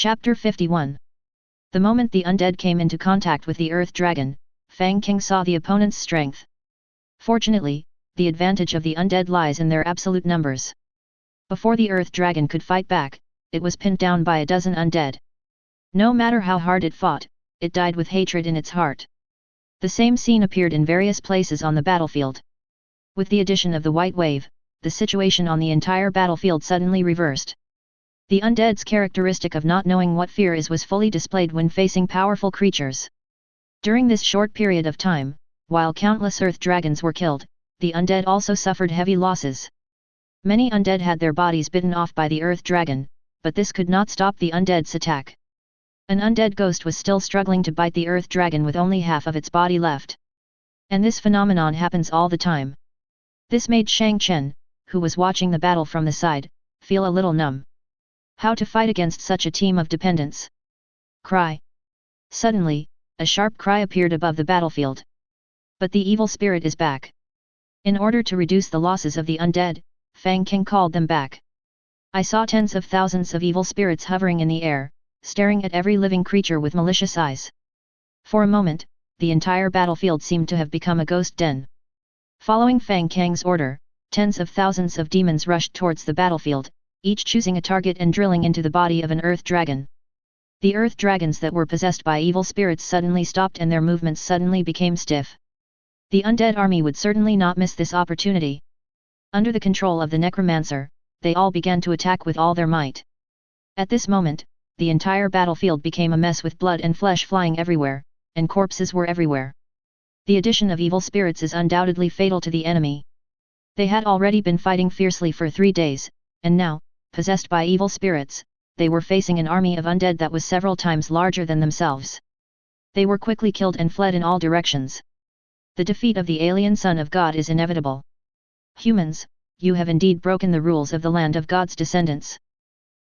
Chapter 51. The moment the undead came into contact with the Earth Dragon, Fang Cang saw the opponent's strength. Fortunately, the advantage of the undead lies in their absolute numbers. Before the Earth Dragon could fight back, it was pinned down by a dozen undead. No matter how hard it fought, it died with hatred in its heart. The same scene appeared in various places on the battlefield. With the addition of the White Wave, the situation on the entire battlefield suddenly reversed. The undead's characteristic of not knowing what fear is was fully displayed when facing powerful creatures. During this short period of time, while countless Earth Dragons were killed, the undead also suffered heavy losses. Many undead had their bodies bitten off by the Earth Dragon, but this could not stop the undead's attack. An undead ghost was still struggling to bite the Earth Dragon with only half of its body left. And this phenomenon happens all the time. This made Shang Chen, who was watching the battle from the side, feel a little numb. How to fight against such a team of dependents? Cry. Suddenly, a sharp cry appeared above the battlefield. But the evil spirit is back. In order to reduce the losses of the undead, Fang Cang called them back. I saw tens of thousands of evil spirits hovering in the air, staring at every living creature with malicious eyes. For a moment, the entire battlefield seemed to have become a ghost den. Following Fang Cang's order, tens of thousands of demons rushed towards the battlefield, each choosing a target and drilling into the body of an Earth Dragon. The Earth Dragons that were possessed by evil spirits suddenly stopped and their movements suddenly became stiff. The undead army would certainly not miss this opportunity. Under the control of the necromancer, they all began to attack with all their might. At this moment, the entire battlefield became a mess with blood and flesh flying everywhere, and corpses were everywhere. The addition of evil spirits is undoubtedly fatal to the enemy. They had already been fighting fiercely for 3 days, and now, possessed by evil spirits, they were facing an army of undead that was several times larger than themselves. They were quickly killed and fled in all directions. The defeat of the alien Son of God is inevitable. Humans, you have indeed broken the rules of the land of God's descendants.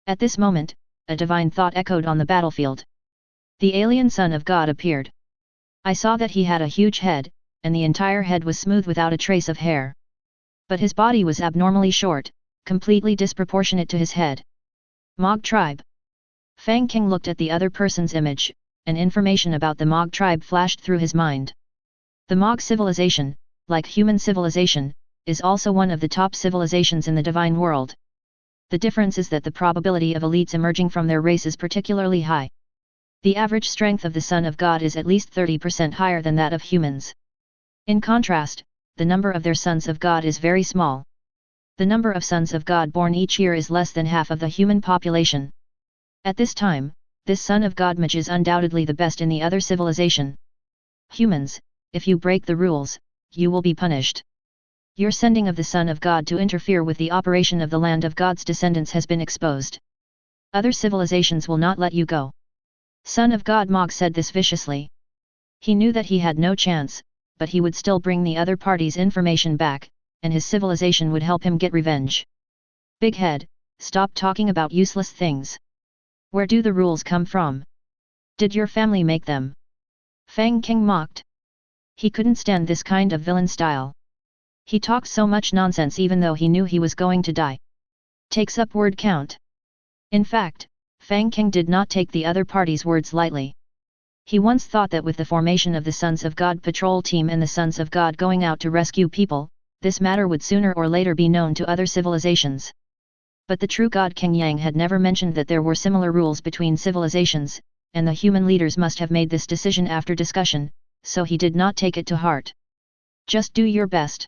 At this moment, a divine thought echoed on the battlefield. The alien Son of God appeared. I saw that he had a huge head, and the entire head was smooth without a trace of hair. But his body was abnormally short, completely disproportionate to his head. Mog tribe. Fang Cang looked at the other person's image, and information about the Mog tribe flashed through his mind. The Mog civilization, like human civilization, is also one of the top civilizations in the divine world. The difference is that the probability of elites emerging from their race is particularly high. The average strength of the Son of God is at least 30% higher than that of humans. In contrast, the number of their sons of God is very small. The number of sons of God born each year is less than half of the human population. At this time, this Son of God mage is undoubtedly the best in the other civilization. Humans, if you break the rules, you will be punished. Your sending of the Son of God to interfere with the operation of the land of God's descendants has been exposed. Other civilizations will not let you go. Son of God Mog said this viciously. He knew that he had no chance, but he would still bring the other party's information back, and his civilization would help him get revenge. Big head, stop talking about useless things. Where do the rules come from? Did your family make them? Fang Cang mocked. He couldn't stand this kind of villain style. He talked so much nonsense even though he knew he was going to die. Takes up word count. In fact, Fang Cang did not take the other party's words lightly. He once thought that with the formation of the Sons of God patrol team and the Sons of God going out to rescue people, this matter would sooner or later be known to other civilizations. But the true God King Yang had never mentioned that there were similar rules between civilizations, and the human leaders must have made this decision after discussion, so he did not take it to heart. Just do your best.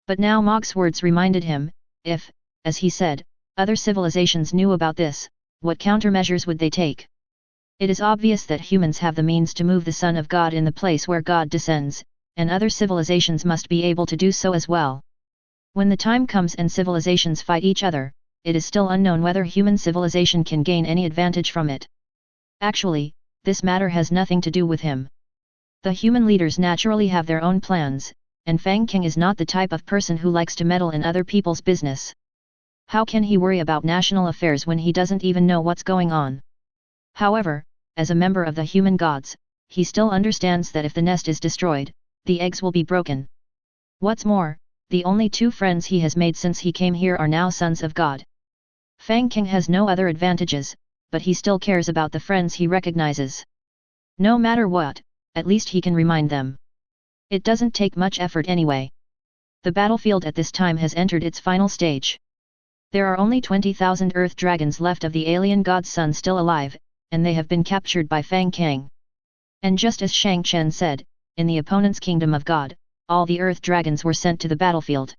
But now Mog's words reminded him, if, as he said, other civilizations knew about this, what countermeasures would they take? It is obvious that humans have the means to move the Son of God in the place where God descends, and other civilizations must be able to do so as well. When the time comes and civilizations fight each other, it is still unknown whether human civilization can gain any advantage from it. Actually, this matter has nothing to do with him. The human leaders naturally have their own plans, and Fang Cang is not the type of person who likes to meddle in other people's business. How can he worry about national affairs when he doesn't even know what's going on? However, as a member of the human gods, he still understands that if the nest is destroyed, the eggs will be broken. What's more, the only 2 friends he has made since he came here are now sons of God. Fang Cang has no other advantages, but he still cares about the friends he recognizes. No matter what, at least he can remind them. It doesn't take much effort anyway. The battlefield at this time has entered its final stage. There are only 20,000 earth dragons left of the alien god's son still alive, and they have been captured by Fang Cang. And just as Shang Chen said, in the opponent's kingdom of God, all the earth dragons were sent to the battlefield.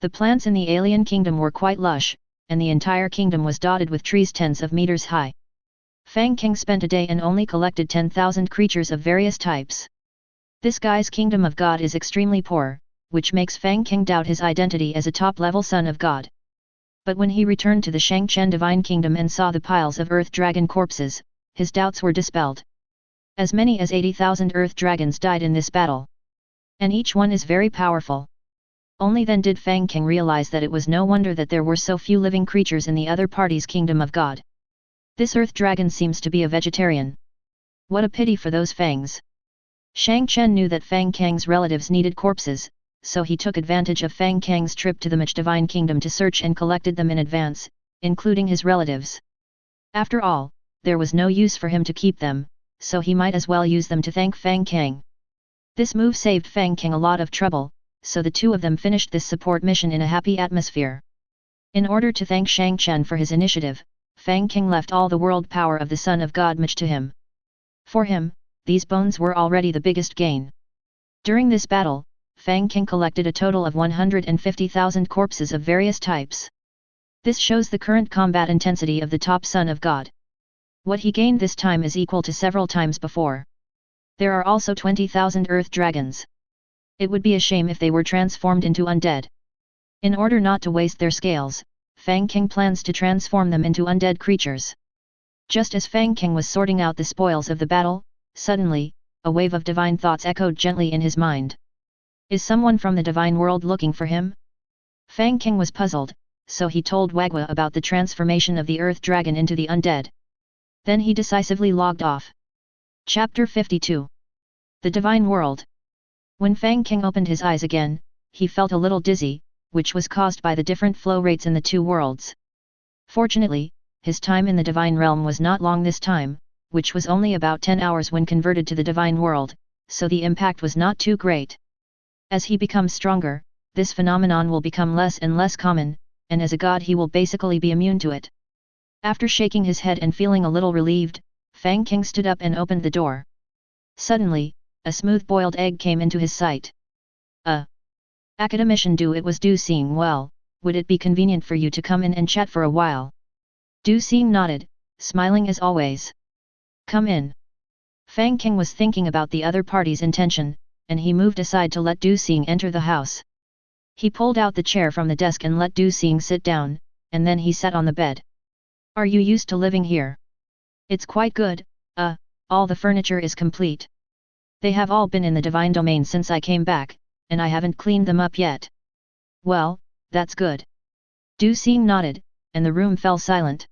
The plants in the alien kingdom were quite lush, and the entire kingdom was dotted with trees tens of meters high. Fang Cang spent a day and only collected 10,000 creatures of various types. This guy's kingdom of God is extremely poor, which makes Fang Cang doubt his identity as a top-level son of God. But when he returned to the Shang-Chen Divine Kingdom and saw the piles of Earth Dragon corpses, his doubts were dispelled. As many as 80,000 Earth Dragons died in this battle. And each one is very powerful. Only then did Fang Cang realize that it was no wonder that there were so few living creatures in the other party's Kingdom of God. This Earth Dragon seems to be a vegetarian. What a pity for those fangs. Shang Chen knew that Fang Cang's relatives needed corpses, so he took advantage of Fang Cang's trip to the Mage Divine Kingdom to search and collected them in advance, including his relatives. After all, there was no use for him to keep them, so he might as well use them to thank Fang Cang. This move saved Fang Cang a lot of trouble, so the two of them finished this support mission in a happy atmosphere. In order to thank Shang Chen for his initiative, Fang Cang left all the world power of the Son of God Mage to him. For him, these bones were already the biggest gain. During this battle, Fang Cang collected a total of 150,000 corpses of various types. This shows the current combat intensity of the top Son of God. What he gained this time is equal to several times before. There are also 20,000 Earth Dragons. It would be a shame if they were transformed into undead. In order not to waste their scales, Fang Cang plans to transform them into undead creatures. Just as Fang Cang was sorting out the spoils of the battle, suddenly, a wave of divine thoughts echoed gently in his mind. Is someone from the divine world looking for him? Fang Cang was puzzled, so he told Wagwa about the transformation of the Earth Dragon into the undead. Then he decisively logged off. Chapter 52. The Divine World. When Fang Cang opened his eyes again, he felt a little dizzy, which was caused by the different flow rates in the two worlds. Fortunately, his time in the Divine Realm was not long this time, which was only about 10 hours when converted to the Divine World, so the impact was not too great. As he becomes stronger, this phenomenon will become less and less common, and as a god he will basically be immune to it. After shaking his head and feeling a little relieved, Fang Cang stood up and opened the door. Suddenly, a smooth-boiled egg came into his sight. Academician Du, it was Du Xing. Well, would it be convenient for you to come in and chat for a while? Du Xing nodded, smiling as always. Come in. Fang Cang was thinking about the other party's intention, and he moved aside to let Du Xing enter the house. He pulled out the chair from the desk and let Du Xing sit down, and then he sat on the bed. Are you used to living here? It's quite good, all the furniture is complete. They have all been in the divine domain since I came back, and I haven't cleaned them up yet. Well, that's good. Du Xing nodded, and the room fell silent.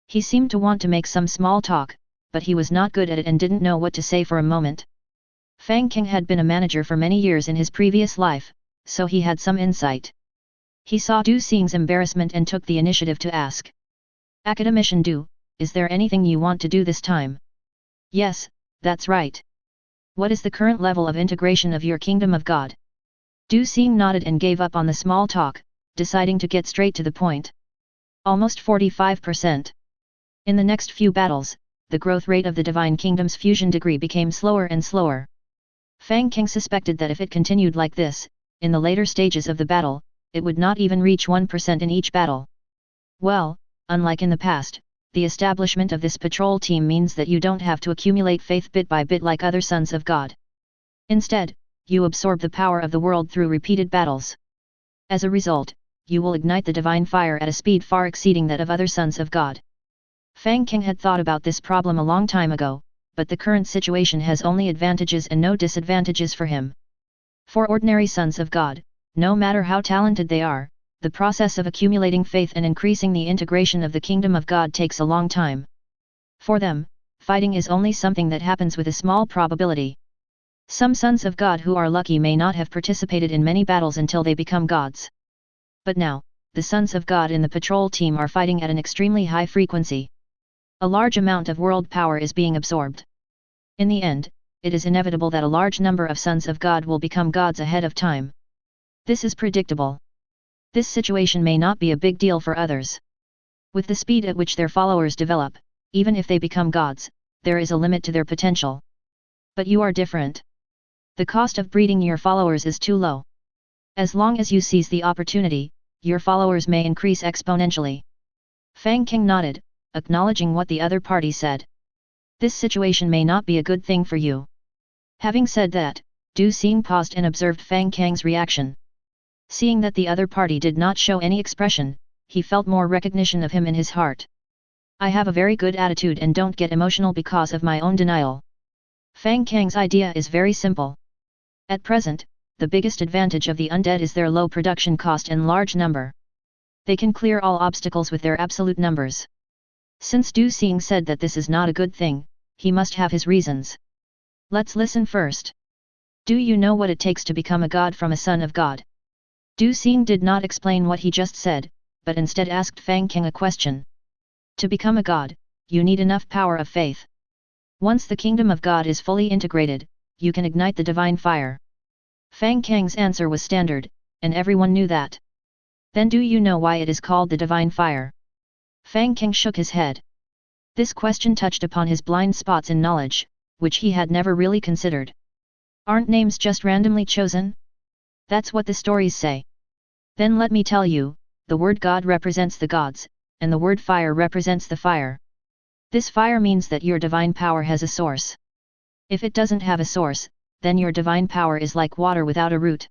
He seemed to want to make some small talk, but he was not good at it and didn't know what to say for a moment. Fang Cang had been a manager for many years in his previous life, so he had some insight. He saw Du Xing's embarrassment and took the initiative to ask. Academician Du, is there anything you want to do this time? Yes, that's right. What is the current level of integration of your Kingdom of God? Du Xing nodded and gave up on the small talk, deciding to get straight to the point. Almost 45%. In the next few battles, the growth rate of the Divine Kingdom's fusion degree became slower and slower. Fang Cang suspected that if it continued like this, in the later stages of the battle, it would not even reach 1% in each battle. Well, unlike in the past, the establishment of this patrol team means that you don't have to accumulate faith bit by bit like other sons of God. Instead, you absorb the power of the world through repeated battles. As a result, you will ignite the divine fire at a speed far exceeding that of other sons of God. Fang Cang had thought about this problem a long time ago, but the current situation has only advantages and no disadvantages for him. For ordinary sons of God, no matter how talented they are, the process of accumulating faith and increasing the integration of the Kingdom of God takes a long time. For them, fighting is only something that happens with a small probability. Some sons of God who are lucky may not have participated in many battles until they become gods. But now, the sons of God in the patrol team are fighting at an extremely high frequency. A large amount of world power is being absorbed. In the end, it is inevitable that a large number of sons of God will become gods ahead of time. This is predictable. This situation may not be a big deal for others. With the speed at which their followers develop, even if they become gods, there is a limit to their potential. But you are different. The cost of breeding your followers is too low. As long as you seize the opportunity, your followers may increase exponentially. Fang Cang nodded, acknowledging what the other party said. This situation may not be a good thing for you. Having said that, Du Xing paused and observed Fang Cang's reaction. Seeing that the other party did not show any expression, he felt more recognition of him in his heart. I have a very good attitude and don't get emotional because of my own denial. Fang Cang's idea is very simple. At present, the biggest advantage of the undead is their low production cost and large number. They can clear all obstacles with their absolute numbers. Since Du Xing said that this is not a good thing, he must have his reasons. Let's listen first. Do you know what it takes to become a god from a son of God? Du Xing did not explain what he just said, but instead asked Fang Cang a question. To become a god, you need enough power of faith. Once the kingdom of God is fully integrated, you can ignite the divine fire. Fang Cang's answer was standard, and everyone knew that. Then do you know why it is called the divine fire? Fang Cang shook his head. This question touched upon his blind spots in knowledge, which he had never really considered. Aren't names just randomly chosen? That's what the stories say. Then let me tell you, the word God represents the gods, and the word fire represents the fire. This fire means that your divine power has a source. If it doesn't have a source, then your divine power is like water without a root.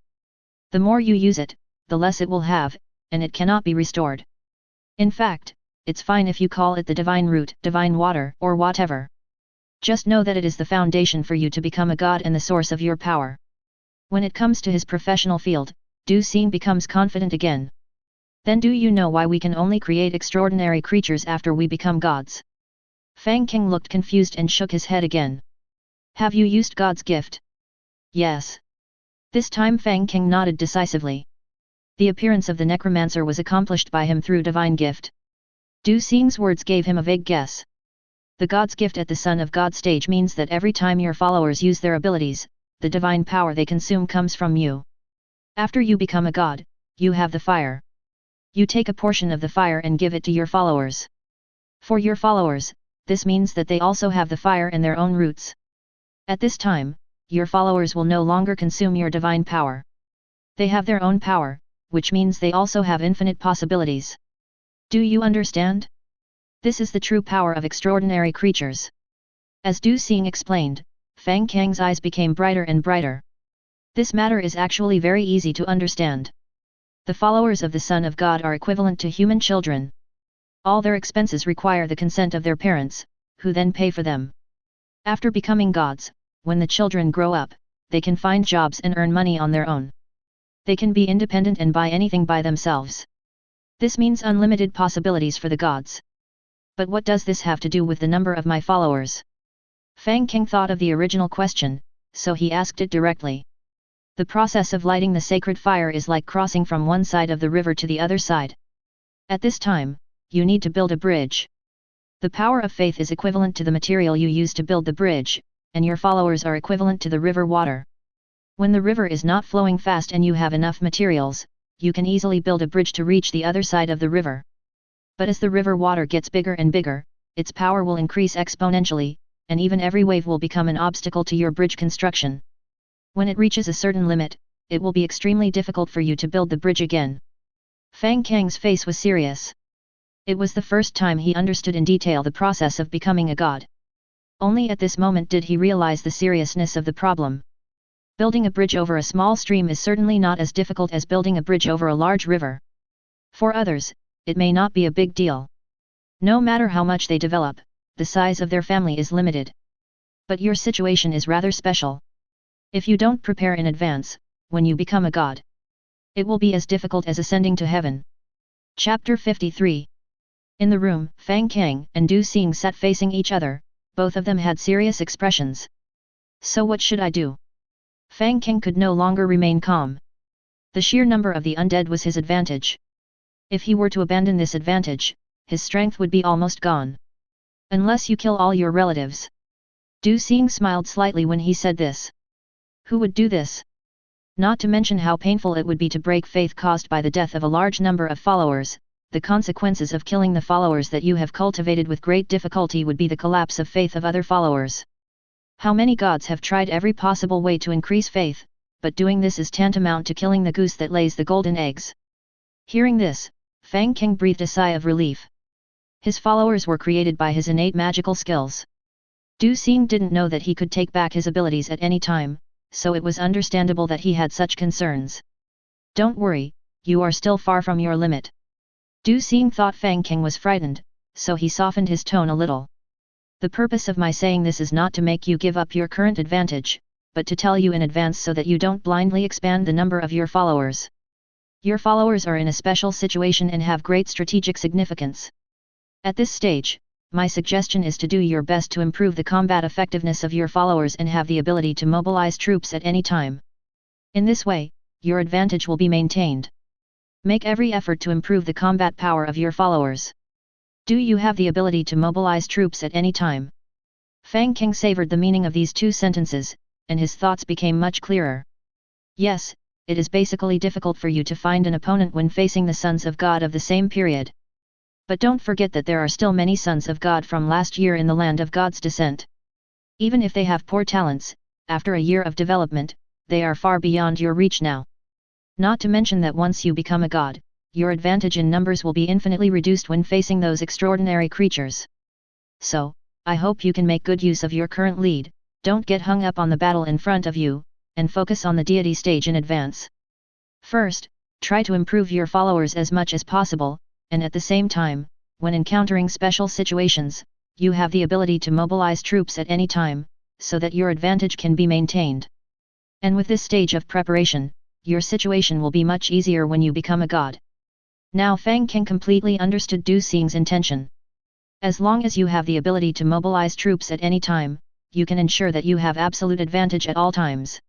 The more you use it, the less it will have, and it cannot be restored. In fact, it's fine if you call it the divine root, divine water, or whatever. Just know that it is the foundation for you to become a god and the source of your power. When it comes to his professional field, Du Xing becomes confident again. Then do you know why we can only create extraordinary creatures after we become gods? Fang Cang looked confused and shook his head again. Have you used God's gift? Yes. This time Fang Cang nodded decisively. The appearance of the necromancer was accomplished by him through divine gift. Du Xing's words gave him a vague guess. The God's gift at the Son of God stage means that every time your followers use their abilities, the divine power they consume comes from you. After you become a god, you have the fire. You take a portion of the fire and give it to your followers. For your followers, this means that they also have the fire in their own roots. At this time, your followers will no longer consume your divine power. They have their own power, which means they also have infinite possibilities. Do you understand? This is the true power of extraordinary creatures. As Du Xing explained, Fang Cang's eyes became brighter and brighter. This matter is actually very easy to understand. The followers of the Son of God are equivalent to human children. All their expenses require the consent of their parents, who then pay for them. After becoming gods, when the children grow up, they can find jobs and earn money on their own. They can be independent and buy anything by themselves. This means unlimited possibilities for the gods. But what does this have to do with the number of my followers? Fang Cang thought of the original question, so he asked it directly. The process of lighting the sacred fire is like crossing from one side of the river to the other side. At this time, you need to build a bridge. The power of faith is equivalent to the material you use to build the bridge, and your followers are equivalent to the river water. When the river is not flowing fast and you have enough materials, you can easily build a bridge to reach the other side of the river. But as the river water gets bigger and bigger, its power will increase exponentially, and even every wave will become an obstacle to your bridge construction. When it reaches a certain limit, it will be extremely difficult for you to build the bridge again. Fang Cang's face was serious. It was the first time he understood in detail the process of becoming a god. Only at this moment did he realize the seriousness of the problem. Building a bridge over a small stream is certainly not as difficult as building a bridge over a large river. For others, it may not be a big deal. No matter how much they develop, the size of their family is limited. But your situation is rather special. If you don't prepare in advance, when you become a god, it will be as difficult as ascending to heaven. Chapter 53. In the room, Fang Cang and Du Xing sat facing each other, both of them had serious expressions. So what should I do? Fang Cang could no longer remain calm. The sheer number of the undead was his advantage. If he were to abandon this advantage, his strength would be almost gone. Unless you kill all your relatives. Du Xing smiled slightly when he said this. Who would do this? Not to mention how painful it would be to break faith caused by the death of a large number of followers. The consequences of killing the followers that you have cultivated with great difficulty would be the collapse of faith of other followers. How many gods have tried every possible way to increase faith, but doing this is tantamount to killing the goose that lays the golden eggs. Hearing this, Fang Cang breathed a sigh of relief. His followers were created by his innate magical skills. Du Xing didn't know that he could take back his abilities at any time, so it was understandable that he had such concerns. Don't worry, you are still far from your limit. Du Xing thought Fang Cang was frightened, so he softened his tone a little. The purpose of my saying this is not to make you give up your current advantage, but to tell you in advance so that you don't blindly expand the number of your followers. Your followers are in a special situation and have great strategic significance. At this stage, my suggestion is to do your best to improve the combat effectiveness of your followers and have the ability to mobilize troops at any time. In this way, your advantage will be maintained. Make every effort to improve the combat power of your followers. Do you have the ability to mobilize troops at any time? Fang Cang savored the meaning of these two sentences, and his thoughts became much clearer. Yes, it is basically difficult for you to find an opponent when facing the sons of God of the same period. But don't forget that there are still many sons of God from last year in the land of God's descent. Even if they have poor talents, after a year of development, they are far beyond your reach now. Not to mention that once you become a god, your advantage in numbers will be infinitely reduced when facing those extraordinary creatures. So, I hope you can make good use of your current lead, don't get hung up on the battle in front of you, and focus on the deity stage in advance. First, try to improve your followers as much as possible, and at the same time, when encountering special situations, you have the ability to mobilize troops at any time, so that your advantage can be maintained. And with this stage of preparation, your situation will be much easier when you become a god. Now Fang Cang completely understood Du Xing's intention. As long as you have the ability to mobilize troops at any time, you can ensure that you have absolute advantage at all times.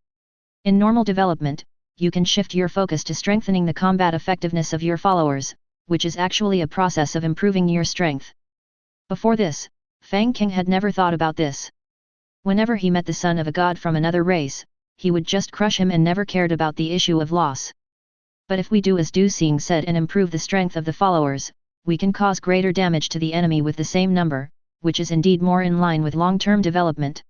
In normal development, you can shift your focus to strengthening the combat effectiveness of your followers, which is actually a process of improving your strength. Before this, Fang Cang had never thought about this. Whenever he met the son of a god from another race, he would just crush him and never cared about the issue of loss. But if we do as Du Xing said and improve the strength of the followers, we can cause greater damage to the enemy with the same number, which is indeed more in line with long-term development.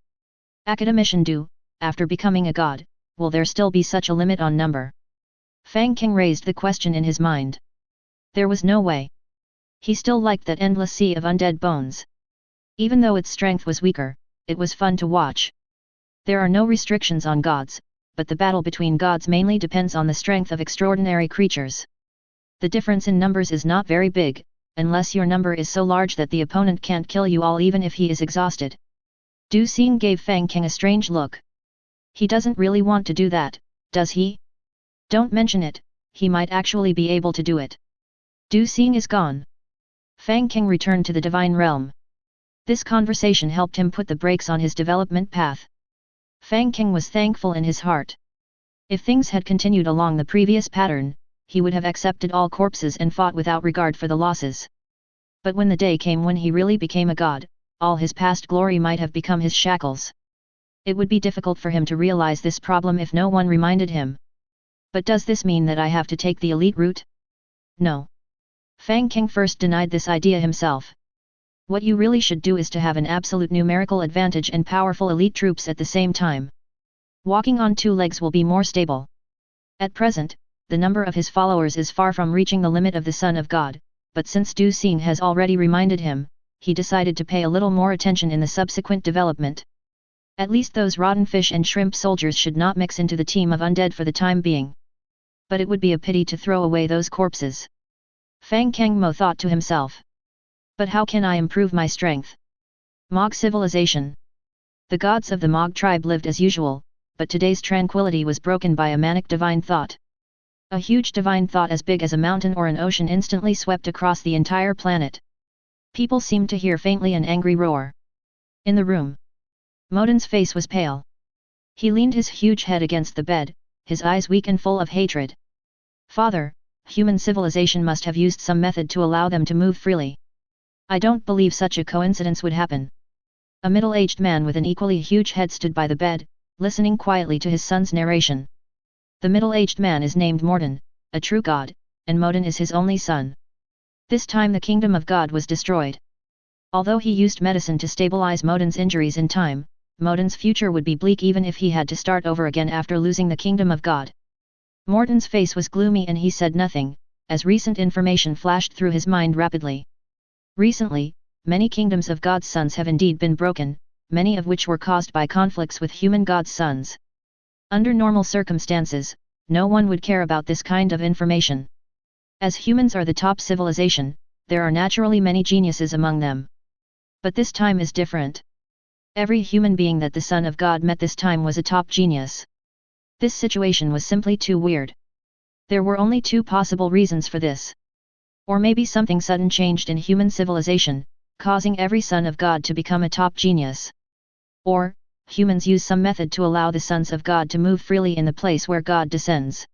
Academician Du, after becoming a god, will there still be such a limit on number? Fang Cang raised the question in his mind. There was no way. He still liked that endless sea of undead bones. Even though its strength was weaker, it was fun to watch. There are no restrictions on gods, but the battle between gods mainly depends on the strength of extraordinary creatures. The difference in numbers is not very big, unless your number is so large that the opponent can't kill you all even if he is exhausted. Du Xing gave Fang Cang a strange look. He doesn't really want to do that, does he? Don't mention it, he might actually be able to do it. Du Xing is gone. Fang Cang returned to the divine realm. This conversation helped him put the brakes on his development path. Fang Cang was thankful in his heart. If things had continued along the previous pattern, he would have accepted all corpses and fought without regard for the losses. But when the day came when he really became a god, all his past glory might have become his shackles. It would be difficult for him to realize this problem if no one reminded him. But does this mean that I have to take the elite route? No. Fang Cang first denied this idea himself. What you really should do is to have an absolute numerical advantage and powerful elite troops at the same time. Walking on two legs will be more stable. At present, the number of his followers is far from reaching the limit of the Son of God, but since Du Xing has already reminded him, he decided to pay a little more attention in the subsequent development. At least those rotten fish and shrimp soldiers should not mix into the team of undead for the time being. But it would be a pity to throw away those corpses. Fang Cang Mo thought to himself. But how can I improve my strength? Mog civilization. The gods of the Mog tribe lived as usual, but today's tranquility was broken by a manic divine thought. A huge divine thought as big as a mountain or an ocean instantly swept across the entire planet. People seemed to hear faintly an angry roar. In the room, Modin's face was pale. He leaned his huge head against the bed, his eyes weak and full of hatred. Father, human civilization must have used some method to allow them to move freely. I don't believe such a coincidence would happen. A middle-aged man with an equally huge head stood by the bed, listening quietly to his son's narration. The middle-aged man is named Morden, a true god, and Modin is his only son. This time the kingdom of God was destroyed. Although he used medicine to stabilize Modin's injuries in time, Modin's future would be bleak even if he had to start over again after losing the kingdom of God. Morden's face was gloomy and he said nothing, as recent information flashed through his mind rapidly. Recently, many kingdoms of God's sons have indeed been broken, many of which were caused by conflicts with human God's sons. Under normal circumstances, no one would care about this kind of information. As humans are the top civilization, there are naturally many geniuses among them. But this time is different. Every human being that the Son of God met this time was a top genius. This situation was simply too weird. There were only two possible reasons for this. Or maybe something sudden changed in human civilization, causing every son of God to become a top genius. Or, humans use some method to allow the sons of God to move freely in the place where God descends.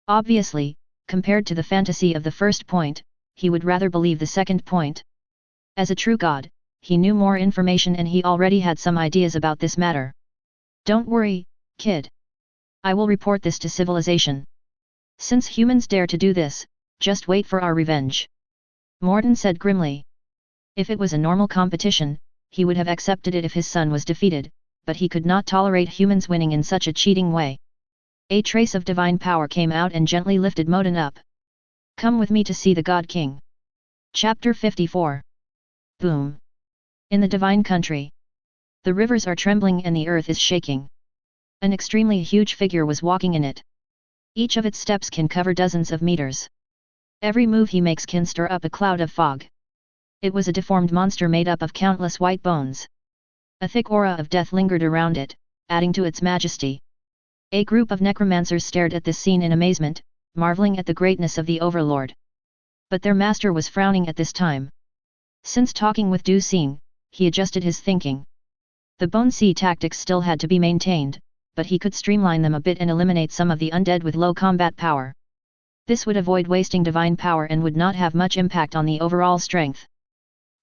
Obviously, compared to the fantasy of the first point, he would rather believe the second point. As a true God, he knew more information and he already had some ideas about this matter. Don't worry, kid. I will report this to civilization. Since humans dare to do this, just wait for our revenge. Morden said grimly. If it was a normal competition, he would have accepted it if his son was defeated, but he could not tolerate humans winning in such a cheating way. A trace of divine power came out and gently lifted Morden up. Come with me to see the God King. Chapter 54. Boom. In the divine country. The rivers are trembling and the earth is shaking. An extremely huge figure was walking in it. Each of its steps can cover dozens of meters. Every move he makes can stir up a cloud of fog. It was a deformed monster made up of countless white bones. A thick aura of death lingered around it, adding to its majesty. A group of necromancers stared at this scene in amazement, marveling at the greatness of the overlord. But their master was frowning at this time. Since talking with Du Xing, he adjusted his thinking. The Bone Sea tactics still had to be maintained, but he could streamline them a bit and eliminate some of the undead with low combat power. This would avoid wasting divine power and would not have much impact on the overall strength.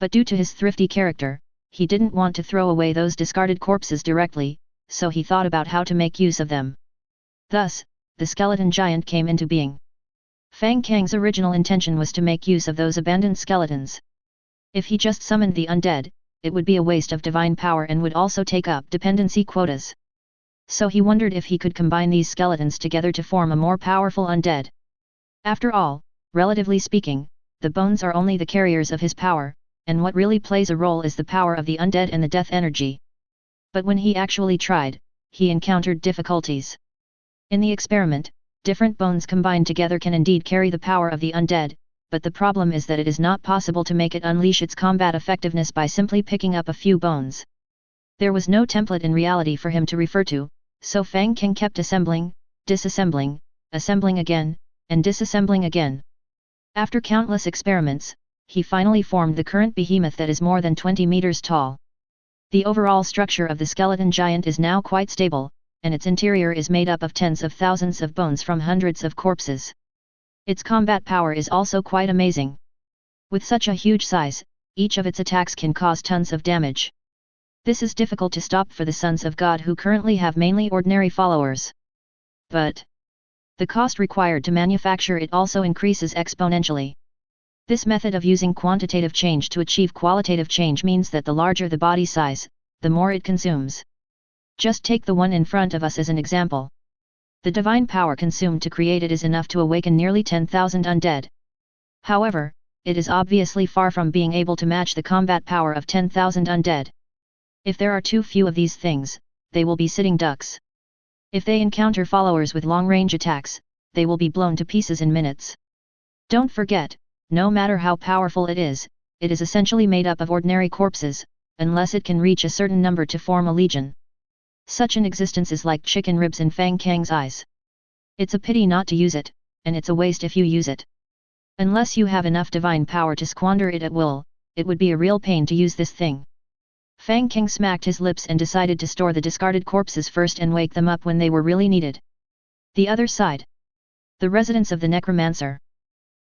But due to his thrifty character, he didn't want to throw away those discarded corpses directly, so he thought about how to make use of them. Thus, the skeleton giant came into being. Fang Cang's original intention was to make use of those abandoned skeletons. If he just summoned the undead, it would be a waste of divine power and would also take up dependency quotas. So he wondered if he could combine these skeletons together to form a more powerful undead. After all, relatively speaking, the bones are only the carriers of his power, and what really plays a role is the power of the undead and the death energy. But when he actually tried, he encountered difficulties. In the experiment, different bones combined together can indeed carry the power of the undead, but the problem is that it is not possible to make it unleash its combat effectiveness by simply picking up a few bones. There was no template in reality for him to refer to, so Fang Cang kept assembling, disassembling, assembling again, and disassembling again. After countless experiments, he finally formed the current behemoth that is more than 20 meters tall. The overall structure of the skeleton giant is now quite stable, and its interior is made up of tens of thousands of bones from hundreds of corpses. Its combat power is also quite amazing. With such a huge size, each of its attacks can cause tons of damage. This is difficult to stop for the sons of God who currently have mainly ordinary followers. But the cost required to manufacture it also increases exponentially. This method of using quantitative change to achieve qualitative change means that the larger the body size, the more it consumes. Just take the one in front of us as an example. The divine power consumed to create it is enough to awaken nearly 10,000 undead. However, it is obviously far from being able to match the combat power of 10,000 undead. If there are too few of these things, they will be sitting ducks. If they encounter followers with long-range attacks, they will be blown to pieces in minutes. Don't forget, no matter how powerful it is essentially made up of ordinary corpses, unless it can reach a certain number to form a legion. Such an existence is like chicken ribs in Fang Cang's eyes. It's a pity not to use it, and it's a waste if you use it. Unless you have enough divine power to squander it at will, it would be a real pain to use this thing. Fang Cang smacked his lips and decided to store the discarded corpses first and wake them up when they were really needed. The other side. The residence of the necromancer.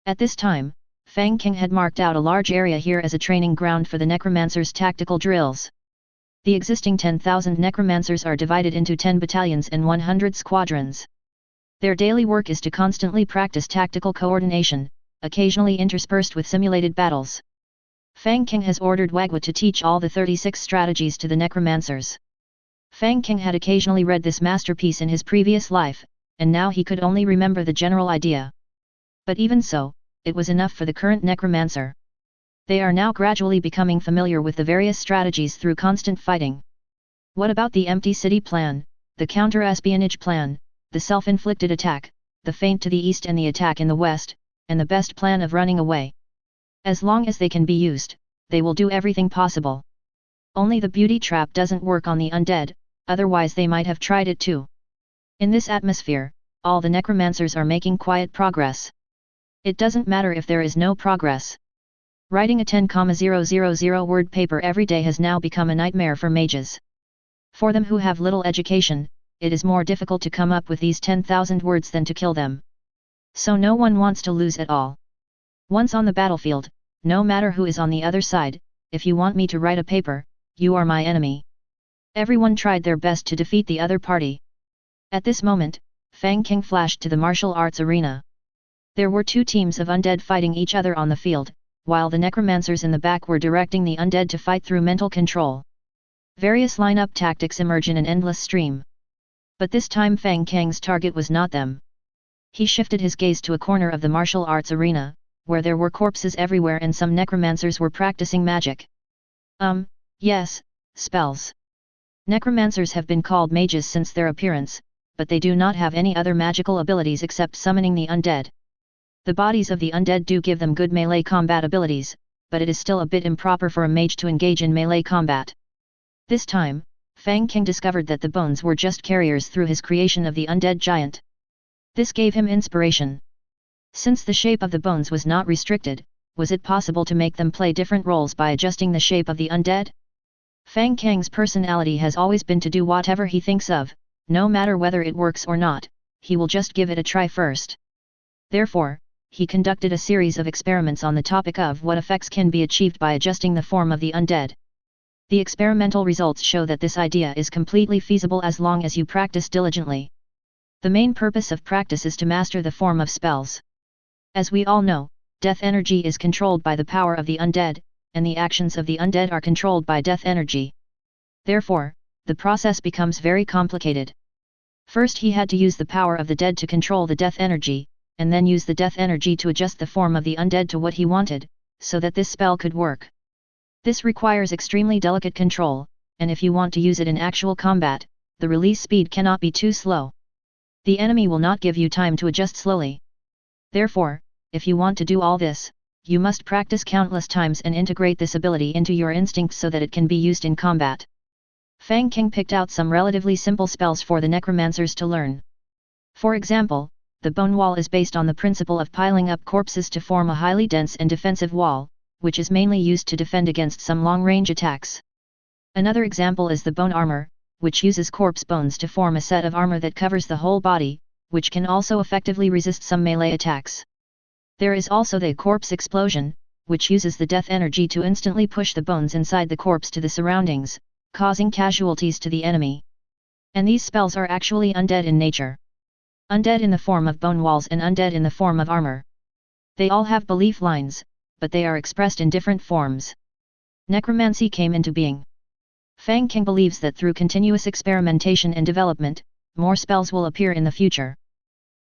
At this time, Fang Cang had marked out a large area here as a training ground for the necromancers' tactical drills. The existing 10,000 necromancers are divided into 10 battalions and 100 squadrons. Their daily work is to constantly practice tactical coordination, occasionally interspersed with simulated battles. Fang Cang has ordered Wagwa to teach all the 36 strategies to the necromancers. Fang Cang had occasionally read this masterpiece in his previous life, and now he could only remember the general idea. But even so, it was enough for the current necromancer. They are now gradually becoming familiar with the various strategies through constant fighting. What about the empty city plan, the counter-espionage plan, the self-inflicted attack, the feint to the east and the attack in the west, and the best plan of running away? As long as they can be used, they will do everything possible. Only the beauty trap doesn't work on the undead, otherwise they might have tried it too. In this atmosphere, all the necromancers are making quiet progress. It doesn't matter if there is no progress. Writing a 10,000 word paper every day has now become a nightmare for mages. For them who have little education, it is more difficult to come up with these 10,000 words than to kill them. So no one wants to lose at all. Once on the battlefield, no matter who is on the other side, if you want me to write a paper, you are my enemy. Everyone tried their best to defeat the other party. At this moment, Fang Cang flashed to the martial arts arena. There were two teams of undead fighting each other on the field, while the necromancers in the back were directing the undead to fight through mental control. Various line-up tactics emerge in an endless stream. But this time Fang Cang's target was not them. He shifted his gaze to a corner of the martial arts arena, where there were corpses everywhere and some necromancers were practicing magic. Yes, spells. Necromancers have been called mages since their appearance, but they do not have any other magical abilities except summoning the undead. The bodies of the undead do give them good melee combat abilities, but it is still a bit improper for a mage to engage in melee combat. This time, Fang Cang discovered that the bones were just carriers through his creation of the undead giant. This gave him inspiration. Since the shape of the bones was not restricted, was it possible to make them play different roles by adjusting the shape of the undead? Fang Cang's personality has always been to do whatever he thinks of, no matter whether it works or not, he will just give it a try first. Therefore, he conducted a series of experiments on the topic of what effects can be achieved by adjusting the form of the undead. The experimental results show that this idea is completely feasible as long as you practice diligently. The main purpose of practice is to master the form of spells. As we all know, death energy is controlled by the power of the undead, and the actions of the undead are controlled by death energy. Therefore, the process becomes very complicated. First he had to use the power of the dead to control the death energy, and then use the death energy to adjust the form of the undead to what he wanted, so that this spell could work. This requires extremely delicate control, and if you want to use it in actual combat, the release speed cannot be too slow. The enemy will not give you time to adjust slowly. Therefore, if you want to do all this, you must practice countless times and integrate this ability into your instincts so that it can be used in combat. Fang Cang picked out some relatively simple spells for the necromancers to learn. For example, the bone wall is based on the principle of piling up corpses to form a highly dense and defensive wall, which is mainly used to defend against some long-range attacks. Another example is the bone armor, which uses corpse bones to form a set of armor that covers the whole body, which can also effectively resist some melee attacks. There is also the corpse explosion, which uses the death energy to instantly push the bones inside the corpse to the surroundings, causing casualties to the enemy. And these spells are actually undead in nature. Undead in the form of bone walls and undead in the form of armor. They all have belief lines, but they are expressed in different forms. Necromancy came into being. Fang Cang believes that through continuous experimentation and development, more spells will appear in the future.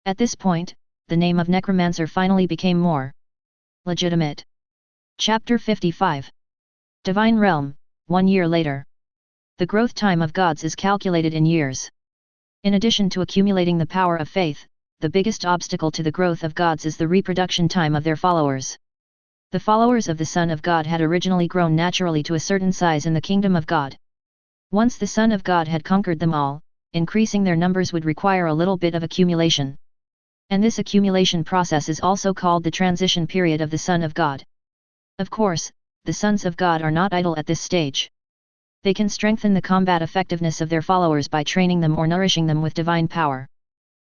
At this point, the name of necromancer finally became more legitimate. Chapter 55. Divine Realm, 1 year later. The growth time of gods is calculated in years. In addition to accumulating the power of faith, the biggest obstacle to the growth of gods is the reproduction time of their followers. The followers of the Son of God had originally grown naturally to a certain size in the kingdom of God. Once the Son of God had conquered them all, increasing their numbers would require a little bit of accumulation. And this accumulation process is also called the transition period of the Son of God. Of course, the sons of God are not idle at this stage. They can strengthen the combat effectiveness of their followers by training them or nourishing them with divine power.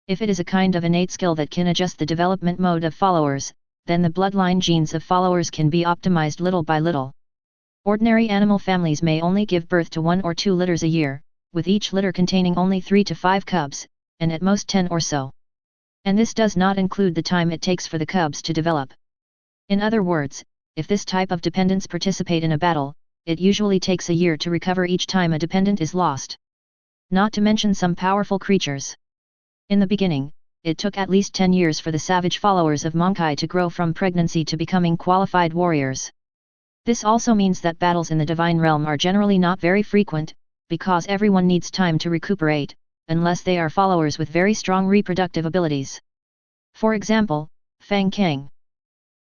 If it is a kind of innate skill that can adjust the development mode of followers, then the bloodline genes of followers can be optimized little by little. Ordinary animal families may only give birth to 1 or 2 litters a year, with each litter containing only 3 to 5 cubs, and at most 10 or so. And this does not include the time it takes for the cubs to develop. In other words, if this type of dependents participate in a battle, it usually takes a year to recover each time a dependent is lost. Not to mention some powerful creatures. In the beginning, it took at least 10 years for the savage followers of Monkai to grow from pregnancy to becoming qualified warriors. This also means that battles in the divine realm are generally not very frequent, because everyone needs time to recuperate, unless they are followers with very strong reproductive abilities. For example, Fang Cang.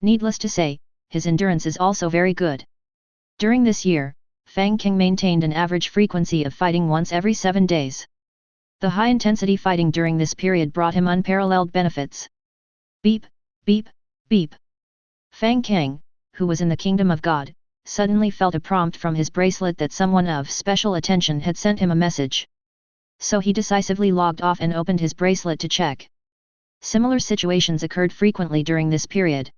Needless to say, his endurance is also very good. During this year, Fang Cang maintained an average frequency of fighting once every 7 days. The high-intensity fighting during this period brought him unparalleled benefits. Beep, beep, beep. Fang Cang, who was in the kingdom of God, suddenly felt a prompt from his bracelet that someone of special attention had sent him a message. So he decisively logged off and opened his bracelet to check. Similar situations occurred frequently during this period.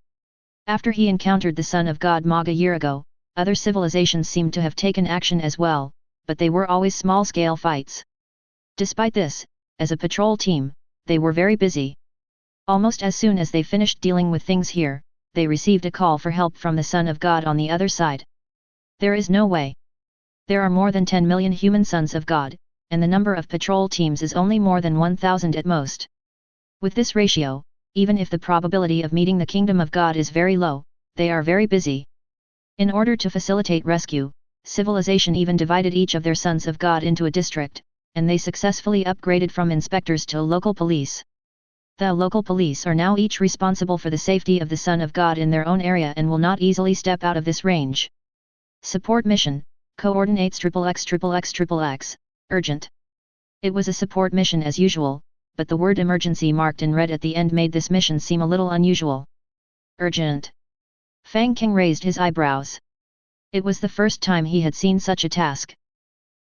After he encountered the Son of God Mog a year ago, other civilizations seemed to have taken action as well, but they were always small-scale fights. Despite this, as a patrol team, they were very busy. Almost as soon as they finished dealing with things here, they received a call for help from the Son of God on the other side. There is no way. There are more than 10 million human sons of God, and the number of patrol teams is only more than 1,000 at most. With this ratio, even if the probability of meeting the kingdom of God is very low, they are very busy. In order to facilitate rescue, civilization even divided each of their sons of God into a district, and they successfully upgraded from inspectors to local police. The local police are now each responsible for the safety of the Son of God in their own area and will not easily step out of this range. Support mission, coordinates XXXXXX, urgent. It was a support mission as usual, but the word emergency marked in red at the end made this mission seem a little unusual. Urgent. Fang Cang raised his eyebrows. It was the first time he had seen such a task.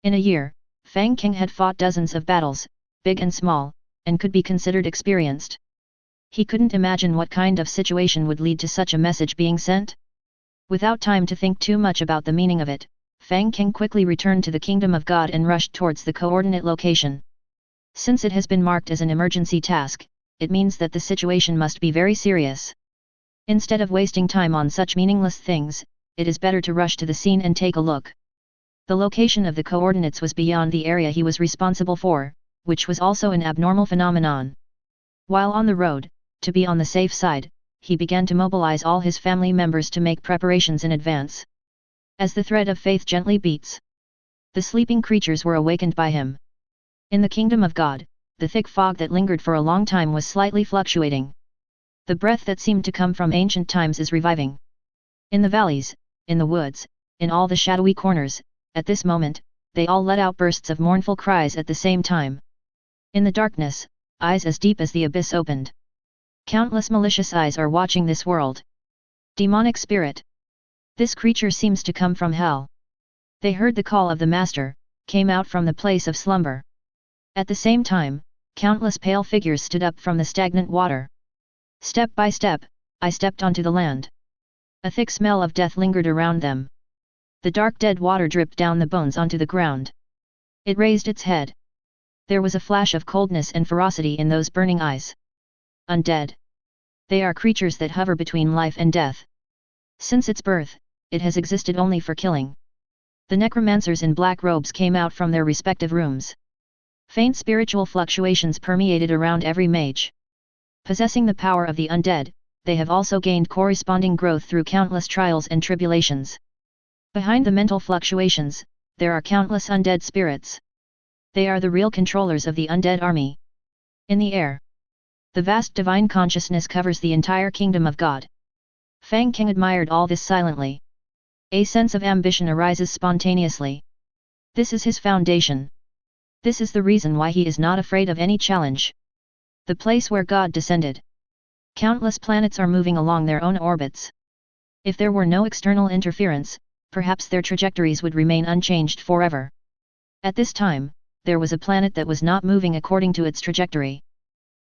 In a year, Fang Cang had fought dozens of battles, big and small, and could be considered experienced. He couldn't imagine what kind of situation would lead to such a message being sent. Without time to think too much about the meaning of it, Fang Cang quickly returned to the kingdom of God and rushed towards the coordinate location. Since it has been marked as an emergency task, it means that the situation must be very serious. Instead of wasting time on such meaningless things, it is better to rush to the scene and take a look. The location of the coordinates was beyond the area he was responsible for, which was also an abnormal phenomenon. While on the road, to be on the safe side, he began to mobilize all his family members to make preparations in advance. As the thread of faith gently beats, the sleeping creatures were awakened by him. In the kingdom of God, the thick fog that lingered for a long time was slightly fluctuating. The breath that seemed to come from ancient times is reviving. In the valleys, in the woods, in all the shadowy corners, at this moment, they all let out bursts of mournful cries at the same time. In the darkness, eyes as deep as the abyss opened. Countless malicious eyes are watching this world. Demonic spirit. This creature seems to come from hell. They heard the call of the Master, came out from the place of slumber. At the same time, countless pale figures stood up from the stagnant water. Step by step, I stepped onto the land. A thick smell of death lingered around them. The dark dead water dripped down the bones onto the ground. It raised its head. There was a flash of coldness and ferocity in those burning eyes. Undead. They are creatures that hover between life and death. Since its birth, it has existed only for killing. The necromancers in black robes came out from their respective rooms. Faint spiritual fluctuations permeated around every mage. Possessing the power of the undead, they have also gained corresponding growth through countless trials and tribulations. Behind the mental fluctuations, there are countless undead spirits. They are the real controllers of the undead army. In the air, the vast divine consciousness covers the entire kingdom of God. Fang Cang admired all this silently. A sense of ambition arises spontaneously. This is his foundation. This is the reason why he is not afraid of any challenge. The place where God descended. Countless planets are moving along their own orbits. If there were no external interference, perhaps their trajectories would remain unchanged forever. At this time, there was a planet that was not moving according to its trajectory.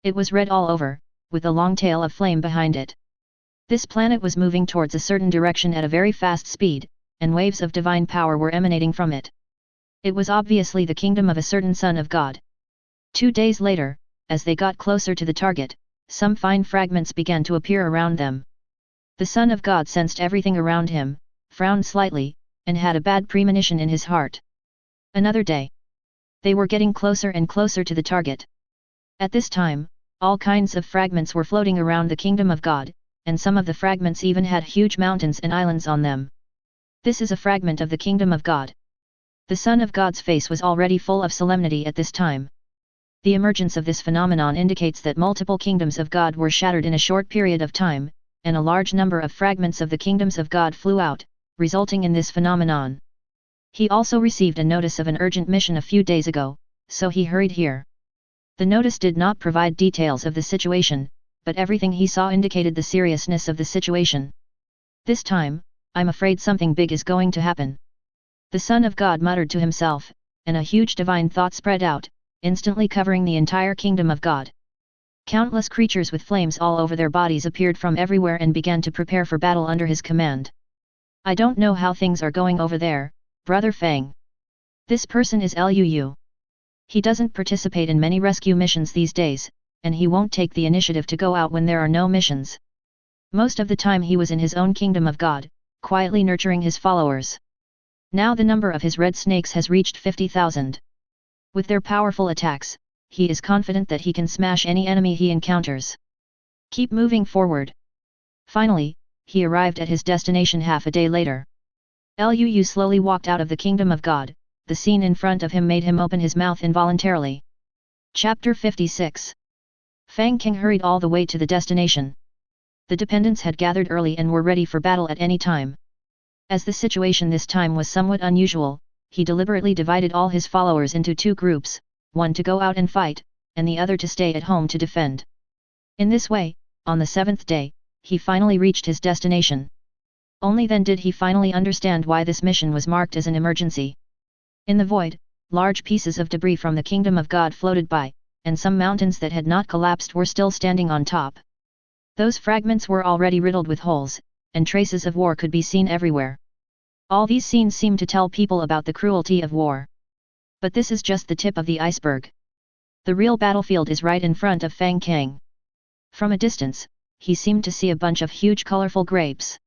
It was red all over, with a long tail of flame behind it. This planet was moving towards a certain direction at a very fast speed, and waves of divine power were emanating from it. It was obviously the kingdom of a certain son of God. 2 days later, as they got closer to the target, some fine fragments began to appear around them. The son of God sensed everything around him, frowned slightly, and had a bad premonition in his heart. Another day. They were getting closer and closer to the target. At this time, all kinds of fragments were floating around the kingdom of God, and some of the fragments even had huge mountains and islands on them. This is a fragment of the kingdom of God. The Son of God's face was already full of solemnity at this time. The emergence of this phenomenon indicates that multiple kingdoms of God were shattered in a short period of time, and a large number of fragments of the kingdoms of God flew out, resulting in this phenomenon. He also received a notice of an urgent mission a few days ago, so he hurried here. The notice did not provide details of the situation, but everything he saw indicated the seriousness of the situation. This time, I'm afraid something big is going to happen. The Son of God muttered to himself, and a huge divine thought spread out, instantly covering the entire kingdom of God. Countless creatures with flames all over their bodies appeared from everywhere and began to prepare for battle under his command. I don't know how things are going over there, Brother Fang. This person is Luu. He doesn't participate in many rescue missions these days, and he won't take the initiative to go out when there are no missions. Most of the time he was in his own kingdom of God, quietly nurturing his followers. Now the number of his red snakes has reached 50,000. With their powerful attacks, he is confident that he can smash any enemy he encounters. Keep moving forward. Finally, he arrived at his destination half a day later. Luu slowly walked out of the kingdom of God. The scene in front of him made him open his mouth involuntarily. Chapter 56. Fang Cang hurried all the way to the destination. The dependents had gathered early and were ready for battle at any time. As the situation this time was somewhat unusual, he deliberately divided all his followers into 2 groups, one to go out and fight, and the other to stay at home to defend. In this way, on the 7th day, he finally reached his destination. Only then did he finally understand why this mission was marked as an emergency. In the void, large pieces of debris from the kingdom of God floated by, and some mountains that had not collapsed were still standing on top. Those fragments were already riddled with holes, and traces of war could be seen everywhere. All these scenes seem to tell people about the cruelty of war. But this is just the tip of the iceberg. The real battlefield is right in front of Fang Cang. From a distance, he seemed to see a bunch of huge colorful grapes.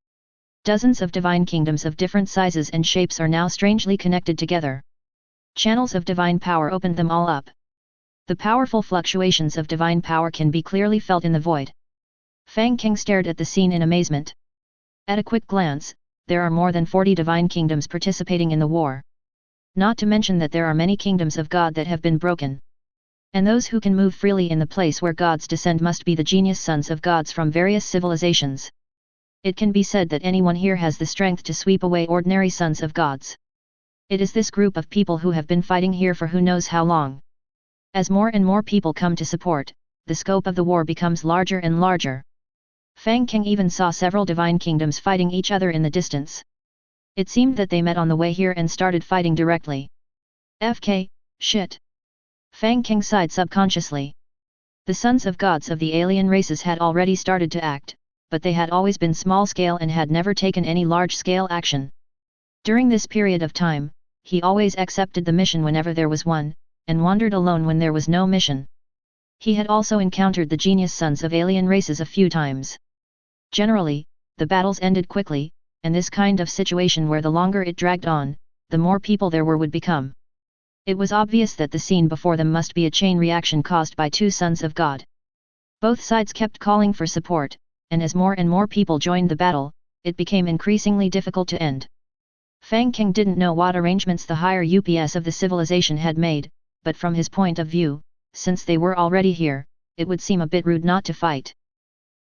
Dozens of divine kingdoms of different sizes and shapes are now strangely connected together. Channels of divine power opened them all up. The powerful fluctuations of divine power can be clearly felt in the void. Fang Cang stared at the scene in amazement. At a quick glance, there are more than 40 divine kingdoms participating in the war. Not to mention that there are many kingdoms of God that have been broken. And those who can move freely in the place where gods descend must be the genius sons of gods from various civilizations. It can be said that anyone here has the strength to sweep away ordinary sons of gods. It is this group of people who have been fighting here for who knows how long. As more and more people come to support, the scope of the war becomes larger and larger. Fang Cang even saw several divine kingdoms fighting each other in the distance. It seemed that they met on the way here and started fighting directly. FK, shit. Fang Cang sighed subconsciously. The sons of gods of the alien races had already started to act, but they had always been small-scale and had never taken any large-scale action. During this period of time, he always accepted the mission whenever there was one, and wandered alone when there was no mission. He had also encountered the genius sons of alien races a few times. Generally, the battles ended quickly, and this kind of situation where the longer it dragged on, the more people there were would become. It was obvious that the scene before them must be a chain reaction caused by 2 sons of God. Both sides kept calling for support, and as more and more people joined the battle, it became increasingly difficult to end. Fang Cang didn't know what arrangements the higher UPS of the civilization had made, but from his point of view, since they were already here, it would seem a bit rude not to fight.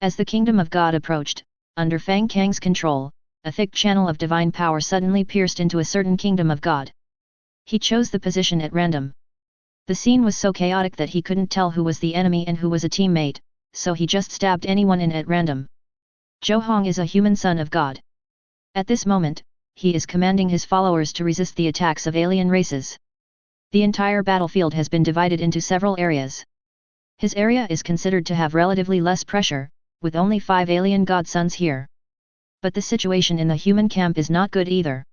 As the kingdom of God approached, under Fang Cang's control, a thick channel of divine power suddenly pierced into a certain kingdom of God. He chose the position at random. The scene was so chaotic that he couldn't tell who was the enemy and who was a teammate, so he just stabbed anyone in at random. Zhou Hong is a human son of God. At this moment, he is commanding his followers to resist the attacks of alien races. The entire battlefield has been divided into several areas. His area is considered to have relatively less pressure, with only 5 alien godsons here. But the situation in the human camp is not good either.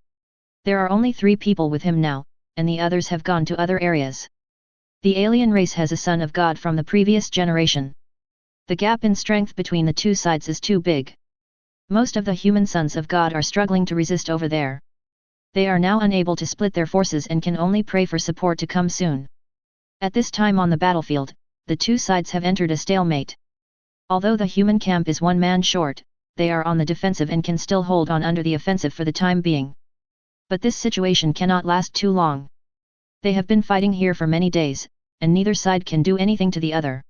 There are only 3 people with him now, and the others have gone to other areas. The alien race has a son of God from the previous generation. The gap in strength between the two sides is too big. Most of the human sons of God are struggling to resist over there. They are now unable to split their forces and can only pray for support to come soon. At this time on the battlefield, the two sides have entered a stalemate. Although the human camp is 1 man short, they are on the defensive and can still hold on under the offensive for the time being. But this situation cannot last too long. They have been fighting here for many days, and neither side can do anything to the other.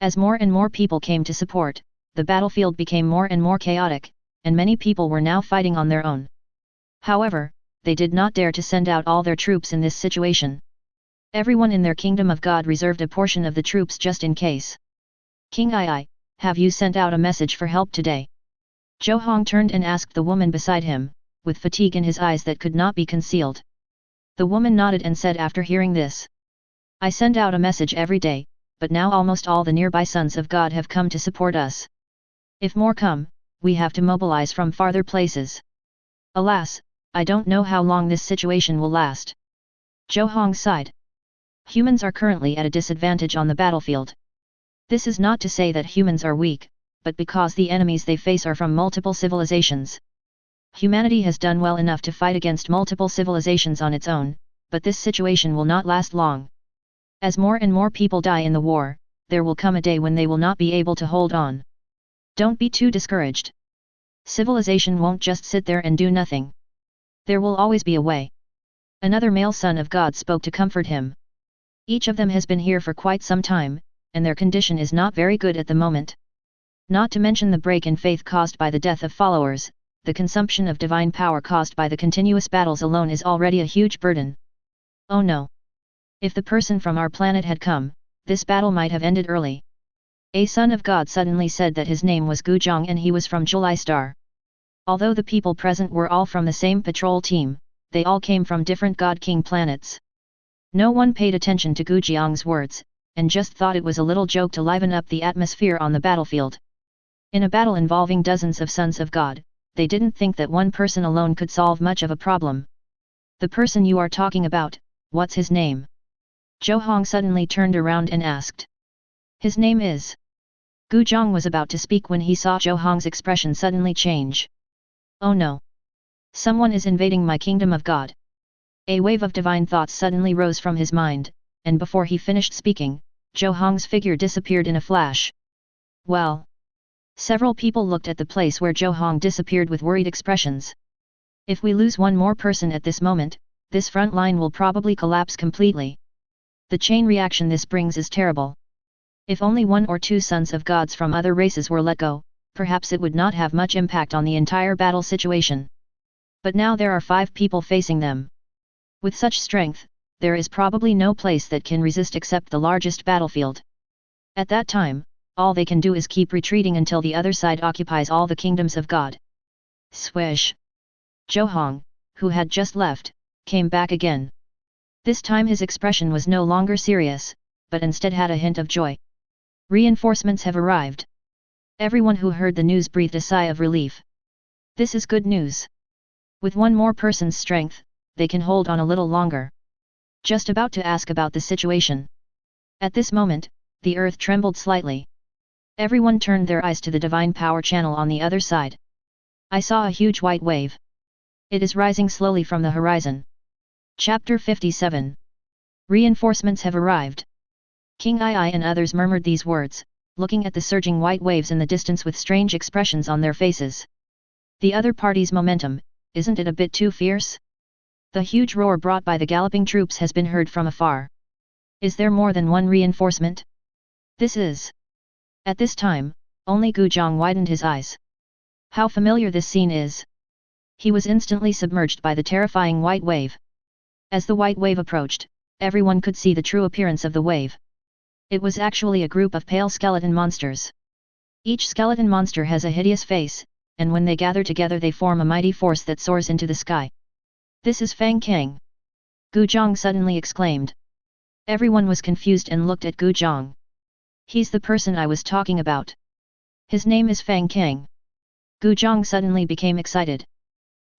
As more and more people came to support, the battlefield became more and more chaotic, and many people were now fighting on their own. However, they did not dare to send out all their troops in this situation. Everyone in their kingdom of God reserved a portion of the troops just in case. King Ai, have you sent out a message for help today? Zhou Hong turned and asked the woman beside him, with fatigue in his eyes that could not be concealed. The woman nodded and said after hearing this. I send out a message every day, but now almost all the nearby sons of God have come to support us. If more come, we have to mobilize from farther places. Alas, I don't know how long this situation will last. Zhou Hong sighed. Humans are currently at a disadvantage on the battlefield. This is not to say that humans are weak, but because the enemies they face are from multiple civilizations. Humanity has done well enough to fight against multiple civilizations on its own, but this situation will not last long. As more and more people die in the war, there will come a day when they will not be able to hold on. Don't be too discouraged. Civilization won't just sit there and do nothing. There will always be a way. Another male son of God spoke to comfort him. Each of them has been here for quite some time, and their condition is not very good at the moment. Not to mention the break in faith caused by the death of followers, the consumption of divine power caused by the continuous battles alone is already a huge burden. Oh no! If the person from our planet had come, this battle might have ended early. A son of God suddenly said that his name was Gu Zhang and he was from July Star. Although the people present were all from the same patrol team, they all came from different God King planets. No one paid attention to Gu Jiang's words, and just thought it was a little joke to liven up the atmosphere on the battlefield. In a battle involving dozens of sons of God, they didn't think that one person alone could solve much of a problem. The person you are talking about, what's his name? Zhou Hong suddenly turned around and asked. His name is... Gu Zhang was about to speak when he saw Zhou Hong's expression suddenly change. Oh no! Someone is invading my kingdom of God. A wave of divine thoughts suddenly rose from his mind, and before he finished speaking, Zhou Hong's figure disappeared in a flash. Well! Several people looked at the place where Zhou Hong disappeared with worried expressions. If we lose one more person at this moment, this front line will probably collapse completely. The chain reaction this brings is terrible. If only 1 or 2 sons of gods from other races were let go, perhaps it would not have much impact on the entire battle situation. But now there are 5 people facing them. With such strength, there is probably no place that can resist except the largest battlefield. At that time, all they can do is keep retreating until the other side occupies all the kingdoms of God. Swish! Zhou Hong, who had just left, came back again. This time his expression was no longer serious, but instead had a hint of joy. Reinforcements have arrived. Everyone who heard the news breathed a sigh of relief. This is good news. With one more person's strength, they can hold on a little longer. Just about to ask about the situation. At this moment, the earth trembled slightly. Everyone turned their eyes to the divine power channel on the other side. I saw a huge white wave. It is rising slowly from the horizon. Chapter 57. Reinforcements have arrived. King Ai and others murmured these words, looking at the surging white waves in the distance with strange expressions on their faces. The other party's momentum, isn't it a bit too fierce? The huge roar brought by the galloping troops has been heard from afar. Is there more than one reinforcement? This is... At this time, only Gu Zhang widened his eyes. How familiar this scene is! He was instantly submerged by the terrifying white wave. As the white wave approached, everyone could see the true appearance of the wave. It was actually a group of pale skeleton monsters. Each skeleton monster has a hideous face, and when they gather together they form a mighty force that soars into the sky. This is Fang Cang! Gu Zhang suddenly exclaimed. Everyone was confused and looked at Gu Zhang. He's the person I was talking about. His name is Fang Cang. Gu Zhang suddenly became excited.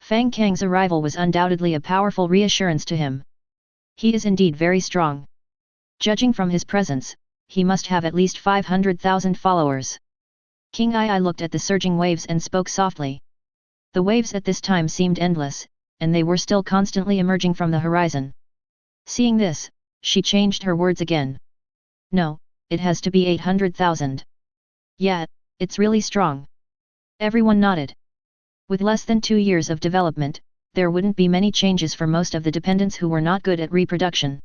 Fang Cang's arrival was undoubtedly a powerful reassurance to him. He is indeed very strong. Judging from his presence, he must have at least 500,000 followers. King Ai looked at the surging waves and spoke softly. The waves at this time seemed endless, and they were still constantly emerging from the horizon. Seeing this, she changed her words again. No, it has to be 800,000. Yeah, it's really strong. Everyone nodded. With less than 2 years of development, there wouldn't be many changes for most of the dependents who were not good at reproduction.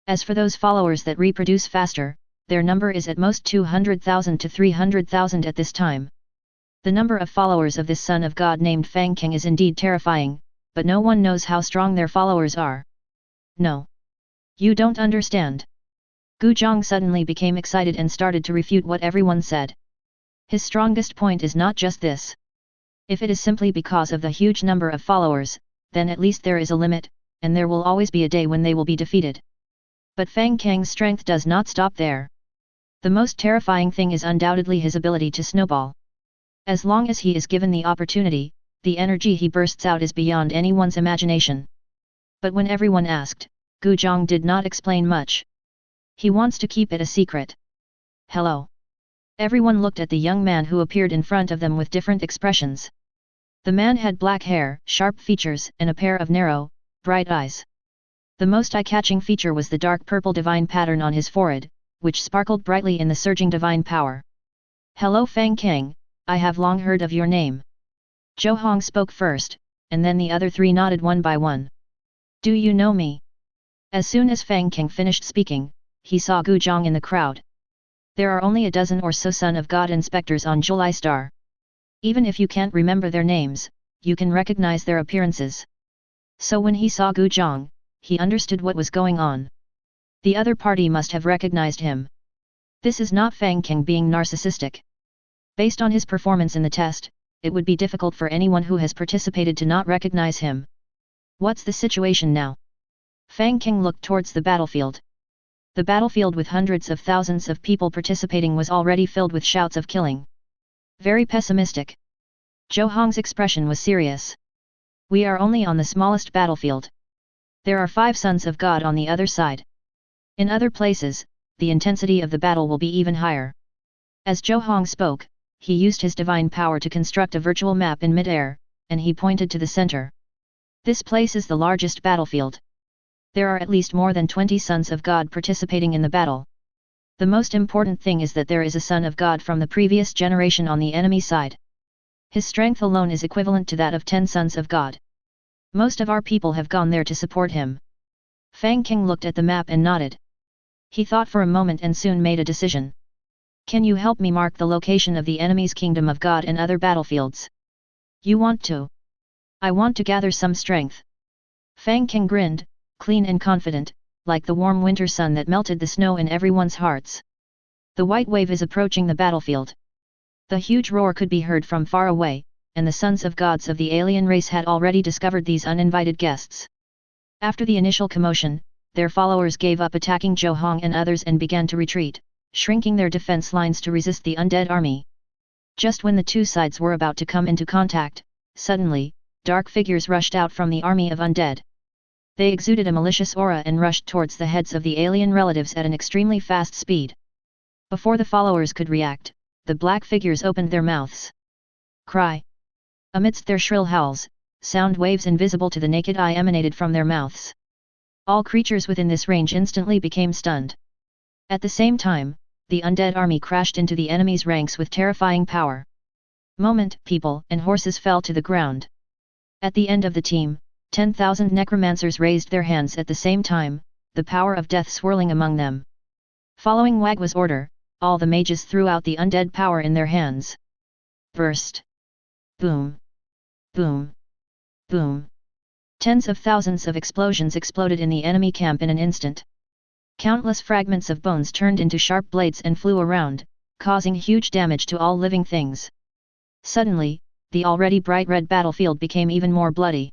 As for those followers that reproduce faster, their number is at most 200,000 to 300,000 at this time. The number of followers of this son of God named Fang Cang is indeed terrifying, but no one knows how strong their followers are. No. You don't understand. Gu Zhang suddenly became excited and started to refute what everyone said. His strongest point is not just this. If it is simply because of the huge number of followers, then at least there is a limit, and there will always be a day when they will be defeated. But Fang Cang's strength does not stop there. The most terrifying thing is undoubtedly his ability to snowball. As long as he is given the opportunity, the energy he bursts out is beyond anyone's imagination. But when everyone asked, Gu Zhang did not explain much. He wants to keep it a secret. Hello. Everyone looked at the young man who appeared in front of them with different expressions. The man had black hair, sharp features, and a pair of narrow, bright eyes. The most eye-catching feature was the dark purple divine pattern on his forehead, which sparkled brightly in the surging divine power. Hello Fang Cang, I have long heard of your name. Zhou Hong spoke first, and then the other three nodded one by one. Do you know me? As soon as Fang Cang finished speaking, he saw Gu Zhang in the crowd. There are only a dozen or so Son of God inspectors on July Star. Even if you can't remember their names, you can recognize their appearances. So when he saw Gu Zhang, he understood what was going on. The other party must have recognized him. This is not Fang Cang being narcissistic. Based on his performance in the test, it would be difficult for anyone who has participated to not recognize him. What's the situation now? Fang Cang looked towards the battlefield. The battlefield with hundreds of thousands of people participating was already filled with shouts of killing. Very pessimistic. Zhou Hong's expression was serious. We are only on the smallest battlefield. There are 5 sons of God on the other side. In other places, the intensity of the battle will be even higher. As Zhou Hong spoke, he used his divine power to construct a virtual map in mid-air, and he pointed to the center. This place is the largest battlefield. There are at least more than 20 sons of God participating in the battle. The most important thing is that there is a son of God from the previous generation on the enemy side. His strength alone is equivalent to that of 10 sons of God. Most of our people have gone there to support him. Fang Cang looked at the map and nodded. He thought for a moment and soon made a decision. Can you help me mark the location of the enemy's kingdom of God and other battlefields? You want to? I want to gather some strength. Fang Cang grinned, clean and confident, like the warm winter sun that melted the snow in everyone's hearts. The white wave is approaching the battlefield. The huge roar could be heard from far away, and the sons of gods of the alien race had already discovered these uninvited guests. After the initial commotion, their followers gave up attacking Zhou Hong and others and began to retreat, shrinking their defense lines to resist the undead army. Just when the two sides were about to come into contact, suddenly, dark figures rushed out from the army of undead. They exuded a malicious aura and rushed towards the heads of the alien relatives at an extremely fast speed. Before the followers could react, the black figures opened their mouths. Cry! Amidst their shrill howls, sound waves invisible to the naked eye emanated from their mouths. All creatures within this range instantly became stunned. At the same time, the undead army crashed into the enemy's ranks with terrifying power. People and horses fell to the ground. At the end of the team, 10,000 necromancers raised their hands at the same time, the power of death swirling among them. Following Wagwa's order, all the mages threw out the undead power in their hands. Burst! Boom! Boom! Boom! Tens of thousands of explosions exploded in the enemy camp in an instant. Countless fragments of bones turned into sharp blades and flew around, causing huge damage to all living things. Suddenly, the already bright red battlefield became even more bloody.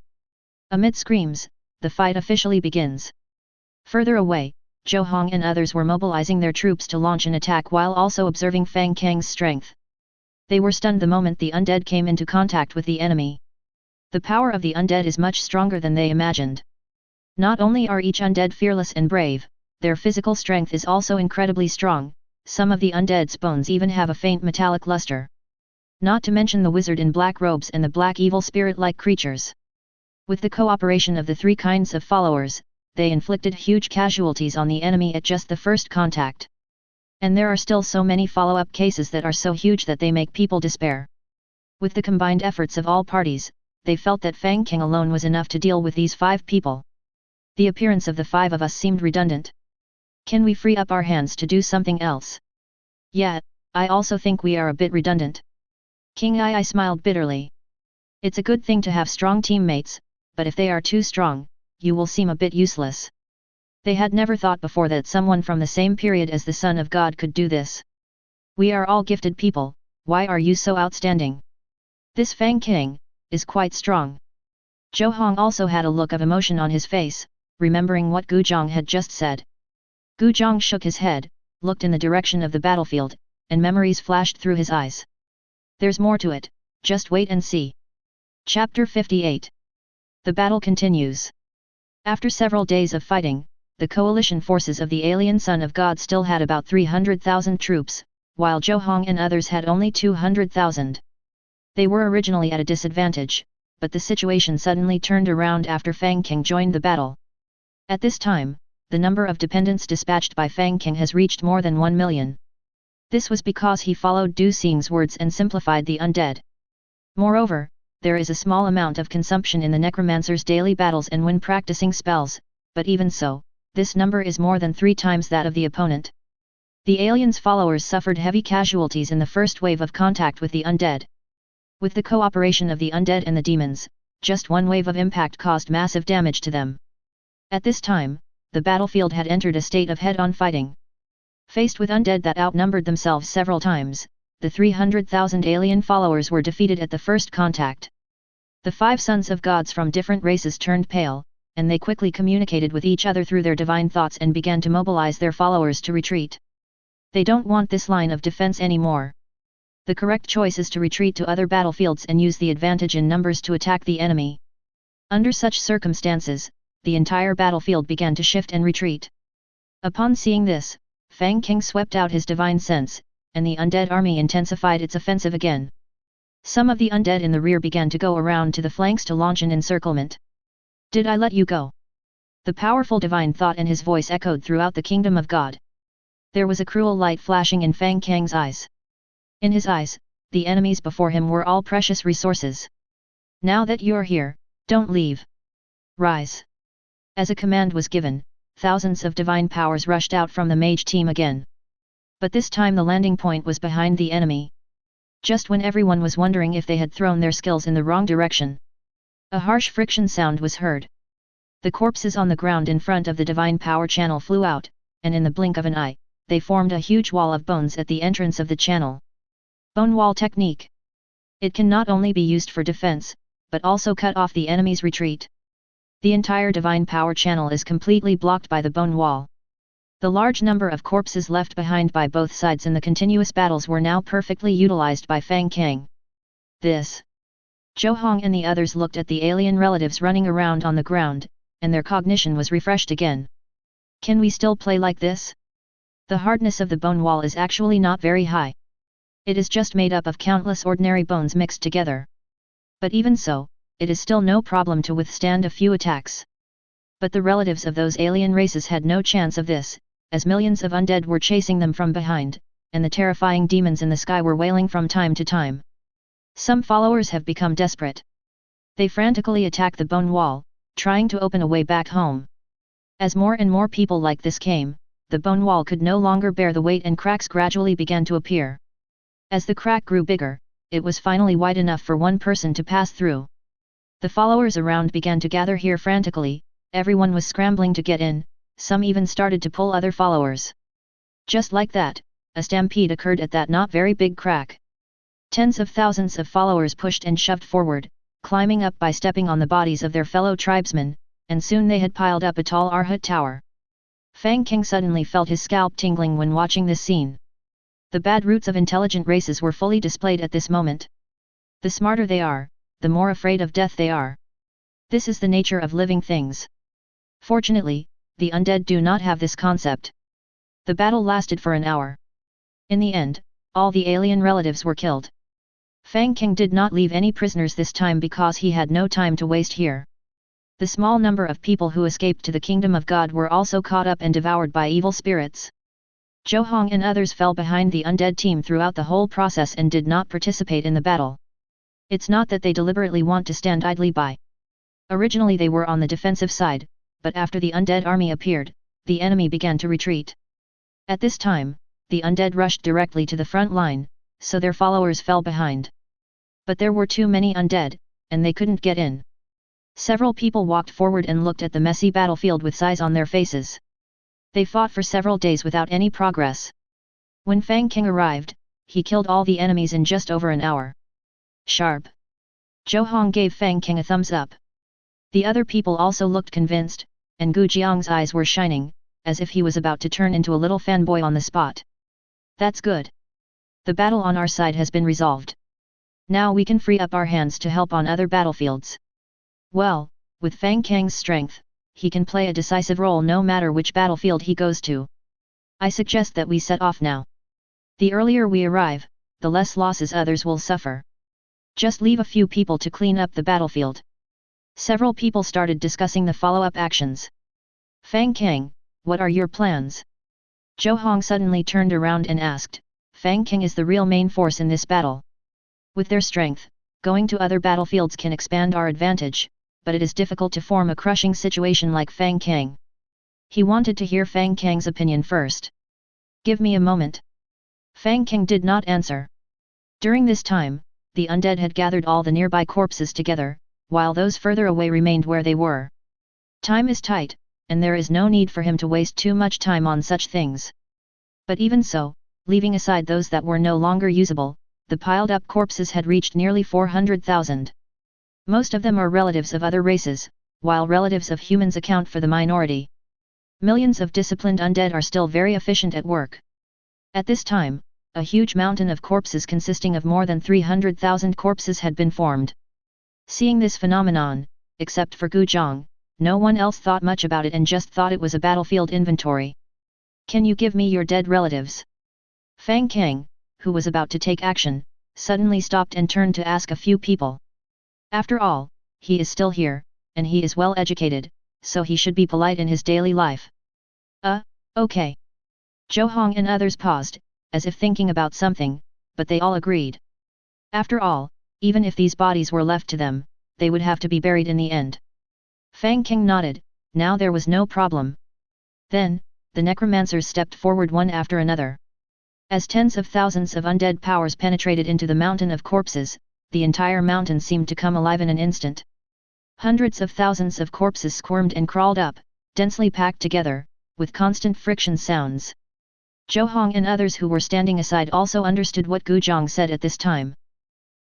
Amid screams, the fight officially begins. Further away, Zhou Hong and others were mobilizing their troops to launch an attack while also observing Fang Cang's strength. They were stunned the moment the undead came into contact with the enemy. The power of the undead is much stronger than they imagined. Not only are each undead fearless and brave, their physical strength is also incredibly strong. Some of the undead's bones even have a faint metallic luster. Not to mention the wizard in black robes and the black evil spirit-like creatures. With the cooperation of the three kinds of followers, they inflicted huge casualties on the enemy at just the first contact. And there are still so many follow-up cases that are so huge that they make people despair. With the combined efforts of all parties, they felt that Fang Cang alone was enough to deal with these 5 people. The appearance of the 5 of us seemed redundant. Can we free up our hands to do something else? Yeah, I also think we are a bit redundant. King I smiled bitterly. It's a good thing to have strong teammates, but if they are too strong, you will seem a bit useless. They had never thought before that someone from the same period as the Son of God could do this. We are all gifted people, why are you so outstanding? This Fang Cang is quite strong. Zhou Hong also had a look of emotion on his face, remembering what Gu Zhang had just said. Gu Zhang shook his head, looked in the direction of the battlefield, and memories flashed through his eyes. There's more to it, just wait and see. Chapter 58. The battle continues. After several days of fighting, the coalition forces of the alien Son of God still had about 300,000 troops, while Zhou Hong and others had only 200,000. They were originally at a disadvantage, but the situation suddenly turned around after Fang Cang joined the battle. At this time, the number of dependents dispatched by Fang Cang has reached more than 1 million. This was because he followed Du Xing's words and simplified the undead. Moreover, there is a small amount of consumption in the necromancer's daily battles and when practicing spells, but even so, this number is more than 3 times that of the opponent. The aliens' followers suffered heavy casualties in the first wave of contact with the undead. With the cooperation of the undead and the demons, just one wave of impact caused massive damage to them. At this time, the battlefield had entered a state of head-on fighting. Faced with undead that outnumbered themselves several times, the 300,000 alien followers were defeated at the first contact. The 5 sons of gods from different races turned pale, and they quickly communicated with each other through their divine thoughts and began to mobilize their followers to retreat. They don't want this line of defense anymore. The correct choice is to retreat to other battlefields and use the advantage in numbers to attack the enemy. Under such circumstances, the entire battlefield began to shift and retreat. Upon seeing this, Fang Cang swept out his divine sense, and the undead army intensified its offensive again. Some of the undead in the rear began to go around to the flanks to launch an encirclement. Did I let you go? The powerful divine thought and his voice echoed throughout the kingdom of God. There was a cruel light flashing in Fang Cang's eyes. In his eyes, the enemies before him were all precious resources. Now that you're here, don't leave. Rise. As a command was given, thousands of divine powers rushed out from the mage team again. But this time the landing point was behind the enemy. Just when everyone was wondering if they had thrown their skills in the wrong direction, a harsh friction sound was heard. The corpses on the ground in front of the divine power channel flew out, and in the blink of an eye, they formed a huge wall of bones at the entrance of the channel. Bone wall technique. It can not only be used for defense, but also cut off the enemy's retreat. The entire divine power channel is completely blocked by the bone wall. The large number of corpses left behind by both sides in the continuous battles were now perfectly utilized by Fang Cang. This. Zhou Hong and the others looked at the alien relatives running around on the ground, and their cognition was refreshed again. Can we still play like this? The hardness of the bone wall is actually not very high. It is just made up of countless ordinary bones mixed together. But even so, it is still no problem to withstand a few attacks. But the relatives of those alien races had no chance of this, as millions of undead were chasing them from behind, and the terrifying demons in the sky were wailing from time to time. Some followers have become desperate. They frantically attack the bone wall, trying to open a way back home. As more and more people like this came, the bone wall could no longer bear the weight and cracks gradually began to appear. As the crack grew bigger, it was finally wide enough for one person to pass through. The followers around began to gather here frantically, everyone was scrambling to get in, some even started to pull other followers. Just like that, a stampede occurred at that not very big crack. Tens of thousands of followers pushed and shoved forward, climbing up by stepping on the bodies of their fellow tribesmen, and soon they had piled up a tall Arhut tower. Fang Cang suddenly felt his scalp tingling when watching this scene. The bad roots of intelligent races were fully displayed at this moment. The smarter they are, the more afraid of death they are. This is the nature of living things. Fortunately, the undead do not have this concept. The battle lasted for an hour. In the end, all the alien relatives were killed. Fang Cang did not leave any prisoners this time because he had no time to waste here. The small number of people who escaped to the kingdom of God were also caught up and devoured by evil spirits. Zhou Hong and others fell behind the undead team throughout the whole process and did not participate in the battle. It's not that they deliberately want to stand idly by. Originally they were on the defensive side, but after the undead army appeared, the enemy began to retreat. At this time, the undead rushed directly to the front line, so their followers fell behind. But there were too many undead, and they couldn't get in. Several people walked forward and looked at the messy battlefield with sighs on their faces. They fought for several days without any progress. When Fang Cang arrived, he killed all the enemies in just over an hour. Sharp. Zhou Hong gave Fang Cang a thumbs up. The other people also looked convinced, and Gu Jiang's eyes were shining, as if he was about to turn into a little fanboy on the spot. That's good. The battle on our side has been resolved. Now we can free up our hands to help on other battlefields. Well, with Fang Cang's strength, he can play a decisive role no matter which battlefield he goes to. I suggest that we set off now. The earlier we arrive, the less losses others will suffer. Just leave a few people to clean up the battlefield. Several people started discussing the follow-up actions. Fang Cang, what are your plans? Zhou Hong suddenly turned around and asked. Fang Cang is the real main force in this battle. With their strength, going to other battlefields can expand our advantage, but it is difficult to form a crushing situation like Fang Cang. He wanted to hear Fang Cang's opinion first. Give me a moment. Fang Cang did not answer. During this time, the undead had gathered all the nearby corpses together, while those further away remained where they were. Time is tight, and there is no need for him to waste too much time on such things. But even so, leaving aside those that were no longer usable, the piled-up corpses had reached nearly 400,000. Most of them are relatives of other races, while relatives of humans account for the minority. Millions of disciplined undead are still very efficient at work. At this time, a huge mountain of corpses consisting of more than 300,000 corpses had been formed. Seeing this phenomenon, except for Gu Zhang, no one else thought much about it and just thought it was a battlefield inventory. Can you give me your dead relatives? Fang Cang, who was about to take action, suddenly stopped and turned to ask a few people. After all, he is still here, and he is well educated, so he should be polite in his daily life. Okay. Zhou Hong and others paused, as if thinking about something, but they all agreed. After all, even if these bodies were left to them, they would have to be buried in the end. Fang Cang nodded, now there was no problem. Then, the necromancers stepped forward one after another. As tens of thousands of undead powers penetrated into the mountain of corpses, the entire mountain seemed to come alive in an instant. Hundreds of thousands of corpses squirmed and crawled up, densely packed together, with constant friction sounds. Zhou Hong and others who were standing aside also understood what Gu Zhang said at this time.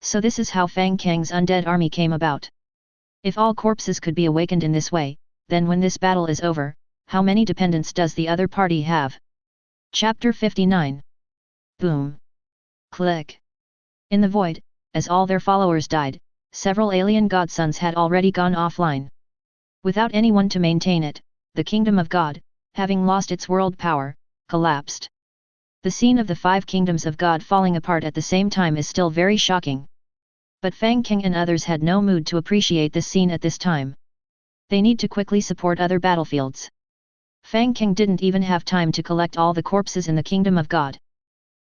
So this is how Fang Cang's undead army came about. If all corpses could be awakened in this way, then when this battle is over, how many dependents does the other party have? Chapter 59. Boom. Click. In the void, as all their followers died, several alien godsons had already gone offline. Without anyone to maintain it, the kingdom of God, having lost its world power, collapsed. The scene of the 5 kingdoms of God falling apart at the same time is still very shocking. But Fang Cang and others had no mood to appreciate this scene at this time. They need to quickly support other battlefields. Fang Cang didn't even have time to collect all the corpses in the kingdom of God.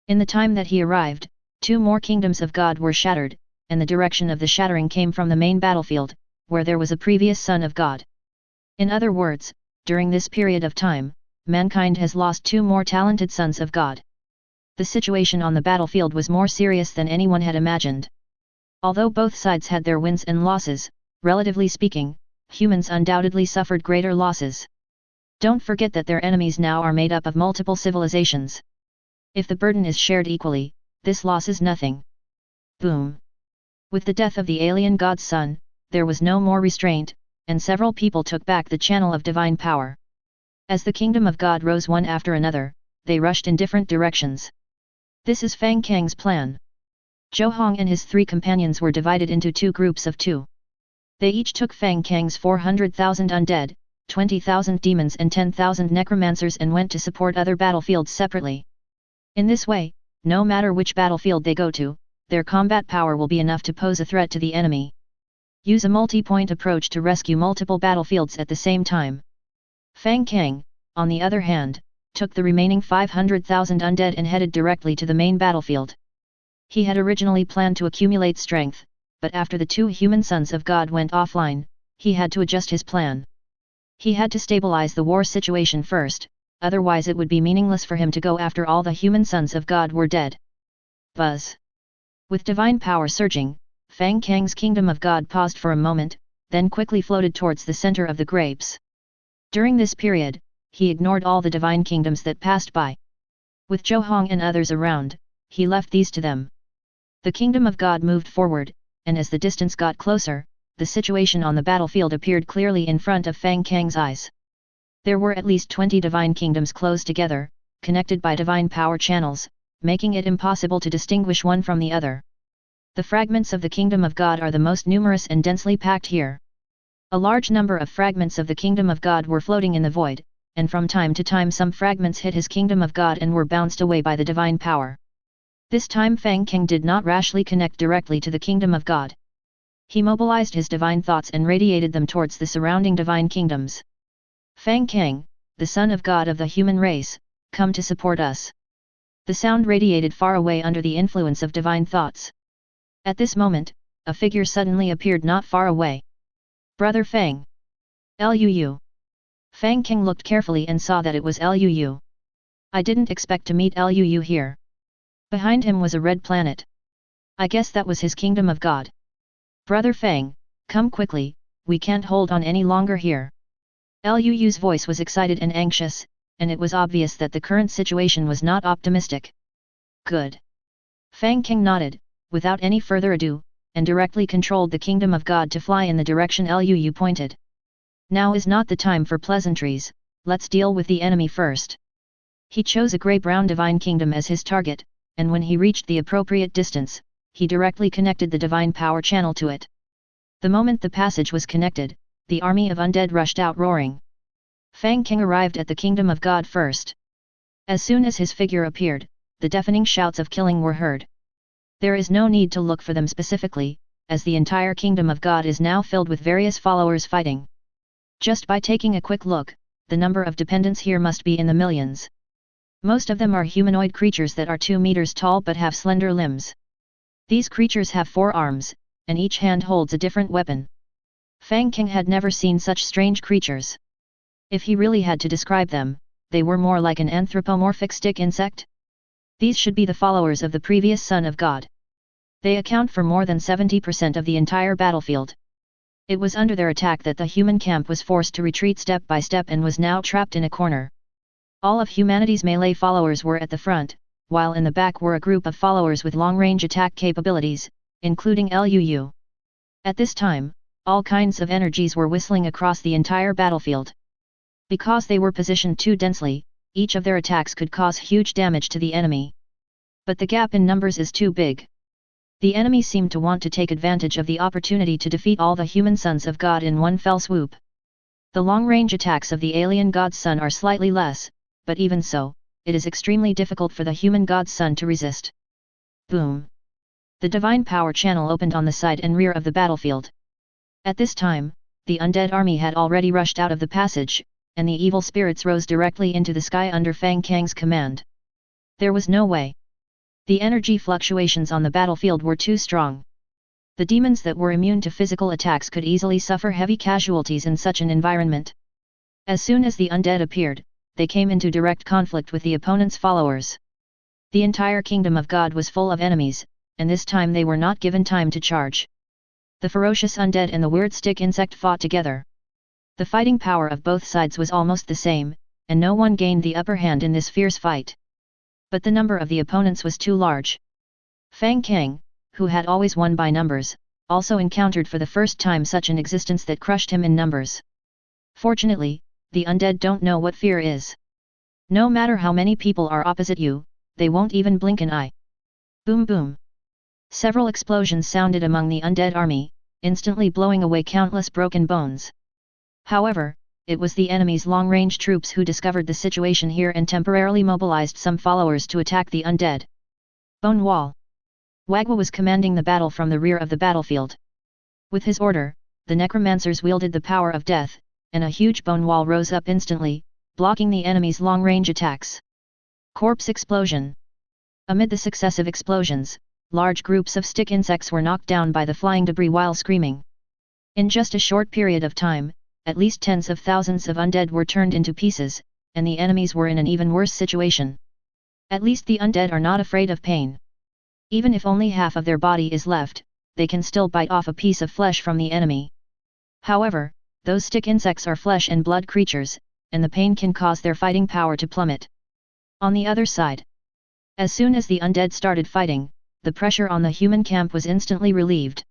In the time that he arrived, 2 more kingdoms of God were shattered, and the direction of the shattering came from the main battlefield, where there was a previous son of God. In other words, during this period of time, mankind has lost 2 more talented sons of God. The situation on the battlefield was more serious than anyone had imagined. Although both sides had their wins and losses, relatively speaking, humans undoubtedly suffered greater losses. Don't forget that their enemies now are made up of multiple civilizations. If the burden is shared equally, this loss is nothing. Boom. With the death of the alien god's son, there was no more restraint, and several people took back the channel of divine power. As the kingdom of God rose one after another, they rushed in different directions. This is Fang Cang's plan. Zhou Hong and his 3 companions were divided into 2 groups of 2. They each took Fang Cang's 400,000 undead, 20,000 demons and 10,000 necromancers and went to support other battlefields separately. In this way, no matter which battlefield they go to, their combat power will be enough to pose a threat to the enemy. Use a multi-point approach to rescue multiple battlefields at the same time. Fang Cang, on the other hand, took the remaining 500,000 undead and headed directly to the main battlefield. He had originally planned to accumulate strength, but after the 2 human sons of God went offline, he had to adjust his plan. He had to stabilize the war situation first, otherwise it would be meaningless for him to go after all the human sons of God were dead. Buzz. With divine power surging, Fang Cang's kingdom of God paused for a moment, then quickly floated towards the center of the grapes. During this period, he ignored all the divine kingdoms that passed by. With Zhou Hong and others around, he left these to them. The kingdom of God moved forward, and as the distance got closer, the situation on the battlefield appeared clearly in front of Fang Cang's eyes. There were at least 20 divine kingdoms close together, connected by divine power channels, making it impossible to distinguish one from the other. The fragments of the kingdom of God are the most numerous and densely packed here. A large number of fragments of the kingdom of God were floating in the void, and from time to time some fragments hit his kingdom of God and were bounced away by the divine power. This time Fang Cang did not rashly connect directly to the kingdom of God. He mobilized his divine thoughts and radiated them towards the surrounding divine kingdoms. Fang Cang, the son of God of the human race, come to support us. The sound radiated far away under the influence of divine thoughts. At this moment, a figure suddenly appeared not far away. Brother Fang. Luu. Fang Cang looked carefully and saw that it was Luu. I didn't expect to meet Luu here. Behind him was a red planet. I guess that was his kingdom of God. Brother Fang, come quickly, we can't hold on any longer here. Luu's voice was excited and anxious, and it was obvious that the current situation was not optimistic. Good. Fang Cang nodded, without any further ado, and directly controlled the kingdom of God to fly in the direction Luu pointed. Now is not the time for pleasantries, let's deal with the enemy first. He chose a grey-brown divine kingdom as his target, and when he reached the appropriate distance, he directly connected the divine power channel to it. The moment the passage was connected, the army of undead rushed out roaring. Fang Cang arrived at the kingdom of God first. As soon as his figure appeared, the deafening shouts of killing were heard. There is no need to look for them specifically, as the entire kingdom of God is now filled with various followers fighting. Just by taking a quick look, the number of dependents here must be in the millions. Most of them are humanoid creatures that are 2 meters tall but have slender limbs. These creatures have 4 arms, and each hand holds a different weapon. Fang Cang had never seen such strange creatures. If he really had to describe them, they were more like an anthropomorphic stick insect. These should be the followers of the previous Son of God. They account for more than 70% of the entire battlefield. It was under their attack that the human camp was forced to retreat step by step and was now trapped in a corner. All of humanity's melee followers were at the front, while in the back were a group of followers with long-range attack capabilities, including Luu. At this time, all kinds of energies were whistling across the entire battlefield. Because they were positioned too densely, each of their attacks could cause huge damage to the enemy. But the gap in numbers is too big. The enemy seemed to want to take advantage of the opportunity to defeat all the human sons of God in one fell swoop. The long-range attacks of the alien God's Son are slightly less, but even so, it is extremely difficult for the human God's Son to resist. Boom! The divine power channel opened on the side and rear of the battlefield. At this time, the undead army had already rushed out of the passage, and the evil spirits rose directly into the sky under Fang Cang's command. There was no way. The energy fluctuations on the battlefield were too strong. The demons that were immune to physical attacks could easily suffer heavy casualties in such an environment. As soon as the undead appeared, they came into direct conflict with the opponent's followers. The entire kingdom of God was full of enemies, and this time they were not given time to charge. The ferocious undead and the weird stick insect fought together. The fighting power of both sides was almost the same, and no one gained the upper hand in this fierce fight. But the number of the opponents was too large. Fang Cang, who had always won by numbers, also encountered for the first time such an existence that crushed him in numbers. Fortunately, the undead don't know what fear is. No matter how many people are opposite you, they won't even blink an eye. Boom boom. Several explosions sounded among the undead army, instantly blowing away countless broken bones. However, it was the enemy's long-range troops who discovered the situation here and temporarily mobilized some followers to attack the undead. Bone wall. Wagwa was commanding the battle from the rear of the battlefield. With his order, the necromancers wielded the power of death, and a huge bone wall rose up instantly, blocking the enemy's long-range attacks. Corpse explosion. Amid the successive explosions, large groups of stick insects were knocked down by the flying debris while screaming. In just a short period of time, at least tens of thousands of undead were turned into pieces, and the enemies were in an even worse situation. At least the undead are not afraid of pain. Even if only half of their body is left, they can still bite off a piece of flesh from the enemy. However, those stick insects are flesh and blood creatures, and the pain can cause their fighting power to plummet. On the other side, as soon as the undead started fighting, the pressure on the human camp was instantly relieved.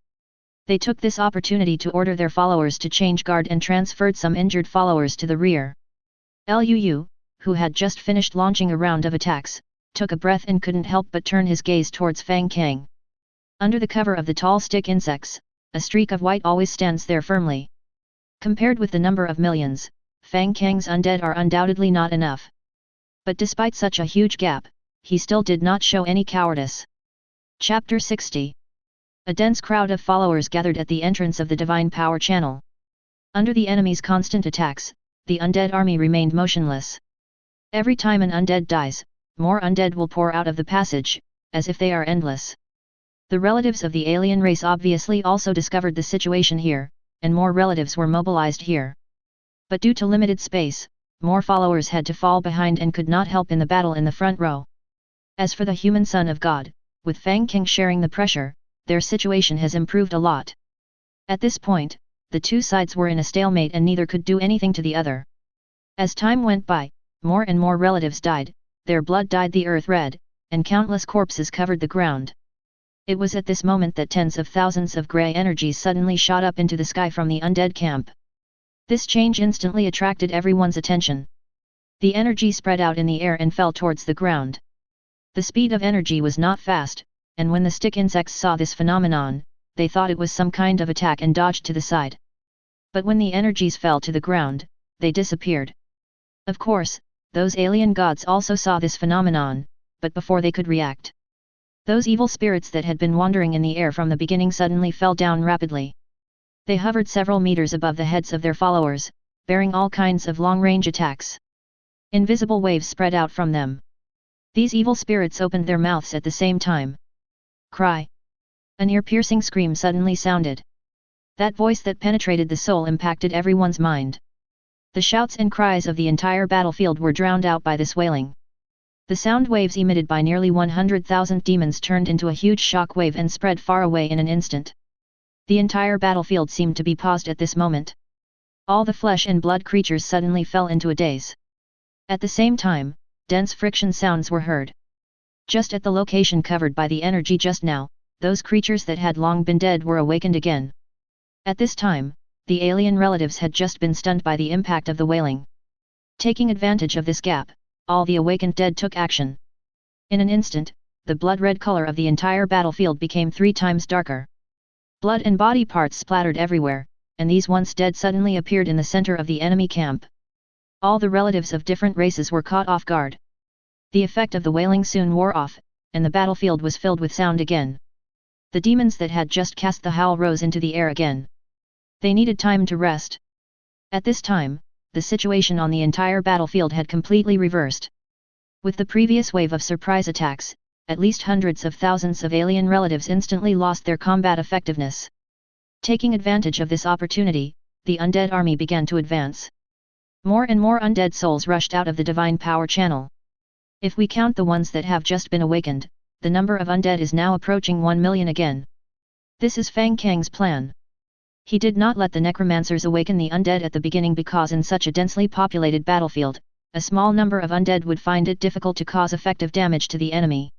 They took this opportunity to order their followers to change guard and transferred some injured followers to the rear. Luu, who had just finished launching a round of attacks, took a breath and couldn't help but turn his gaze towards Fang Cang. Under the cover of the tall stick insects, a streak of white always stands there firmly. Compared with the number of millions, Fang Cang's undead are undoubtedly not enough. But despite such a huge gap, he still did not show any cowardice. Chapter 60. A dense crowd of followers gathered at the entrance of the Divine Power Channel. Under the enemy's constant attacks, the undead army remained motionless. Every time an undead dies, more undead will pour out of the passage, as if they are endless. The relatives of the alien race obviously also discovered the situation here, and more relatives were mobilized here. But due to limited space, more followers had to fall behind and could not help in the battle in the front row. As for the human son of God, with Fang Cang sharing the pressure, their situation has improved a lot. At this point, the two sides were in a stalemate and neither could do anything to the other. As time went by, more and more relatives died, their blood dyed the earth red, and countless corpses covered the ground. It was at this moment that tens of thousands of grey energies suddenly shot up into the sky from the undead camp. This change instantly attracted everyone's attention. The energy spread out in the air and fell towards the ground. The speed of energy was not fast, and when the stick insects saw this phenomenon, they thought it was some kind of attack and dodged to the side. But when the energies fell to the ground, they disappeared. Of course, those alien gods also saw this phenomenon, but before they could react, those evil spirits that had been wandering in the air from the beginning suddenly fell down rapidly. They hovered several meters above the heads of their followers, bearing all kinds of long-range attacks. Invisible waves spread out from them. These evil spirits opened their mouths at the same time. Cry! An ear-piercing scream suddenly sounded. That voice that penetrated the soul impacted everyone's mind. The shouts and cries of the entire battlefield were drowned out by this wailing. The sound waves emitted by nearly 100,000 demons turned into a huge shock wave and spread far away in an instant. The entire battlefield seemed to be paused at this moment. All the flesh and blood creatures suddenly fell into a daze. At the same time, dense friction sounds were heard. Just at the location covered by the energy just now, those creatures that had long been dead were awakened again. At this time, the alien relatives had just been stunned by the impact of the wailing. Taking advantage of this gap, all the awakened dead took action. In an instant, the blood-red color of the entire battlefield became 3 times darker. Blood and body parts splattered everywhere, and these once dead suddenly appeared in the center of the enemy camp. All the relatives of different races were caught off guard. The effect of the wailing soon wore off, and the battlefield was filled with sound again. The demons that had just cast the howl rose into the air again. They needed time to rest. At this time, the situation on the entire battlefield had completely reversed. With the previous wave of surprise attacks, at least hundreds of thousands of alien relatives instantly lost their combat effectiveness. Taking advantage of this opportunity, the undead army began to advance. More and more undead souls rushed out of the Divine Power Channel. If we count the ones that have just been awakened, the number of undead is now approaching 1 million again. This is Fang Cang's plan. He did not let the necromancers awaken the undead at the beginning because in such a densely populated battlefield, a small number of undead would find it difficult to cause effective damage to the enemy.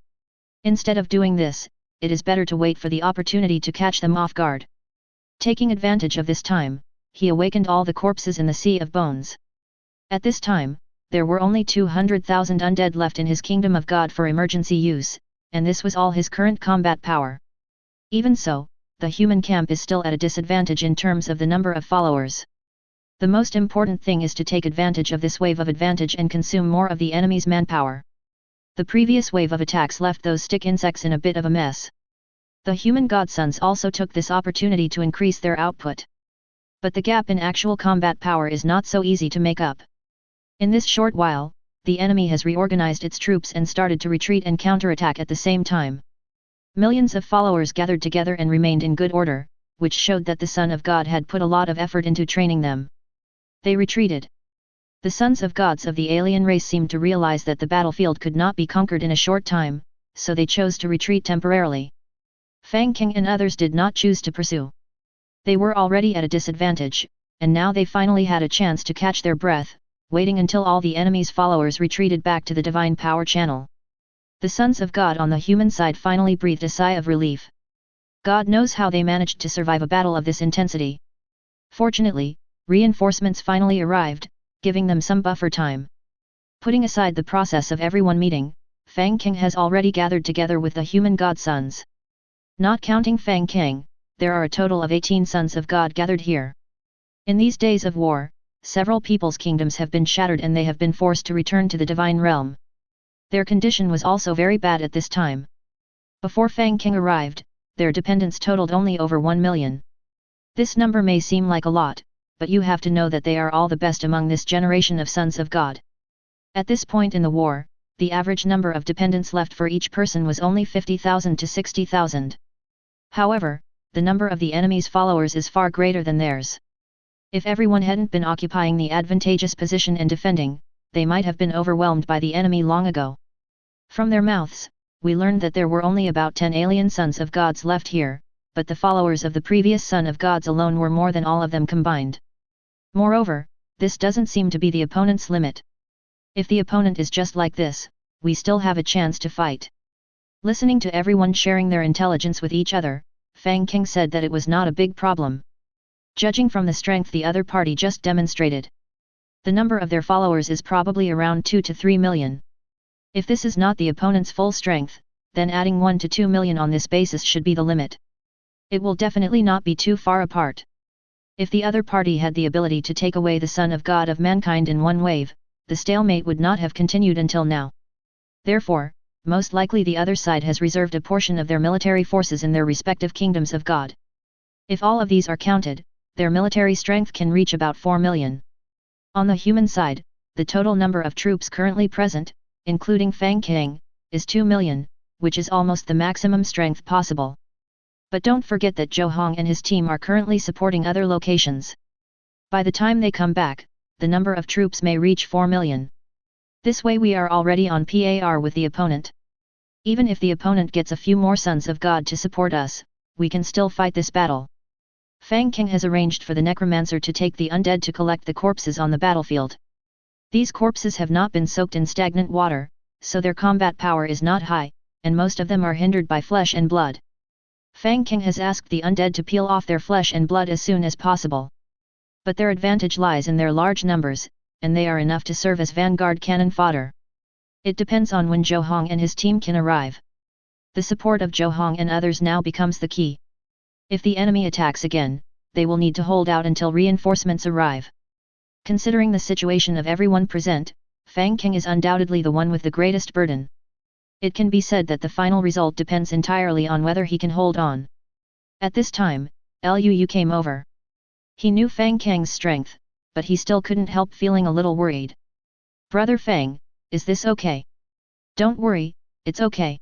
Instead of doing this, it is better to wait for the opportunity to catch them off guard. Taking advantage of this time, he awakened all the corpses in the Sea of Bones. At this time, there were only 200,000 undead left in his kingdom of God for emergency use, and this was all his current combat power. Even so, the human camp is still at a disadvantage in terms of the number of followers. The most important thing is to take advantage of this wave of advantage and consume more of the enemy's manpower. The previous wave of attacks left those stick insects in a bit of a mess. The human godsons also took this opportunity to increase their output. But the gap in actual combat power is not so easy to make up. In this short while, the enemy has reorganized its troops and started to retreat and counterattack at the same time. Millions of followers gathered together and remained in good order, which showed that the Son of God had put a lot of effort into training them. They retreated. The sons of gods of the alien race seemed to realize that the battlefield could not be conquered in a short time, so they chose to retreat temporarily. Fang Cang and others did not choose to pursue. They were already at a disadvantage, and now they finally had a chance to catch their breath, waiting until all the enemy's followers retreated back to the divine power channel. The sons of God on the human side finally breathed a sigh of relief. God knows how they managed to survive a battle of this intensity. Fortunately, reinforcements finally arrived, giving them some buffer time. Putting aside the process of everyone meeting, Fang Cang has already gathered together with the human godsons. Not counting Fang Cang, there are a total of 18 sons of God gathered here. In these days of war, several people's kingdoms have been shattered and they have been forced to return to the divine realm. Their condition was also very bad at this time. Before Fang Cang arrived, their dependents totaled only over 1 million. This number may seem like a lot, but you have to know that they are all the best among this generation of sons of God. At this point in the war, the average number of dependents left for each person was only 50,000 to 60,000. However, the number of the enemy's followers is far greater than theirs. If everyone hadn't been occupying the advantageous position and defending, they might have been overwhelmed by the enemy long ago. From their mouths, we learned that there were only about 10 alien sons of gods left here, but the followers of the previous son of gods alone were more than all of them combined. Moreover, this doesn't seem to be the opponent's limit. If the opponent is just like this, we still have a chance to fight. Listening to everyone sharing their intelligence with each other, Fang Cang said that it was not a big problem. Judging from the strength the other party just demonstrated, the number of their followers is probably around 2 to 3 million. If this is not the opponent's full strength, then adding 1 to 2 million on this basis should be the limit. It will definitely not be too far apart. If the other party had the ability to take away the Son of God of mankind in one wave, the stalemate would not have continued until now. Therefore, most likely the other side has reserved a portion of their military forces in their respective kingdoms of God. If all of these are counted, their military strength can reach about 4 million. On the human side, the total number of troops currently present, including Fang Cang, is 2 million, which is almost the maximum strength possible. But don't forget that Zhou Hong and his team are currently supporting other locations. By the time they come back, the number of troops may reach 4 million. This way we are already on par with the opponent. Even if the opponent gets a few more sons of God to support us, we can still fight this battle. Fang Cang has arranged for the necromancer to take the undead to collect the corpses on the battlefield. These corpses have not been soaked in stagnant water, so their combat power is not high, and most of them are hindered by flesh and blood. Fang Cang has asked the undead to peel off their flesh and blood as soon as possible. But their advantage lies in their large numbers, and they are enough to serve as vanguard cannon fodder. It depends on when Zhou Hong and his team can arrive. The support of Zhou Hong and others now becomes the key. If the enemy attacks again, they will need to hold out until reinforcements arrive. Considering the situation of everyone present, Fang Cang is undoubtedly the one with the greatest burden. It can be said that the final result depends entirely on whether he can hold on. At this time, Liu came over. He knew Fang Cang's strength, but he still couldn't help feeling a little worried. "Brother Fang, is this okay?" "Don't worry, it's okay."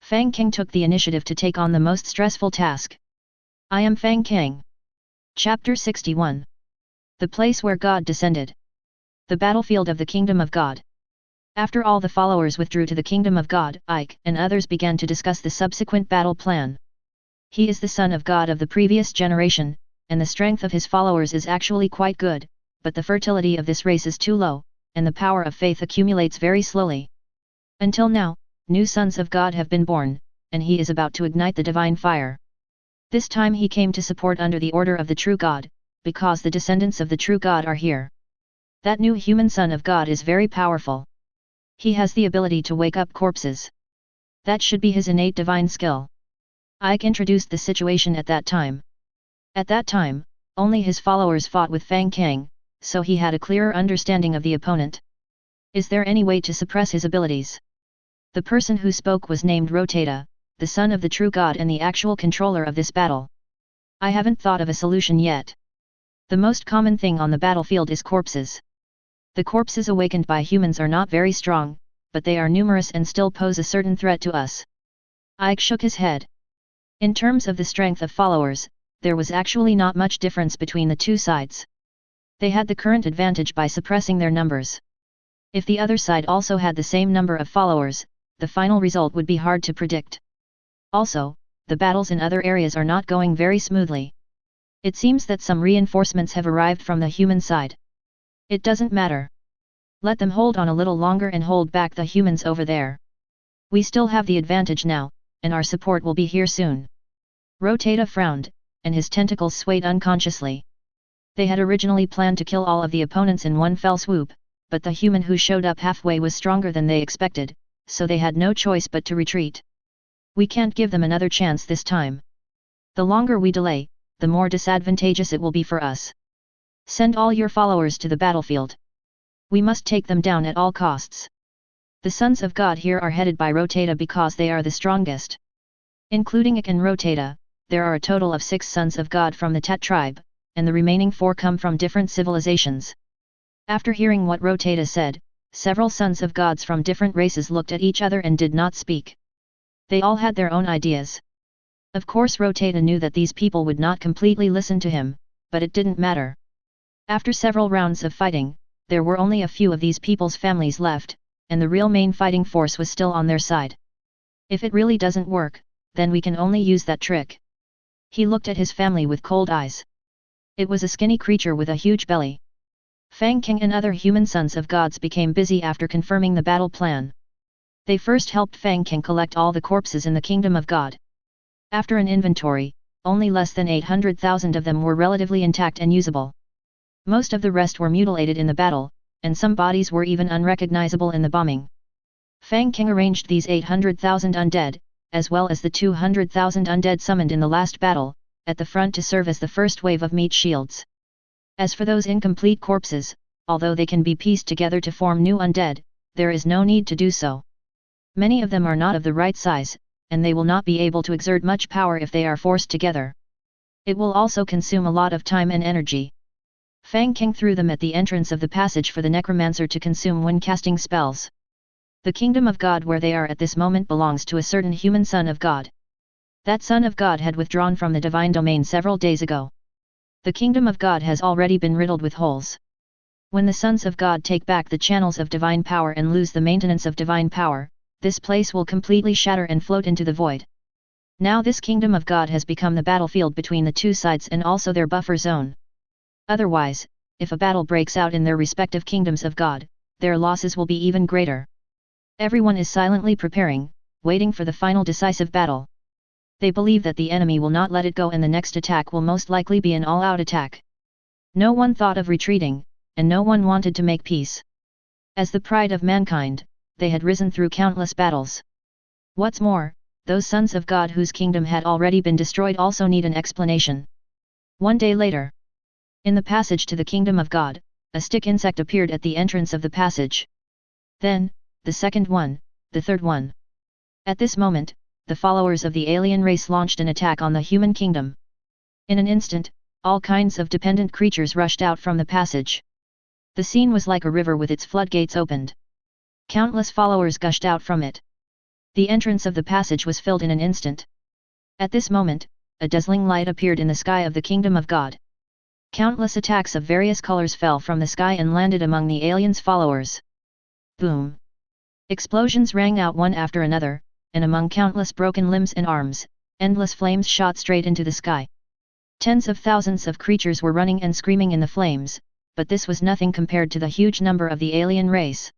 Fang Cang took the initiative to take on the most stressful task. I am Fang Cang. Chapter 61. The place where God descended. The battlefield of the Kingdom of God. After all the followers withdrew to the Kingdom of God, Ike and others began to discuss the subsequent battle plan. He is the son of God of the previous generation, and the strength of his followers is actually quite good, but the fertility of this race is too low, and the power of faith accumulates very slowly. Until now, new sons of God have been born, and he is about to ignite the divine fire. This time he came to support under the order of the true God, because the descendants of the true God are here. That new human son of God is very powerful. He has the ability to wake up corpses. That should be his innate divine skill. Ike introduced the situation at that time. At that time, only his followers fought with Fang Cang, so he had a clearer understanding of the opponent. Is there any way to suppress his abilities? The person who spoke was named Rotata, the son of the true god and the actual controller of this battle. I haven't thought of a solution yet. The most common thing on the battlefield is corpses. The corpses awakened by humans are not very strong, but they are numerous and still pose a certain threat to us. Ike shook his head. In terms of the strength of followers, there was actually not much difference between the two sides. They had the current advantage by suppressing their numbers. If the other side also had the same number of followers, the final result would be hard to predict. Also, the battles in other areas are not going very smoothly. It seems that some reinforcements have arrived from the human side. It doesn't matter. Let them hold on a little longer and hold back the humans over there. We still have the advantage now, and our support will be here soon. Rotata frowned, and his tentacles swayed unconsciously. They had originally planned to kill all of the opponents in one fell swoop, but the human who showed up halfway was stronger than they expected, so they had no choice but to retreat. We can't give them another chance this time. The longer we delay, the more disadvantageous it will be for us. Send all your followers to the battlefield. We must take them down at all costs. The sons of God here are headed by Rotata because they are the strongest. Including Ik and Rotata, there are a total of 6 sons of God from the Tet tribe, and the remaining 4 come from different civilizations. After hearing what Rotata said, several sons of gods from different races looked at each other and did not speak. They all had their own ideas. Of course Rotata knew that these people would not completely listen to him, but it didn't matter. After several rounds of fighting, there were only a few of these people's families left, and the real main fighting force was still on their side. If it really doesn't work, then we can only use that trick. He looked at his family with cold eyes. It was a skinny creature with a huge belly. Fang Cang and other human sons of gods became busy after confirming the battle plan. They first helped Fang Cang collect all the corpses in the kingdom of God. After an inventory, only less than 800,000 of them were relatively intact and usable. Most of the rest were mutilated in the battle, and some bodies were even unrecognizable in the bombing. Fang Cang arranged these 800,000 undead, as well as the 200,000 undead summoned in the last battle, at the front to serve as the first wave of meat shields. As for those incomplete corpses, although they can be pieced together to form new undead, there is no need to do so. Many of them are not of the right size, and they will not be able to exert much power if they are forced together. It will also consume a lot of time and energy. Fang Cang threw them at the entrance of the passage for the necromancer to consume when casting spells. The kingdom of God where they are at this moment belongs to a certain human son of God. That son of God had withdrawn from the divine domain several days ago. The kingdom of God has already been riddled with holes. When the sons of God take back the channels of divine power and lose the maintenance of divine power, this place will completely shatter and float into the void. Now this kingdom of God has become the battlefield between the two sides and also their buffer zone. Otherwise, if a battle breaks out in their respective kingdoms of God, their losses will be even greater. Everyone is silently preparing, waiting for the final decisive battle. They believe that the enemy will not let it go and the next attack will most likely be an all-out attack. No one thought of retreating, and no one wanted to make peace. As the pride of mankind, they had risen through countless battles. What's more, those sons of God whose kingdom had already been destroyed also need an explanation. One day later, in the passage to the kingdom of God, a stick insect appeared at the entrance of the passage. Then, the second one, the third one. At this moment, the followers of the alien race launched an attack on the human kingdom. In an instant, all kinds of dependent creatures rushed out from the passage. The scene was like a river with its floodgates opened. Countless followers gushed out from it. The entrance of the passage was filled in an instant. At this moment, a dazzling light appeared in the sky of the kingdom of God. Countless attacks of various colors fell from the sky and landed among the aliens' followers. Boom! Explosions rang out one after another, and among countless broken limbs and arms, endless flames shot straight into the sky. Tens of thousands of creatures were running and screaming in the flames, but this was nothing compared to the huge number of the alien race.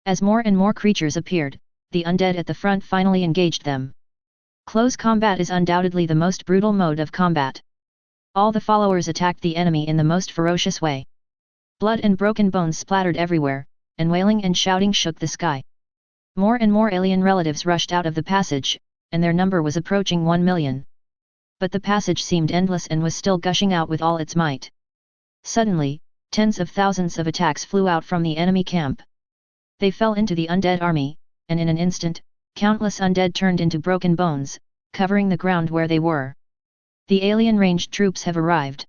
As more and more creatures appeared, the undead at the front finally engaged them. Close combat is undoubtedly the most brutal mode of combat. All the followers attacked the enemy in the most ferocious way. Blood and broken bones splattered everywhere, and wailing and shouting shook the sky. More and more alien relatives rushed out of the passage, and their number was approaching 1 million. But the passage seemed endless and was still gushing out with all its might. Suddenly, tens of thousands of attacks flew out from the enemy camp. They fell into the undead army, and in an instant, countless undead turned into broken bones, covering the ground where they were. The alien ranged troops have arrived.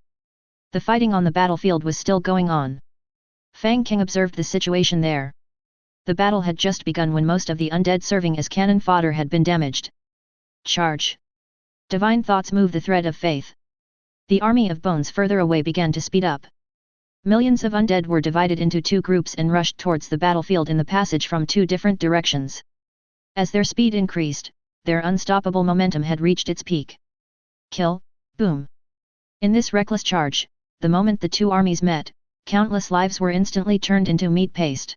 The fighting on the battlefield was still going on. Fang Cang observed the situation there. The battle had just begun when most of the undead serving as cannon fodder had been damaged. Charge! Divine thoughts move the thread of faith. The army of bones further away began to speed up. Millions of undead were divided into two groups and rushed towards the battlefield in the passage from two different directions. As their speed increased, their unstoppable momentum had reached its peak. Kill, boom! In this reckless charge, the moment the two armies met, countless lives were instantly turned into meat paste.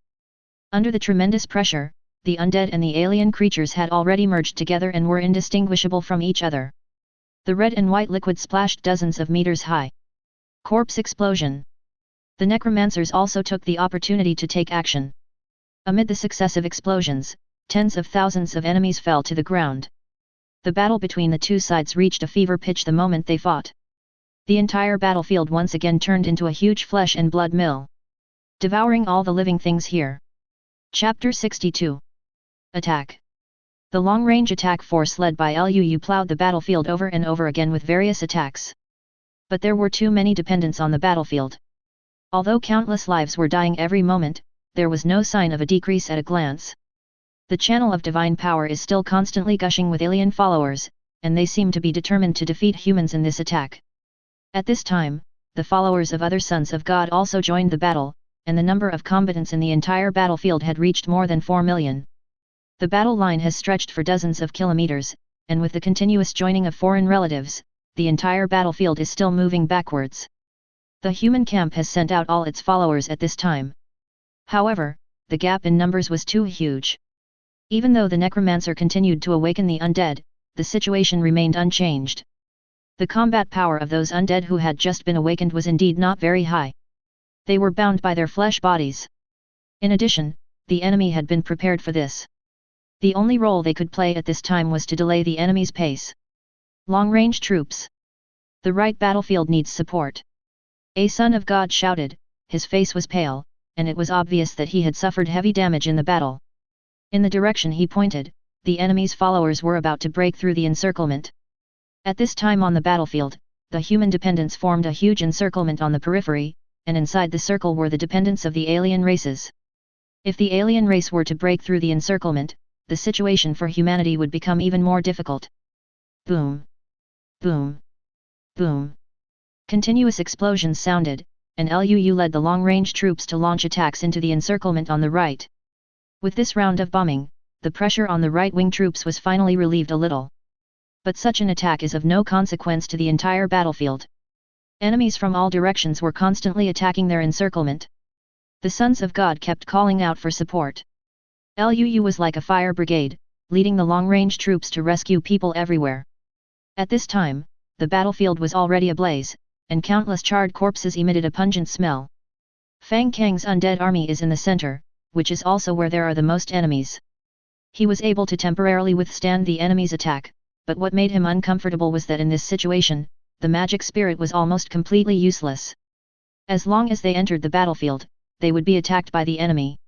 Under the tremendous pressure, the undead and the alien creatures had already merged together and were indistinguishable from each other. The red and white liquid splashed dozens of meters high. Corpse explosion. The necromancers also took the opportunity to take action. Amid the successive explosions, tens of thousands of enemies fell to the ground. The battle between the two sides reached a fever pitch the moment they fought. The entire battlefield once again turned into a huge flesh and blood mill, devouring all the living things here. Chapter 62. Attack. The long-range attack force led by Lu plowed the battlefield over and over again with various attacks. But there were too many dependents on the battlefield. Although countless lives were dying every moment, there was no sign of a decrease at a glance. The channel of divine power is still constantly gushing with alien followers, and they seem to be determined to defeat humans in this attack. At this time, the followers of other sons of God also joined the battle, and the number of combatants in the entire battlefield had reached more than 4 million. The battle line has stretched for dozens of kilometers, and with the continuous joining of foreign relatives, the entire battlefield is still moving backwards. The human camp has sent out all its followers at this time. However, the gap in numbers was too huge. Even though the necromancer continued to awaken the undead, the situation remained unchanged. The combat power of those undead who had just been awakened was indeed not very high. They were bound by their flesh bodies. In addition, the enemy had been prepared for this. The only role they could play at this time was to delay the enemy's pace. Long-range troops. The right battlefield needs support. A son of God shouted, his face was pale, and it was obvious that he had suffered heavy damage in the battle. In the direction he pointed, the enemy's followers were about to break through the encirclement. At this time on the battlefield, the human dependents formed a huge encirclement on the periphery, and inside the circle were the dependents of the alien races. If the alien race were to break through the encirclement, the situation for humanity would become even more difficult. Boom! Boom! Boom! Continuous explosions sounded, and Lu led the long-range troops to launch attacks into the encirclement on the right. With this round of bombing, the pressure on the right-wing troops was finally relieved a little. But such an attack is of no consequence to the entire battlefield. Enemies from all directions were constantly attacking their encirclement. The sons of God kept calling out for support. Lu was like a fire brigade, leading the long-range troops to rescue people everywhere. At this time, the battlefield was already ablaze, and countless charred corpses emitted a pungent smell. Fang Cang's undead army is in the center, which is also where there are the most enemies. He was able to temporarily withstand the enemy's attack, but what made him uncomfortable was that in this situation, the magic spirit was almost completely useless. As long as they entered the battlefield, they would be attacked by the enemy.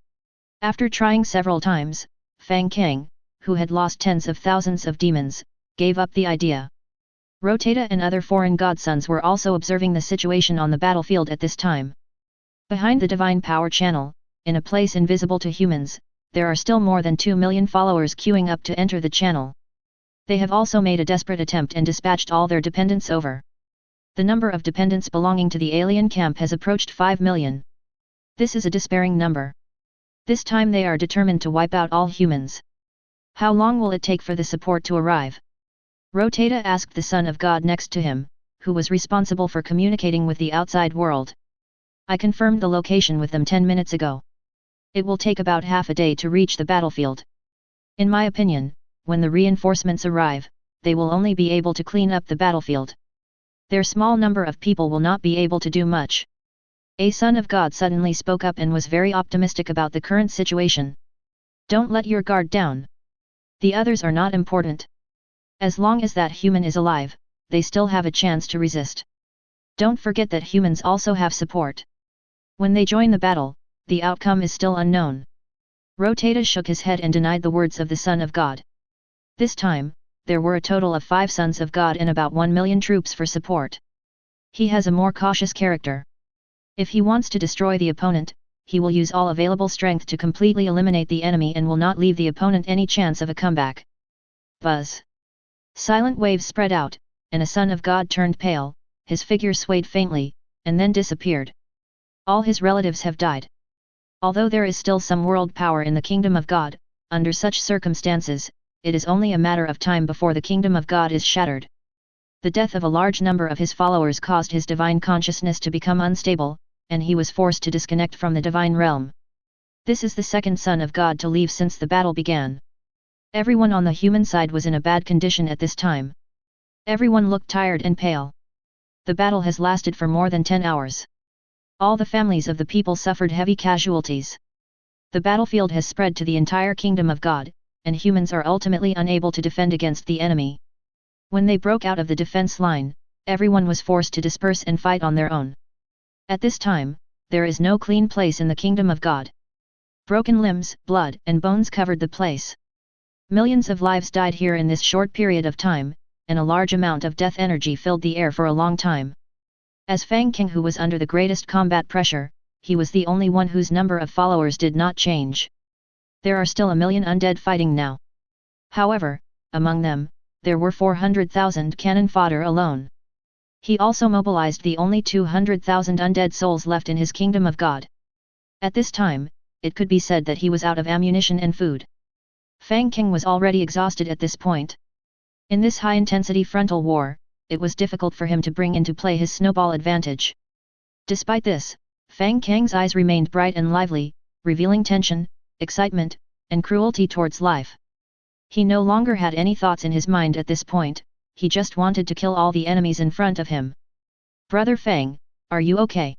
After trying several times, Fang Cang, who had lost tens of thousands of demons, gave up the idea. Rotata and other foreign godsons were also observing the situation on the battlefield at this time. Behind the divine power channel, in a place invisible to humans, there are still more than 2 million followers queuing up to enter the channel. They have also made a desperate attempt and dispatched all their dependents over. The number of dependents belonging to the alien camp has approached 5 million. This is a despairing number. This time they are determined to wipe out all humans. How long will it take for the support to arrive? Rotata asked the son of God next to him, who was responsible for communicating with the outside world. I confirmed the location with them 10 minutes ago. It will take about half a day to reach the battlefield. In my opinion, when the reinforcements arrive, they will only be able to clean up the battlefield. Their small number of people will not be able to do much. A son of God suddenly spoke up and was very optimistic about the current situation. Don't let your guard down. The others are not important. As long as that human is alive, they still have a chance to resist. Don't forget that humans also have support. When they join the battle, the outcome is still unknown. Rotata shook his head and denied the words of the Son of God. This time, there were a total of 5 Sons of God and about 1 million troops for support. He has a more cautious character. If he wants to destroy the opponent, he will use all available strength to completely eliminate the enemy and will not leave the opponent any chance of a comeback. Buzz. Silent waves spread out, and a Son of God turned pale, his figure swayed faintly, and then disappeared. All his relatives have died. Although there is still some world power in the Kingdom of God, under such circumstances, it is only a matter of time before the Kingdom of God is shattered. The death of a large number of his followers caused his divine consciousness to become unstable, and he was forced to disconnect from the divine realm. This is the second Son of God to leave since the battle began. Everyone on the human side was in a bad condition at this time. Everyone looked tired and pale. The battle has lasted for more than 10 hours. All the families of the people suffered heavy casualties. The battlefield has spread to the entire Kingdom of God, and humans are ultimately unable to defend against the enemy. When they broke out of the defense line, everyone was forced to disperse and fight on their own. At this time, there is no clean place in the Kingdom of God. Broken limbs, blood, and bones covered the place. Millions of lives died here in this short period of time, and a large amount of death energy filled the air for a long time. As Fang Cang, who was under the greatest combat pressure, he was the only one whose number of followers did not change. There are still 1 million undead fighting now. However, among them, there were 400,000 cannon fodder alone. He also mobilized the only 200,000 undead souls left in his Kingdom of God. At this time, it could be said that he was out of ammunition and food. Fang Cang was already exhausted at this point. In this high-intensity frontal war, it was difficult for him to bring into play his snowball advantage. Despite this, Fang Cang's eyes remained bright and lively, revealing tension, excitement, and cruelty towards life. He no longer had any thoughts in his mind at this point, he just wanted to kill all the enemies in front of him. "Brother Fang, are you okay?"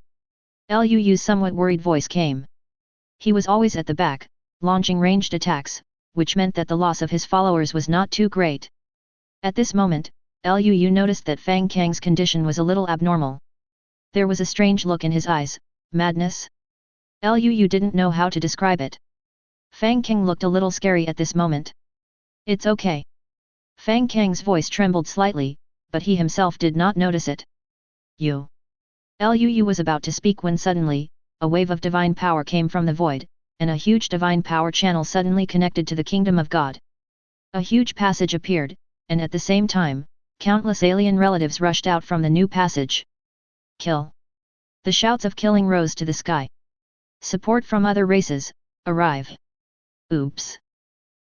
Lu's somewhat worried voice came. He was always at the back, launching ranged attacks, which meant that the loss of his followers was not too great. At this moment, Lu noticed that Fang Cang's condition was a little abnormal. There was a strange look in his eyes, madness? Lu didn't know how to describe it. Fang Cang looked a little scary at this moment. "It's okay." Fang Cang's voice trembled slightly, but he himself did not notice it. "You." Lu was about to speak when suddenly, a wave of divine power came from the void, and a huge divine power channel suddenly connected to the Kingdom of God. A huge passage appeared, and at the same time, countless alien relatives rushed out from the new passage. "Kill!" The shouts of killing rose to the sky. "Support from other races, arrive!" Oops!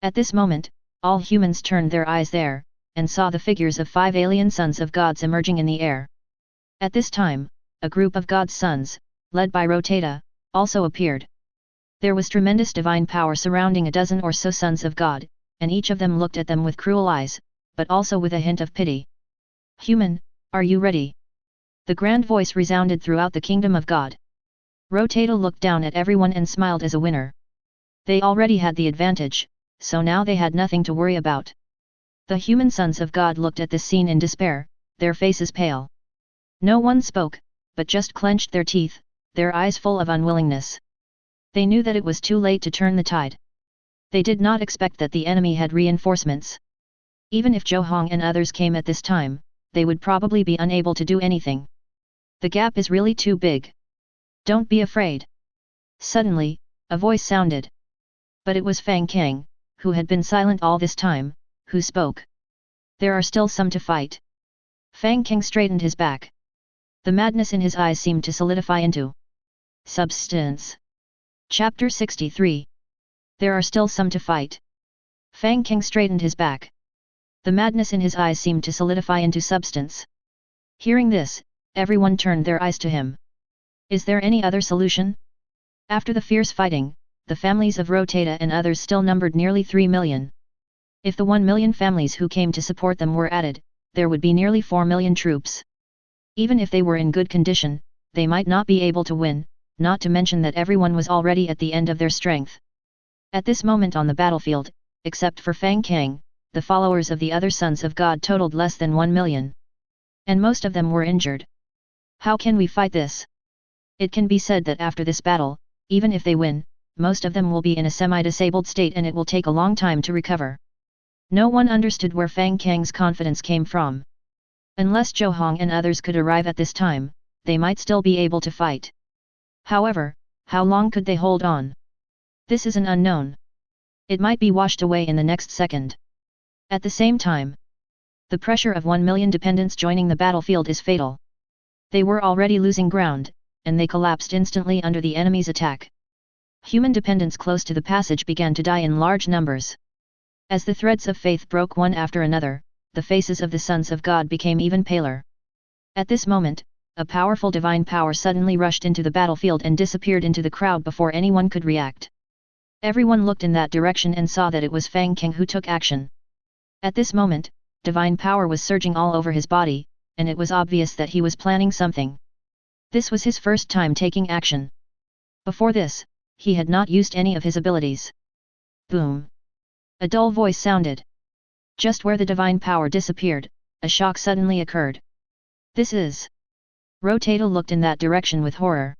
At this moment, all humans turned their eyes there, and saw the figures of 5 alien sons of gods emerging in the air. At this time, a group of God's sons, led by Rotata, also appeared. There was tremendous divine power surrounding a dozen or so sons of God, and each of them looked at them with cruel eyes, but also with a hint of pity. "Human, are you ready?" The grand voice resounded throughout the Kingdom of God. Rotata looked down at everyone and smiled as a winner. They already had the advantage, so now they had nothing to worry about. The human sons of God looked at this scene in despair, their faces pale. No one spoke, but just clenched their teeth, their eyes full of unwillingness. They knew that it was too late to turn the tide. They did not expect that the enemy had reinforcements. Even if Zhou Hong and others came at this time, they would probably be unable to do anything. The gap is really too big. "Don't be afraid." Suddenly, a voice sounded. But it was Fang Cang, who had been silent all this time, who spoke. "There are still some to fight." Fang Cang straightened his back. The madness in his eyes seemed to solidify into substance. Chapter 63. There are still some to fight. Fang Cang straightened his back. The madness in his eyes seemed to solidify into substance. Hearing this, everyone turned their eyes to him. Is there any other solution? After the fierce fighting, the families of Rotata and others still numbered nearly 3 million. If the 1 million families who came to support them were added, there would be nearly 4 million troops. Even if they were in good condition, they might not be able to win, not to mention that everyone was already at the end of their strength. At this moment on the battlefield, except for Fang Cang, the followers of the other sons of God totaled less than 1 million. And most of them were injured. How can we fight this? It can be said that after this battle, even if they win, most of them will be in a semi-disabled state and it will take a long time to recover. No one understood where Fang Cang's confidence came from. Unless Zhou Hong and others could arrive at this time, they might still be able to fight. However, how long could they hold on? This is an unknown. It might be washed away in the next second. At the same time, the pressure of 1 million dependents joining the battlefield is fatal. They were already losing ground, and they collapsed instantly under the enemy's attack. Human dependents close to the passage began to die in large numbers. As the threads of faith broke one after another, the faces of the sons of God became even paler. At this moment, a powerful divine power suddenly rushed into the battlefield and disappeared into the crowd before anyone could react. Everyone looked in that direction and saw that it was Fang Cang who took action. At this moment, divine power was surging all over his body, and it was obvious that he was planning something. This was his first time taking action. Before this, he had not used any of his abilities. Boom! A dull voice sounded. Just where the divine power disappeared, a shock suddenly occurred. This is... Rotata looked in that direction with horror.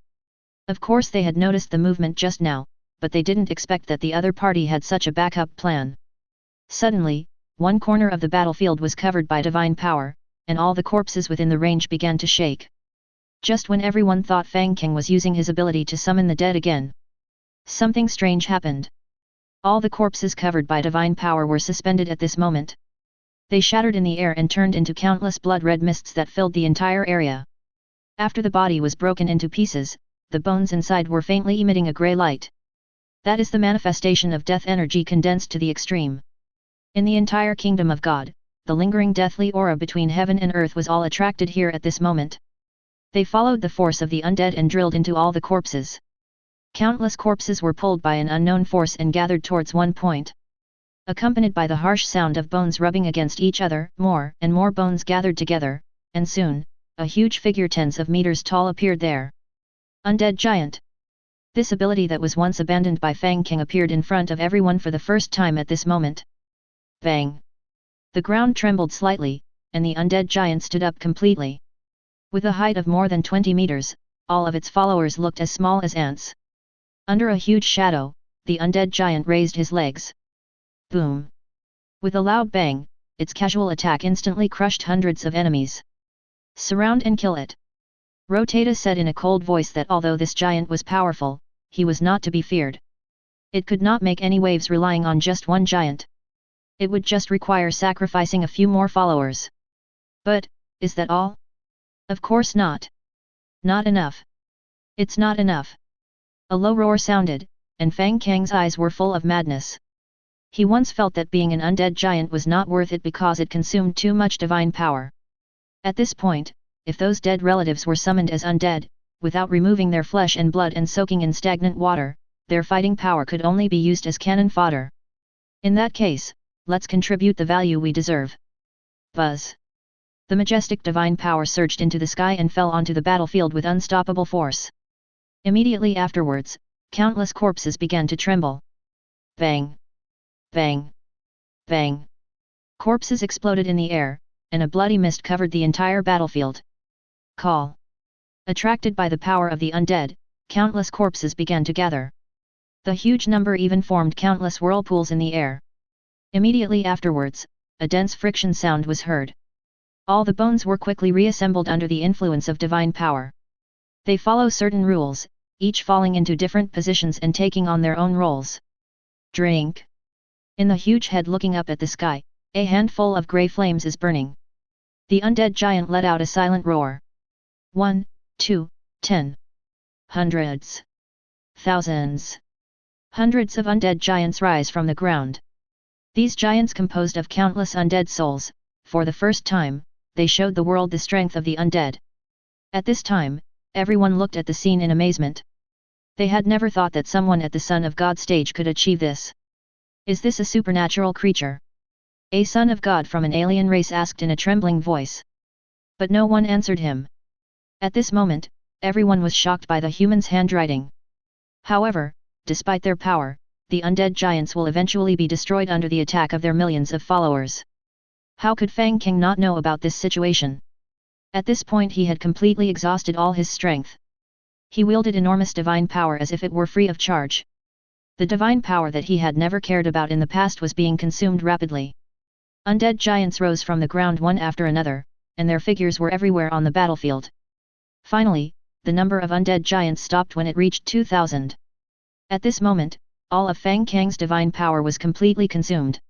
Of course they had noticed the movement just now, but they didn't expect that the other party had such a backup plan. Suddenly, one corner of the battlefield was covered by divine power, and all the corpses within the range began to shake. Just when everyone thought Fang Cang was using his ability to summon the dead again, something strange happened. All the corpses covered by divine power were suspended at this moment. They shattered in the air and turned into countless blood-red mists that filled the entire area. After the body was broken into pieces, the bones inside were faintly emitting a grey light. That is the manifestation of death energy condensed to the extreme. In the entire kingdom of God, the lingering deathly aura between heaven and earth was all attracted here at this moment. They followed the force of the undead and drilled into all the corpses. Countless corpses were pulled by an unknown force and gathered towards one point. Accompanied by the harsh sound of bones rubbing against each other, more and more bones gathered together, and soon, a huge figure tens of meters tall appeared there. Undead Giant. This ability that was once abandoned by Fang Cang appeared in front of everyone for the first time at this moment. Bang! The ground trembled slightly, and the undead giant stood up completely. With a height of more than 20 meters, all of its followers looked as small as ants. Under a huge shadow, the undead giant raised his legs. Boom! With a loud bang, its casual attack instantly crushed hundreds of enemies. Surround and kill it. Rotata said in a cold voice that although this giant was powerful, he was not to be feared. It could not make any waves relying on just one giant. It would just require sacrificing a few more followers. But, is that all? Of course not. Not enough. It's not enough. A low roar sounded, and Fang Cang's eyes were full of madness. He once felt that being an undead giant was not worth it because it consumed too much divine power. At this point, if those dead relatives were summoned as undead, without removing their flesh and blood and soaking in stagnant water, their fighting power could only be used as cannon fodder. In that case, let's contribute the value we deserve. Buzz! The majestic divine power surged into the sky and fell onto the battlefield with unstoppable force. Immediately afterwards, countless corpses began to tremble. Bang! Bang! Bang! Corpses exploded in the air, and a bloody mist covered the entire battlefield. Call! Attracted by the power of the undead, countless corpses began to gather. The huge number even formed countless whirlpools in the air. Immediately afterwards, a dense friction sound was heard. All the bones were quickly reassembled under the influence of divine power. They follow certain rules, each falling into different positions and taking on their own roles. Drink! In the huge head looking up at the sky, a handful of grey flames is burning. The undead giant let out a silent roar. 1, 2, 10. Hundreds. Thousands. Hundreds of undead giants rise from the ground. These giants composed of countless undead souls, for the first time, they showed the world the strength of the undead. At this time, everyone looked at the scene in amazement. They had never thought that someone at the Son of God stage could achieve this. Is this a supernatural creature? A son of God from an alien race asked in a trembling voice. But no one answered him. At this moment, everyone was shocked by the humans' handwriting. However, despite their power, the undead giants will eventually be destroyed under the attack of their millions of followers. How could Fang Cang not know about this situation? At this point he had completely exhausted all his strength. He wielded enormous divine power as if it were free of charge. The divine power that he had never cared about in the past was being consumed rapidly. Undead giants rose from the ground one after another, and their figures were everywhere on the battlefield. Finally, the number of undead giants stopped when it reached 2,000. At this moment, all of Fang Cang's divine power was completely consumed.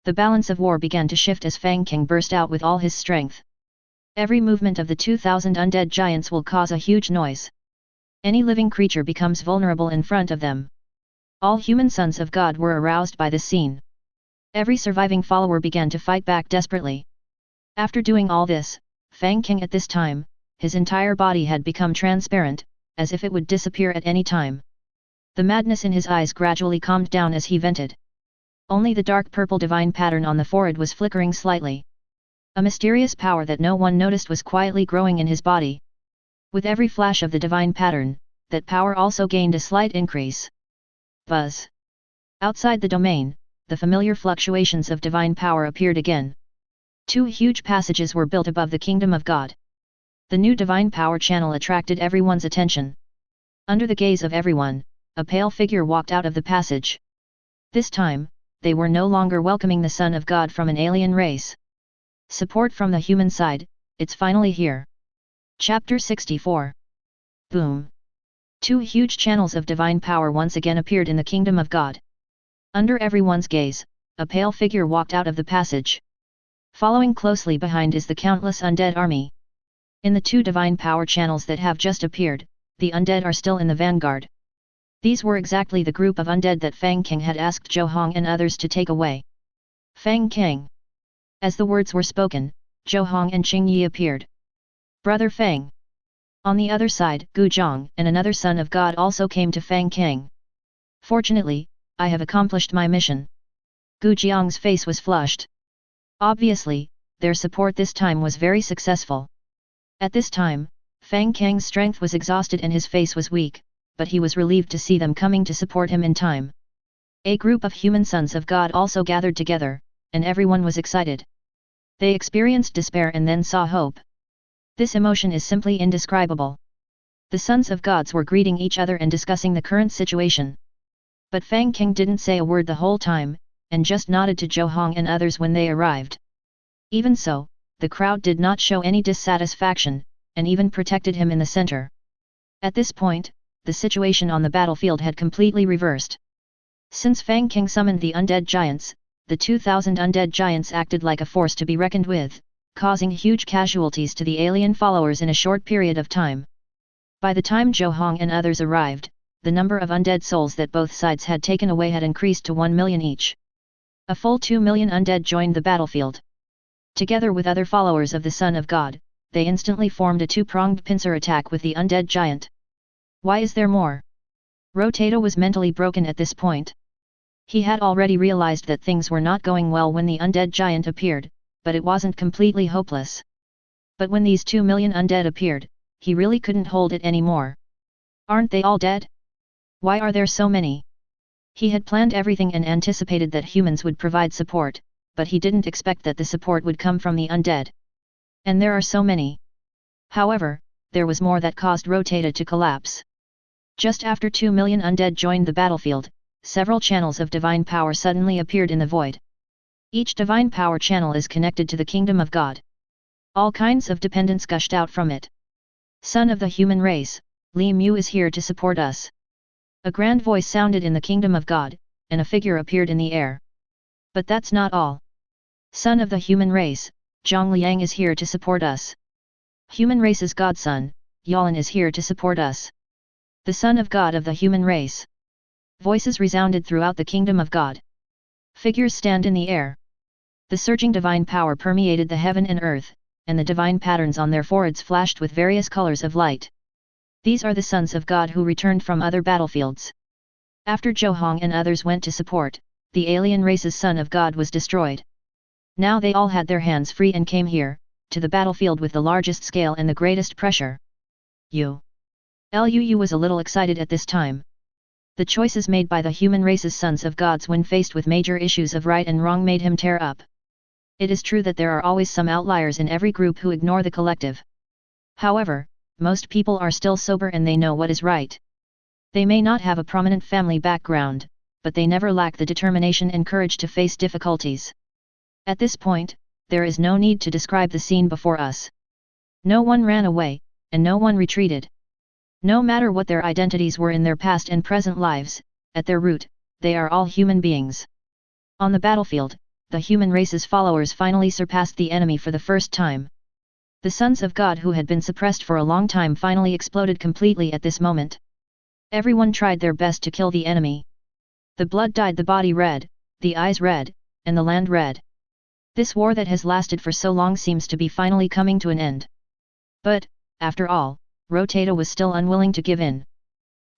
The balance of war began to shift as Fang Cang burst out with all his strength. Every movement of the 2,000 undead giants will cause a huge noise. Any living creature becomes vulnerable in front of them. All human sons of God were aroused by this scene. Every surviving follower began to fight back desperately. After doing all this, Fang Cang at this time, his entire body had become transparent, as if it would disappear at any time. The madness in his eyes gradually calmed down as he vented. Only the dark purple divine pattern on the forehead was flickering slightly. A mysterious power that no one noticed was quietly growing in his body. With every flash of the divine pattern, that power also gained a slight increase. Buzz. Outside the domain, the familiar fluctuations of divine power appeared again. 2 huge passages were built above the kingdom of God. The new divine power channel attracted everyone's attention. Under the gaze of everyone, a pale figure walked out of the passage. This time, they were no longer welcoming the Son of God from an alien race. Support from the human side, it's finally here. Chapter 64. Boom. 2 huge channels of divine power once again appeared in the kingdom of God. Under everyone's gaze, a pale figure walked out of the passage. Following closely behind is the countless undead army. In the 2 divine power channels that have just appeared, the undead are still in the vanguard. These were exactly the group of undead that Fang Cang had asked Zhou Hong and others to take away. Fang Cang. As the words were spoken, Zhou Hong and Qing Yi appeared. Brother Fang. On the other side, Gu Zhang and another son of God also came to Fang Cang. Fortunately, I have accomplished my mission. Gu Jiang's face was flushed. Obviously, their support this time was very successful. At this time, Fang Cang's strength was exhausted and his face was weak, but he was relieved to see them coming to support him in time. A group of human sons of God also gathered together, and everyone was excited. They experienced despair and then saw hope. This emotion is simply indescribable. The sons of gods were greeting each other and discussing the current situation. But Fang Cang didn't say a word the whole time, and just nodded to Zhou Hong and others when they arrived. Even so, the crowd did not show any dissatisfaction, and even protected him in the center. At this point, the situation on the battlefield had completely reversed. Since Fang Cang summoned the undead giants, the 2,000 undead giants acted like a force to be reckoned with, causing huge casualties to the alien followers in a short period of time. By the time Zhou Hong and others arrived, the number of undead souls that both sides had taken away had increased to 1 million each. A full 2 million undead joined the battlefield. Together with other followers of the Son of God, they instantly formed a 2-pronged pincer attack with the undead giant. Why is there more? Rotato was mentally broken at this point. He had already realized that things were not going well when the undead giant appeared, but it wasn't completely hopeless. But when these 2 million undead appeared, he really couldn't hold it anymore. Aren't they all dead? Why are there so many? He had planned everything and anticipated that humans would provide support, but he didn't expect that the support would come from the undead. And there are so many. However, there was more that caused Rotato to collapse. Just after 2 million undead joined the battlefield, several channels of divine power suddenly appeared in the void. Each divine power channel is connected to the kingdom of God. All kinds of dependence gushed out from it. Son of the human race, Li Mu is here to support us. A grand voice sounded in the kingdom of God, and a figure appeared in the air. But that's not all. Son of the human race, Zhang Liang is here to support us. Human race's godson, Yalan is here to support us. The son of God of the human race. Voices resounded throughout the kingdom of God. Figures stand in the air. The surging divine power permeated the heaven and earth, and the divine patterns on their foreheads flashed with various colors of light. These are the sons of God who returned from other battlefields. After Zhou Hong and others went to support, the alien race's son of God was destroyed. Now they all had their hands free and came here, to the battlefield with the largest scale and the greatest pressure. Lu was a little excited at this time. The choices made by the human race's sons of gods when faced with major issues of right and wrong made him tear up. It is true that there are always some outliers in every group who ignore the collective. However, most people are still sober and they know what is right. They may not have a prominent family background, but they never lack the determination and courage to face difficulties. At this point, there is no need to describe the scene before us. No one ran away, and no one retreated. No matter what their identities were in their past and present lives, at their root, they are all human beings. On the battlefield, the human race's followers finally surpassed the enemy for the first time. The sons of God who had been suppressed for a long time finally exploded completely at this moment. Everyone tried their best to kill the enemy. The blood dyed the body red, the eyes red, and the land red. This war that has lasted for so long seems to be finally coming to an end. But, after all, Rotata was still unwilling to give in.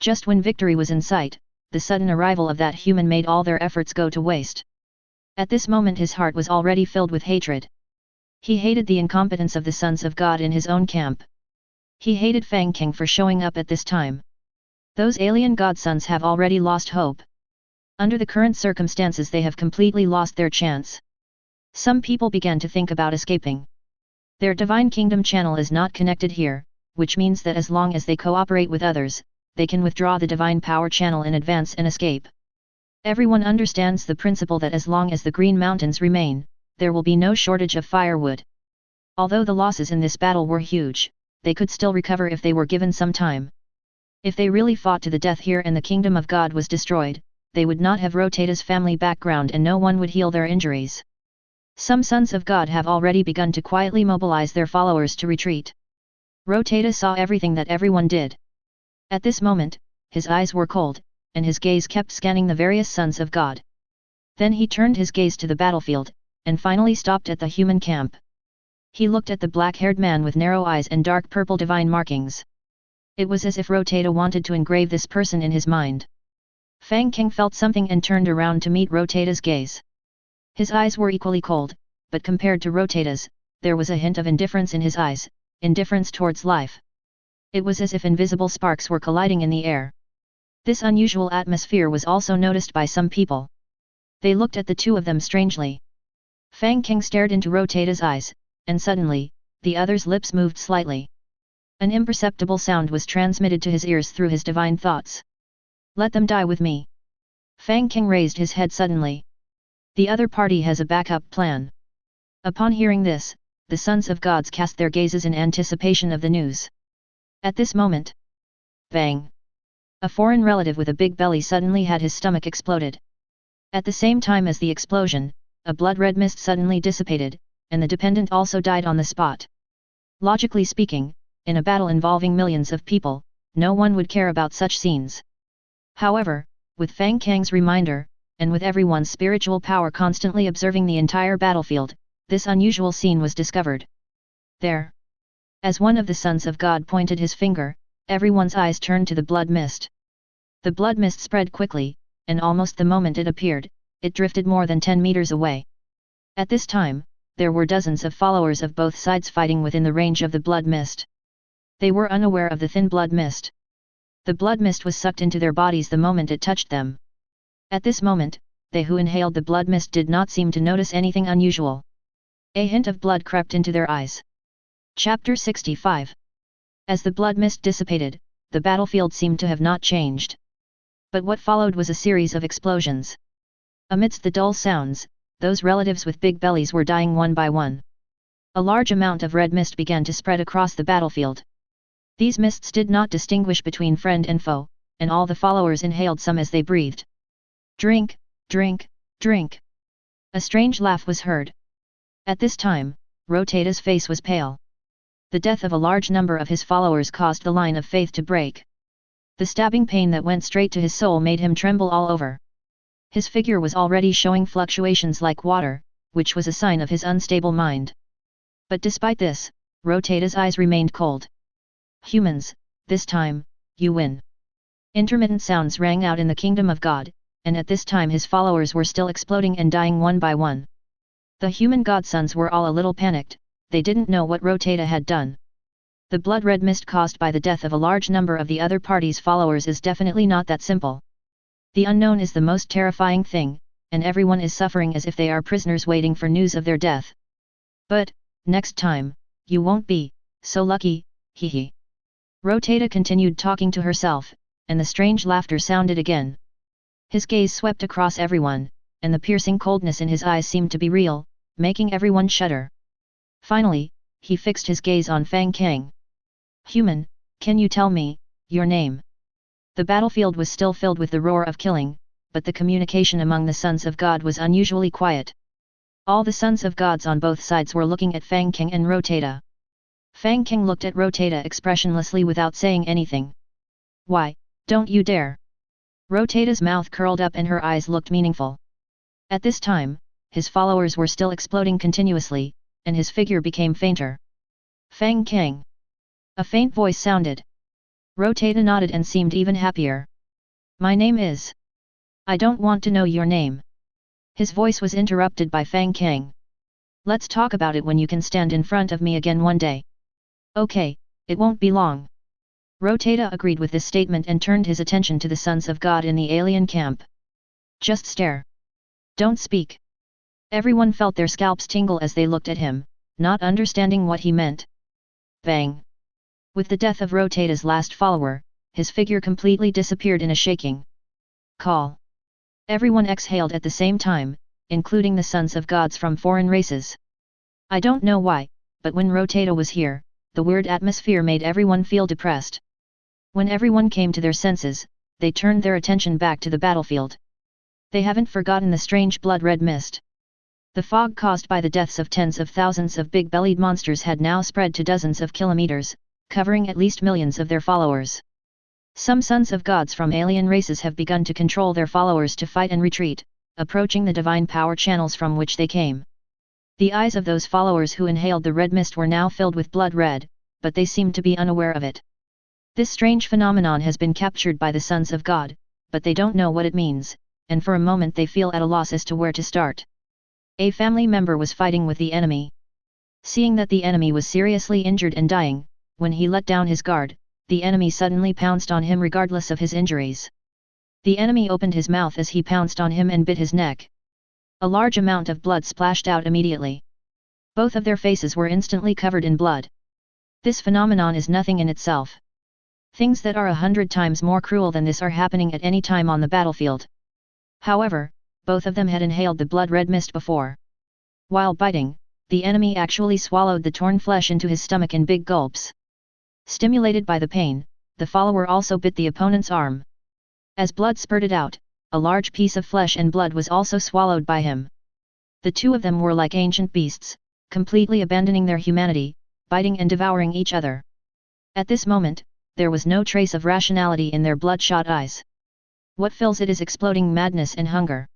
Just when victory was in sight, the sudden arrival of that human made all their efforts go to waste. At this moment his heart was already filled with hatred. He hated the incompetence of the sons of God in his own camp. He hated Fang Cang for showing up at this time. Those alien godsons have already lost hope. Under the current circumstances they have completely lost their chance. Some people began to think about escaping. Their divine kingdom channel is not connected here, which means that as long as they cooperate with others, they can withdraw the divine power channel in advance and escape. Everyone understands the principle that as long as the Green Mountains remain, there will be no shortage of firewood. Although the losses in this battle were huge, they could still recover if they were given some time. If they really fought to the death here and the kingdom of God was destroyed, they would not have Rotata's family background and no one would heal their injuries. Some sons of God have already begun to quietly mobilize their followers to retreat. Rotata saw everything that everyone did. At this moment, his eyes were cold, and his gaze kept scanning the various sons of God. Then he turned his gaze to the battlefield, and finally stopped at the human camp. He looked at the black-haired man with narrow eyes and dark purple divine markings. It was as if Rotata wanted to engrave this person in his mind. Fang Cang felt something and turned around to meet Rotata's gaze. His eyes were equally cold, but compared to Rotata's, there was a hint of indifference in his eyes, indifference towards life. It was as if invisible sparks were colliding in the air. This unusual atmosphere was also noticed by some people. They looked at the two of them strangely. Fang Cang stared into Rotata's eyes, and suddenly, the other's lips moved slightly. An imperceptible sound was transmitted to his ears through his divine thoughts. Let them die with me. Fang Cang raised his head suddenly. The other party has a backup plan. Upon hearing this, the sons of gods cast their gazes in anticipation of the news. At this moment, bang! A foreign relative with a big belly suddenly had his stomach exploded. At the same time as the explosion, a blood-red mist suddenly dissipated, and the dependent also died on the spot. Logically speaking, in a battle involving millions of people, no one would care about such scenes. However, with Fang Cang's reminder, and with everyone's spiritual power constantly observing the entire battlefield, this unusual scene was discovered. There! As one of the sons of God pointed his finger, everyone's eyes turned to the blood mist. The blood mist spread quickly, and almost the moment it appeared, it drifted more than 10 meters away. At this time, there were dozens of followers of both sides fighting within the range of the blood mist. They were unaware of the thin blood mist. The blood mist was sucked into their bodies the moment it touched them. At this moment, they who inhaled the blood mist did not seem to notice anything unusual. A hint of blood crept into their eyes. Chapter 65. As the blood mist dissipated, the battlefield seemed to have not changed. But what followed was a series of explosions. Amidst the dull sounds, those relatives with big bellies were dying one by one. A large amount of red mist began to spread across the battlefield. These mists did not distinguish between friend and foe, and all the followers inhaled some as they breathed. Drink, drink, drink. A strange laugh was heard. At this time, Rotata's face was pale. The death of a large number of his followers caused the line of faith to break. The stabbing pain that went straight to his soul made him tremble all over. His figure was already showing fluctuations like water, which was a sign of his unstable mind. But despite this, Rotata's eyes remained cold. Humans, this time, you win. Intermittent sounds rang out in the kingdom of God, and at this time his followers were still exploding and dying one by one. The human godsons were all a little panicked, they didn't know what Rotata had done. The blood-red mist caused by the death of a large number of the other party's followers is definitely not that simple. The unknown is the most terrifying thing, and everyone is suffering as if they are prisoners waiting for news of their death. But, next time, you won't be so lucky, hee hee. Rotata continued talking to herself, and the strange laughter sounded again. His gaze swept across everyone, and the piercing coldness in his eyes seemed to be real, making everyone shudder. Finally, he fixed his gaze on Fang Cang. Human, can you tell me your name? The battlefield was still filled with the roar of killing, but the communication among the sons of God was unusually quiet. All the sons of gods on both sides were looking at Fang Cang and Rotata. Fang Cang looked at Rotata expressionlessly without saying anything. Why, don't you dare! Rotata's mouth curled up and her eyes looked meaningful. At this time, his followers were still exploding continuously, and his figure became fainter. Fang Cang! A faint voice sounded. Rotata nodded and seemed even happier. My name is... I don't want to know your name. His voice was interrupted by Fang Cang. Let's talk about it when you can stand in front of me again one day. Okay, it won't be long. Rotata agreed with this statement and turned his attention to the sons of God in the alien camp. Just stare. Don't speak. Everyone felt their scalps tingle as they looked at him, not understanding what he meant. Bang! With the death of Rotata's last follower, his figure completely disappeared in a shaking. Call. Everyone exhaled at the same time, including the sons of gods from foreign races. I don't know why, but when Rotata was here, the weird atmosphere made everyone feel depressed. When everyone came to their senses, they turned their attention back to the battlefield. They haven't forgotten the strange blood-red mist. The fog caused by the deaths of tens of thousands of big-bellied monsters had now spread to dozens of kilometers, covering at least millions of their followers. Some sons of gods from alien races have begun to control their followers to fight and retreat, approaching the divine power channels from which they came. The eyes of those followers who inhaled the red mist were now filled with blood red, but they seemed to be unaware of it. This strange phenomenon has been captured by the sons of God, but they don't know what it means, and for a moment they feel at a loss as to where to start. A family member was fighting with the enemy. Seeing that the enemy was seriously injured and dying, when he let down his guard, the enemy suddenly pounced on him regardless of his injuries. The enemy opened his mouth as he pounced on him and bit his neck. A large amount of blood splashed out immediately. Both of their faces were instantly covered in blood. This phenomenon is nothing in itself. Things that are 100 times more cruel than this are happening at any time on the battlefield. However, both of them had inhaled the blood-red mist before. While biting, the enemy actually swallowed the torn flesh into his stomach in big gulps. Stimulated by the pain, the follower also bit the opponent's arm. As blood spurted out, a large piece of flesh and blood was also swallowed by him. The two of them were like ancient beasts, completely abandoning their humanity, biting and devouring each other. At this moment, there was no trace of rationality in their bloodshot eyes. What fills it is exploding madness and hunger.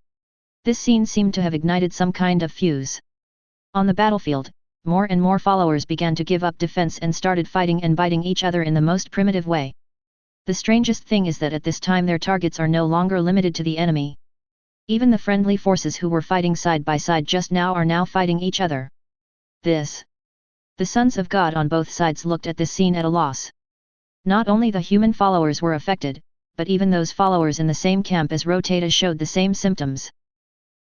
This scene seemed to have ignited some kind of fuse. On the battlefield, more and more followers began to give up defense and started fighting and biting each other in the most primitive way. The strangest thing is that at this time their targets are no longer limited to the enemy. Even the friendly forces who were fighting side by side just now are now fighting each other. The sons of God on both sides looked at this scene at a loss. Not only the human followers were affected, but even those followers in the same camp as Rotata showed the same symptoms.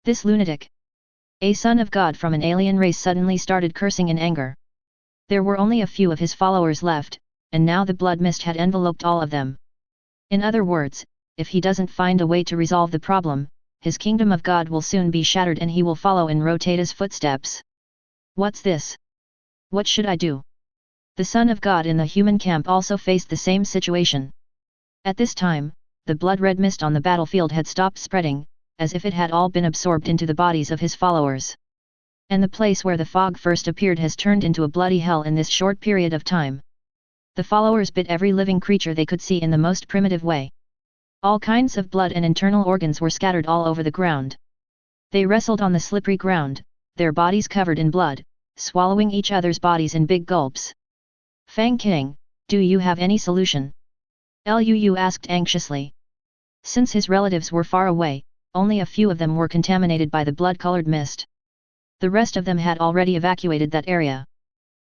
This lunatic! A son of God from an alien race suddenly started cursing in anger. There were only a few of his followers left, and now the blood mist had enveloped all of them. In other words, if he doesn't find a way to resolve the problem, his kingdom of God will soon be shattered and he will follow in Rotata's footsteps. What's this? What should I do? The son of God in the human camp also faced the same situation. At this time, the blood-red mist on the battlefield had stopped spreading, as if it had all been absorbed into the bodies of his followers. And the place where the fog first appeared has turned into a bloody hell in this short period of time. The followers bit every living creature they could see in the most primitive way. All kinds of blood and internal organs were scattered all over the ground. They wrestled on the slippery ground, their bodies covered in blood, swallowing each other's bodies in big gulps. Fang Cang, do you have any solution? Luu asked anxiously. Since his relatives were far away, only a few of them were contaminated by the blood-colored mist. The rest of them had already evacuated that area.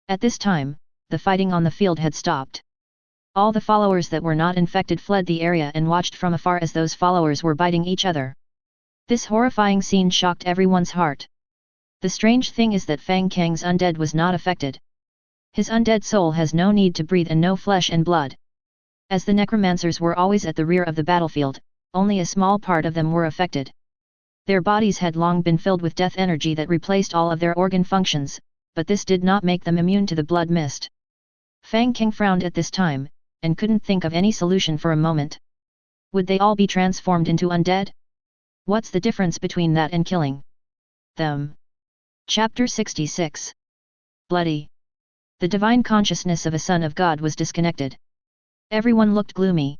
At this time, the fighting on the field had stopped. All the followers that were not infected fled the area and watched from afar as those followers were biting each other. This horrifying scene shocked everyone's heart. The strange thing is that Fang Cang's undead was not affected. His undead soul has no need to breathe and no flesh and blood. As the necromancers were always at the rear of the battlefield, only a small part of them were affected. Their bodies had long been filled with death energy that replaced all of their organ functions, but this did not make them immune to the blood mist. Fang Cang frowned at this time, and couldn't think of any solution for a moment. Would they all be transformed into undead? What's the difference between that and killing them? Chapter 66. Bloody. The divine consciousness of a son of God was disconnected. Everyone looked gloomy.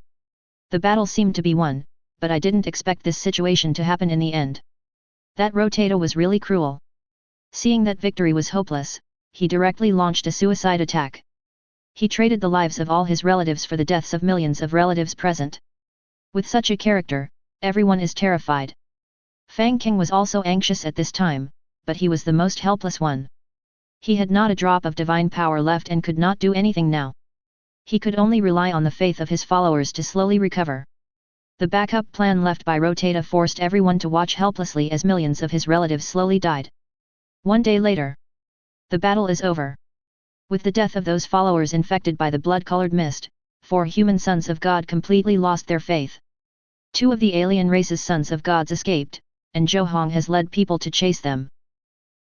The battle seemed to be won, but I didn't expect this situation to happen in the end. That Rotato was really cruel. Seeing that victory was hopeless, he directly launched a suicide attack. He traded the lives of all his relatives for the deaths of millions of relatives present. With such a character, everyone is terrified. Fang Cang was also anxious at this time, but he was the most helpless one. He had not a drop of divine power left and could not do anything now. He could only rely on the faith of his followers to slowly recover. The backup plan left by Rotata forced everyone to watch helplessly as millions of his relatives slowly died. One day later. The battle is over. With the death of those followers infected by the blood-colored mist, 4 human sons of God completely lost their faith. 2 of the alien race's sons of gods escaped, and Johong has led people to chase them.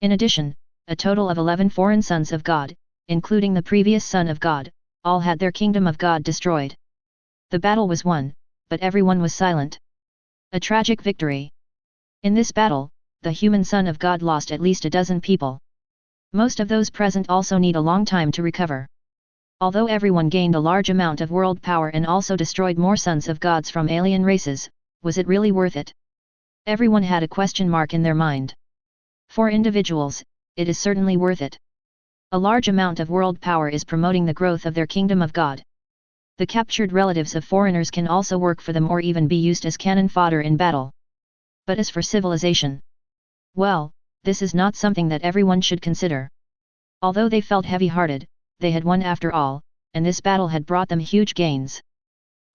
In addition, a total of 11 foreign sons of God, including the previous son of God, all had their kingdom of God destroyed. The battle was won, but everyone was silent. A tragic victory. In this battle, the human son of God lost at least a dozen people. Most of those present also need a long time to recover. Although everyone gained a large amount of world power and also destroyed more sons of gods from alien races, was it really worth it? Everyone had a question mark in their mind. For individuals, it is certainly worth it. A large amount of world power is promoting the growth of their kingdom of God. The captured relatives of foreigners can also work for them or even be used as cannon fodder in battle. But as for civilization, well, this is not something that everyone should consider. Although they felt heavy-hearted, they had won after all, and this battle had brought them huge gains.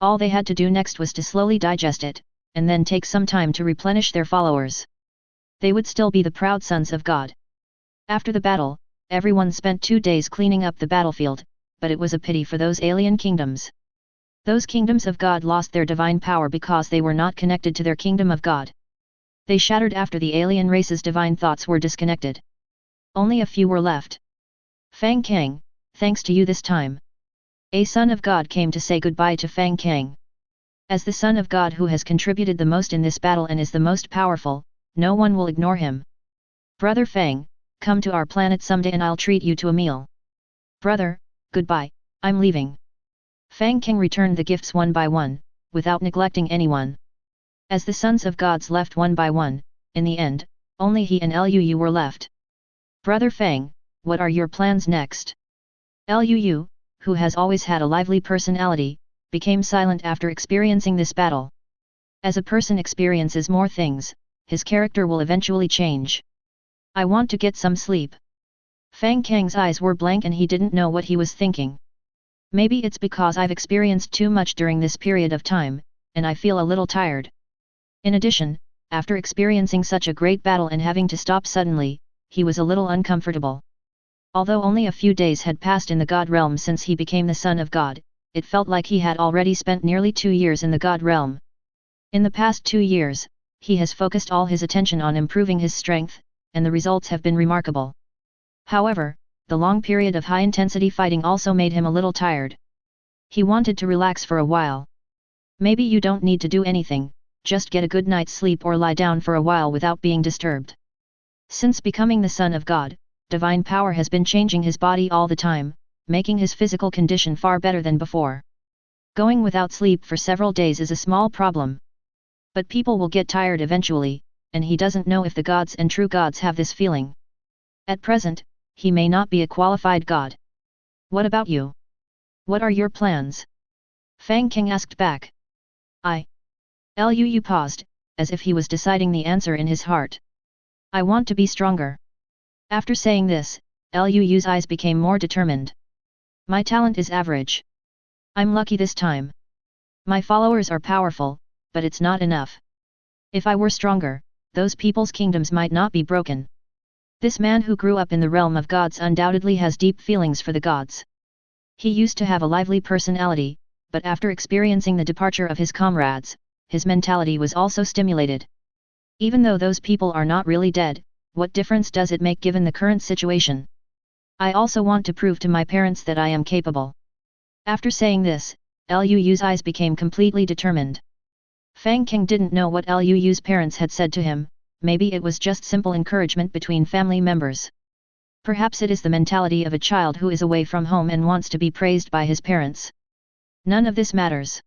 All they had to do next was to slowly digest it, and then take some time to replenish their followers. They would still be the proud sons of God. After the battle, everyone spent 2 days cleaning up the battlefield, but it was a pity for those alien kingdoms. Those kingdoms of God lost their divine power because they were not connected to their kingdom of God. They shattered after the alien race's divine thoughts were disconnected. Only a few were left. Fang Cang, thanks to you this time. A son of God came to say goodbye to Fang Cang. As the son of God who has contributed the most in this battle and is the most powerful, no one will ignore him. Brother Fang, come to our planet someday and I'll treat you to a meal. Brother, goodbye, I'm leaving. Fang Cang returned the gifts one by one, without neglecting anyone. As the sons of gods left one by one, in the end, only he and Luu were left. Brother Fang, what are your plans next? Luu, who has always had a lively personality, became silent after experiencing this battle. As a person experiences more things, his character will eventually change. I want to get some sleep. Fang Cang's eyes were blank and he didn't know what he was thinking. Maybe it's because I've experienced too much during this period of time, and I feel a little tired. In addition, after experiencing such a great battle and having to stop suddenly, he was a little uncomfortable. Although only a few days had passed in the God realm since he became the son of God, it felt like he had already spent nearly 2 years in the God realm. In the past 2 years, he has focused all his attention on improving his strength, and the results have been remarkable. However, the long period of high-intensity fighting also made him a little tired. He wanted to relax for a while. Maybe you don't need to do anything, just get a good night's sleep or lie down for a while without being disturbed. Since becoming the son of God, divine power has been changing his body all the time, making his physical condition far better than before. Going without sleep for several days is a small problem. But people will get tired eventually, and he doesn't know if the gods and true gods have this feeling. At present, he may not be a qualified god. What about you? What are your plans? Fang Cang asked back. Luu paused, as if he was deciding the answer in his heart. I want to be stronger. After saying this, Luu's eyes became more determined. My talent is average. I'm lucky this time. My followers are powerful, but it's not enough. If I were stronger, those people's kingdoms might not be broken. This man who grew up in the realm of gods undoubtedly has deep feelings for the gods. He used to have a lively personality, but after experiencing the departure of his comrades, his mentality was also stimulated. Even though those people are not really dead, what difference does it make given the current situation? I also want to prove to my parents that I am capable. After saying this, Lu's eyes became completely determined. Fang Cang didn't know what Lu's parents had said to him, maybe it was just simple encouragement between family members. Perhaps it is the mentality of a child who is away from home and wants to be praised by his parents. None of this matters.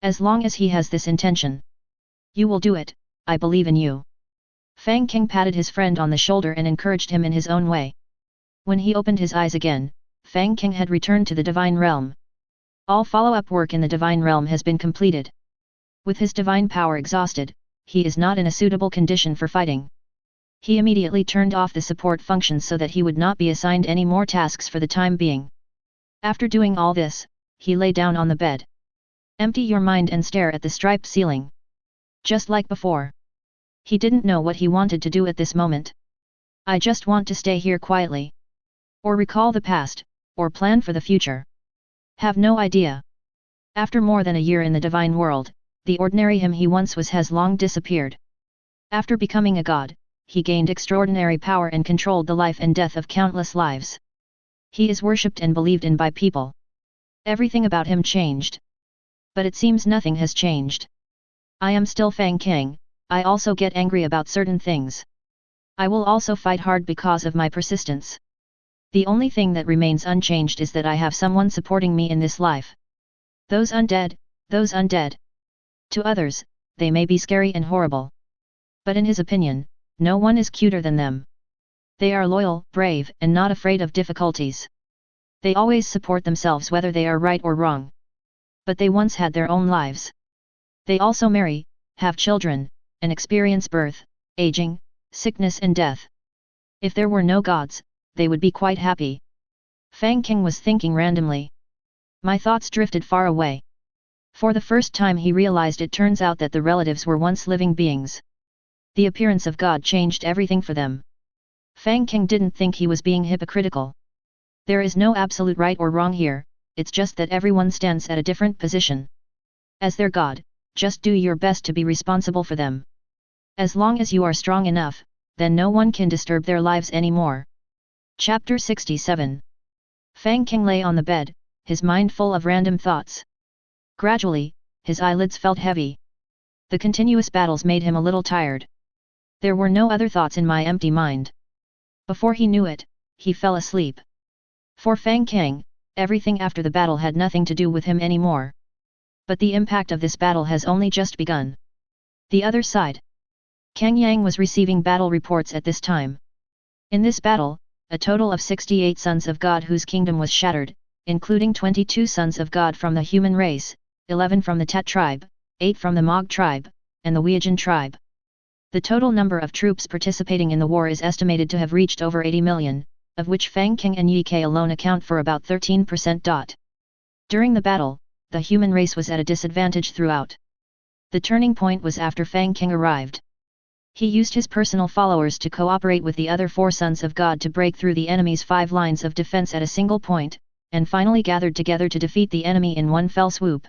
As long as he has this intention. You will do it, I believe in you. Fang Cang patted his friend on the shoulder and encouraged him in his own way. When he opened his eyes again, Fang Cang had returned to the divine realm. All follow-up work in the divine realm has been completed. With his divine power exhausted, he is not in a suitable condition for fighting. He immediately turned off the support functions so that he would not be assigned any more tasks for the time being. After doing all this, he lay down on the bed. Empty your mind and stare at the striped ceiling. Just like before. He didn't know what he wanted to do at this moment. I just want to stay here quietly. Or recall the past, or plan for the future. Have no idea. After more than a year in the divine world, the ordinary him he once was has long disappeared. After becoming a god, he gained extraordinary power and controlled the life and death of countless lives. He is worshipped and believed in by people. Everything about him changed. But it seems nothing has changed. I am still Fang Cang, I also get angry about certain things. I will also fight hard because of my persistence. The only thing that remains unchanged is that I have someone supporting me in this life. Those undead. To others, they may be scary and horrible. But in his opinion, no one is cuter than them. They are loyal, brave, and not afraid of difficulties. They always support themselves whether they are right or wrong. But they once had their own lives. They also marry, have children, and experience birth, aging, sickness and death. If there were no gods, they would be quite happy. Fang Cang was thinking randomly. My thoughts drifted far away. For the first time he realized it turns out that the relatives were once living beings. The appearance of God changed everything for them. Fang Cang didn't think he was being hypocritical. There is no absolute right or wrong here, it's just that everyone stands at a different position. As their God, just do your best to be responsible for them. As long as you are strong enough, then no one can disturb their lives anymore. Chapter 67. Fang Cang lay on the bed, his mind full of random thoughts. Gradually, his eyelids felt heavy. The continuous battles made him a little tired. There were no other thoughts in my empty mind. Before he knew it, he fell asleep. For Fang Cang, everything after the battle had nothing to do with him anymore. But the impact of this battle has only just begun. The other side. Kang Yang was receiving battle reports at this time. In this battle, a total of 68 sons of God whose kingdom was shattered, including 22 sons of God from the human race, 11 from the Tet tribe, 8 from the Mog tribe, and the Weijin tribe. The total number of troops participating in the war is estimated to have reached over 80 million, of which Fang Cang and Ye Kai alone account for about 13%. During the battle, the human race was at a disadvantage throughout. The turning point was after Fang Cang arrived. He used his personal followers to cooperate with the other 4 sons of God to break through the enemy's 5 lines of defense at a single point, and finally gathered together to defeat the enemy in one fell swoop.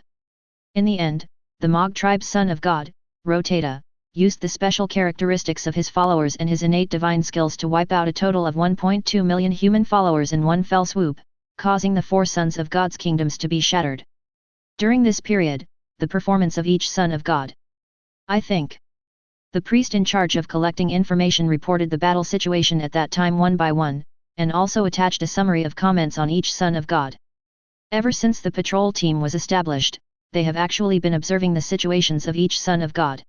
In the end, the Mog tribe's son of God, Rotata, used the special characteristics of his followers and his innate divine skills to wipe out a total of 1.2 million human followers in one fell swoop, causing the 4 sons of God's kingdoms to be shattered. During this period, the performance of each son of God. I think. The priest in charge of collecting information reported the battle situation at that time one by one, and also attached a summary of comments on each son of God. Ever since the patrol team was established, they have actually been observing the situations of each son of God.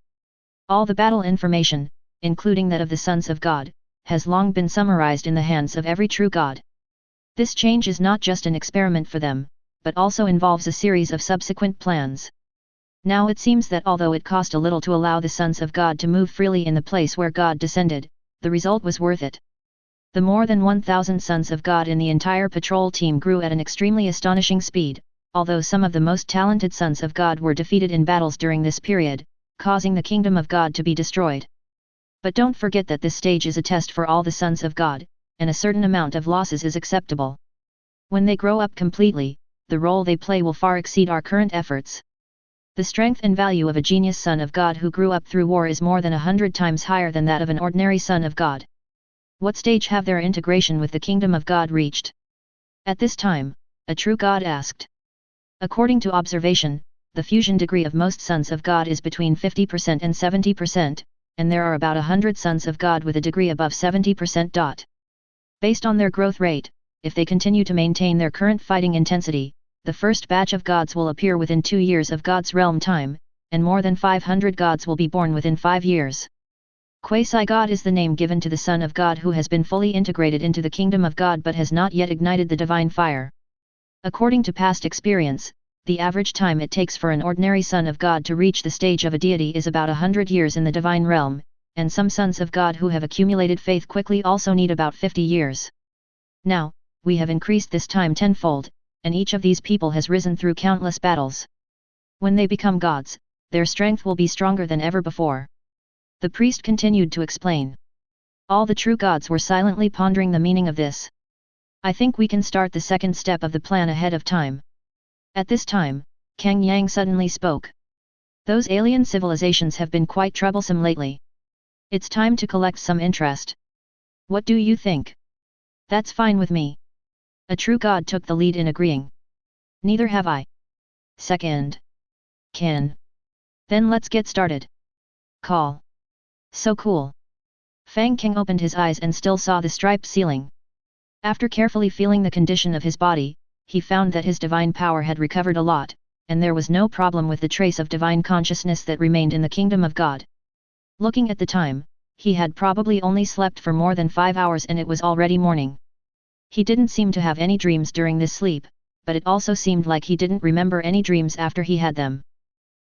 All the battle information, including that of the sons of God, has long been summarized in the hands of every true God. This change is not just an experiment for them, but also involves a series of subsequent plans. Now it seems that although it cost a little to allow the sons of God to move freely in the place where God descended, the result was worth it. The more than 1,000 sons of God in the entire patrol team grew at an extremely astonishing speed, although some of the most talented sons of God were defeated in battles during this period, causing the kingdom of God to be destroyed. But don't forget that this stage is a test for all the sons of God, and a certain amount of losses is acceptable. When they grow up completely, the role they play will far exceed our current efforts. The strength and value of a genius son of God who grew up through war is more than 100 times higher than that of an ordinary son of God. What stage have their integration with the kingdom of God reached? At this time, a true God asked. According to observation, the fusion degree of most sons of God is between 50% and 70%, and there are about 100 sons of God with a degree above 70%. Based on their growth rate, if they continue to maintain their current fighting intensity, the first batch of gods will appear within 2 years of God's realm time, and more than 500 gods will be born within 5 years. Quasi-God is the name given to the Son of God who has been fully integrated into the kingdom of God but has not yet ignited the divine fire. According to past experience, the average time it takes for an ordinary son of God to reach the stage of a deity is about 100 years in the divine realm, and some sons of God who have accumulated faith quickly also need about 50 years. Now, we have increased this time tenfold, and each of these people has risen through countless battles. When they become gods, their strength will be stronger than ever before. The priest continued to explain. All the true gods were silently pondering the meaning of this. I think we can start the second step of the plan ahead of time. At this time, Kang Yang suddenly spoke. Those alien civilizations have been quite troublesome lately. It's time to collect some interest. What do you think? That's fine with me. A true god took the lead in agreeing. Neither have I. Second. Can. Then let's get started. Call. So cool. Fang Cang opened his eyes and still saw the striped ceiling. After carefully feeling the condition of his body, he found that his divine power had recovered a lot, and there was no problem with the trace of divine consciousness that remained in the kingdom of God. Looking at the time, he had probably only slept for more than 5 hours and it was already morning. He didn't seem to have any dreams during this sleep, but it also seemed like he didn't remember any dreams after he had them.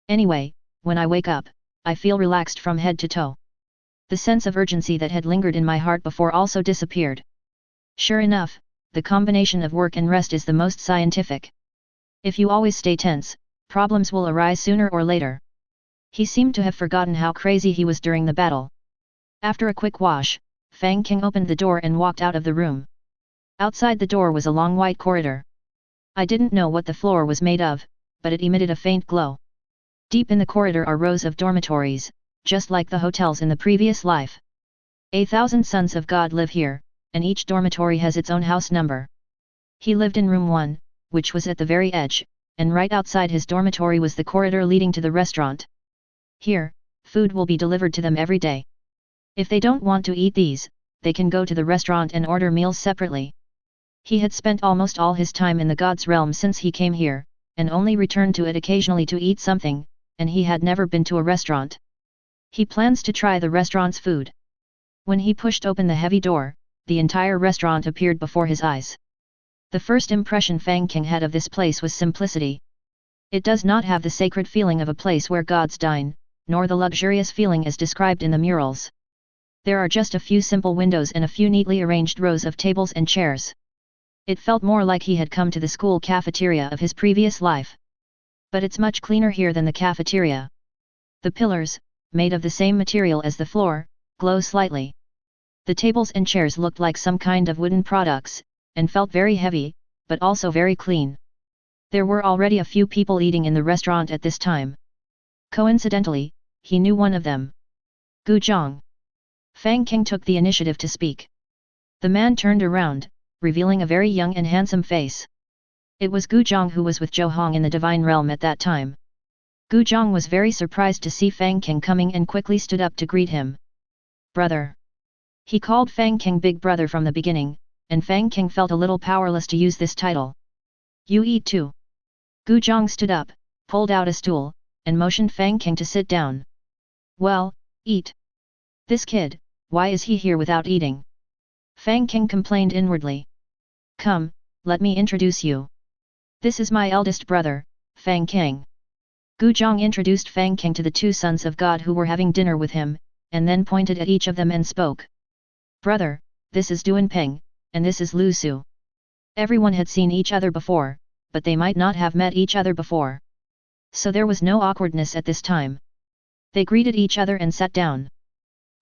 Anyway, when I wake up, I feel relaxed from head to toe. The sense of urgency that had lingered in my heart before also disappeared. Sure enough, the combination of work and rest is the most scientific. If you always stay tense, problems will arise sooner or later. He seemed to have forgotten how crazy he was during the battle. After a quick wash, Fang Cang opened the door and walked out of the room. Outside the door was a long white corridor. I didn't know what the floor was made of, but it emitted a faint glow. Deep in the corridor are rows of dormitories, just like the hotels in the previous life. 1,000 sons of God live here, and each dormitory has its own house number. He lived in room 1, which was at the very edge, and right outside his dormitory was the corridor leading to the restaurant. Here, food will be delivered to them every day. If they don't want to eat these, they can go to the restaurant and order meals separately. He had spent almost all his time in the God's realm since he came here, and only returned to it occasionally to eat something, and he had never been to a restaurant. He plans to try the restaurant's food. When he pushed open the heavy door, the entire restaurant appeared before his eyes. The first impression Fang Cang had of this place was simplicity. It does not have the sacred feeling of a place where gods dine, nor the luxurious feeling as described in the murals. There are just a few simple windows and a few neatly arranged rows of tables and chairs. It felt more like he had come to the school cafeteria of his previous life. But it's much cleaner here than the cafeteria. The pillars, made of the same material as the floor, glow slightly. The tables and chairs looked like some kind of wooden products, and felt very heavy, but also very clean. There were already a few people eating in the restaurant at this time. Coincidentally, he knew one of them. Gu Zhang. Fang Cang took the initiative to speak. The man turned around, revealing a very young and handsome face. It was Gu Zhang who was with Zhou Hong in the divine realm at that time. Gu Zhang was very surprised to see Fang Cang coming and quickly stood up to greet him. Brother. He called Fang Cang big brother from the beginning, and Fang Cang felt a little powerless to use this title. You eat too. Gu Zhang stood up, pulled out a stool, and motioned Fang Cang to sit down. Well, eat. This kid, why is he here without eating? Fang Cang complained inwardly. Come, let me introduce you. This is my eldest brother, Fang Cang. Gu Zhang introduced Fang Cang to the 2 sons of God who were having dinner with him, and then pointed at each of them and spoke. Brother, this is Duan Peng, and this is Lu Su. Everyone had seen each other before, but they might not have met each other before. So there was no awkwardness at this time. They greeted each other and sat down.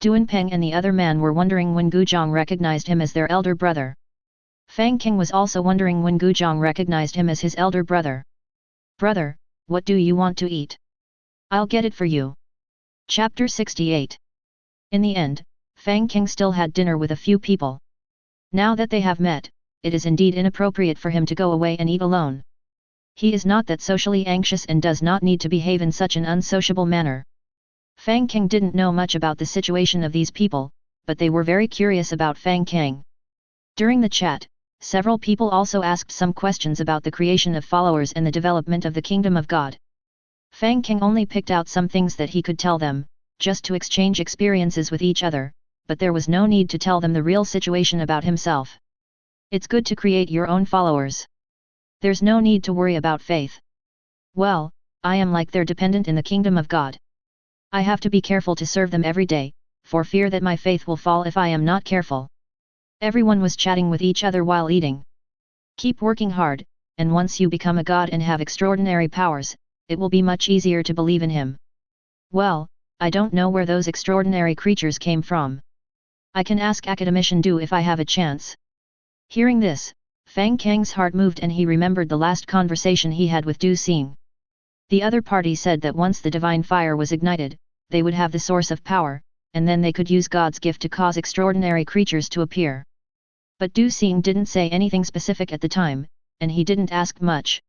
Duanpeng and the other man were wondering when Guzhang recognized him as their elder brother. Fang Cang was also wondering when Guzhang recognized him as his elder brother. "Brother, what do you want to eat? I'll get it for you." Chapter 68. In the end, Fang Cang still had dinner with a few people. Now that they have met, it is indeed inappropriate for him to go away and eat alone. He is not that socially anxious and does not need to behave in such an unsociable manner. Fang Cang didn't know much about the situation of these people, but they were very curious about Fang Cang. During the chat, several people also asked some questions about the creation of followers and the development of the Kingdom of God. Fang Cang only picked out some things that he could tell them, just to exchange experiences with each other, but there was no need to tell them the real situation about himself. It's good to create your own followers. There's no need to worry about faith. Well, I am like their dependent in the Kingdom of God. I have to be careful to serve them every day, for fear that my faith will fall if I am not careful. Everyone was chatting with each other while eating. Keep working hard, and once you become a god and have extraordinary powers, it will be much easier to believe in him. Well, I don't know where those extraordinary creatures came from. I can ask Academician Du if I have a chance. Hearing this, Fang Cang's heart moved and he remembered the last conversation he had with Du Xing. The other party said that once the divine fire was ignited, they would have the source of power, and then they could use God's gift to cause extraordinary creatures to appear. But Du Xing didn't say anything specific at the time, and he didn't ask much.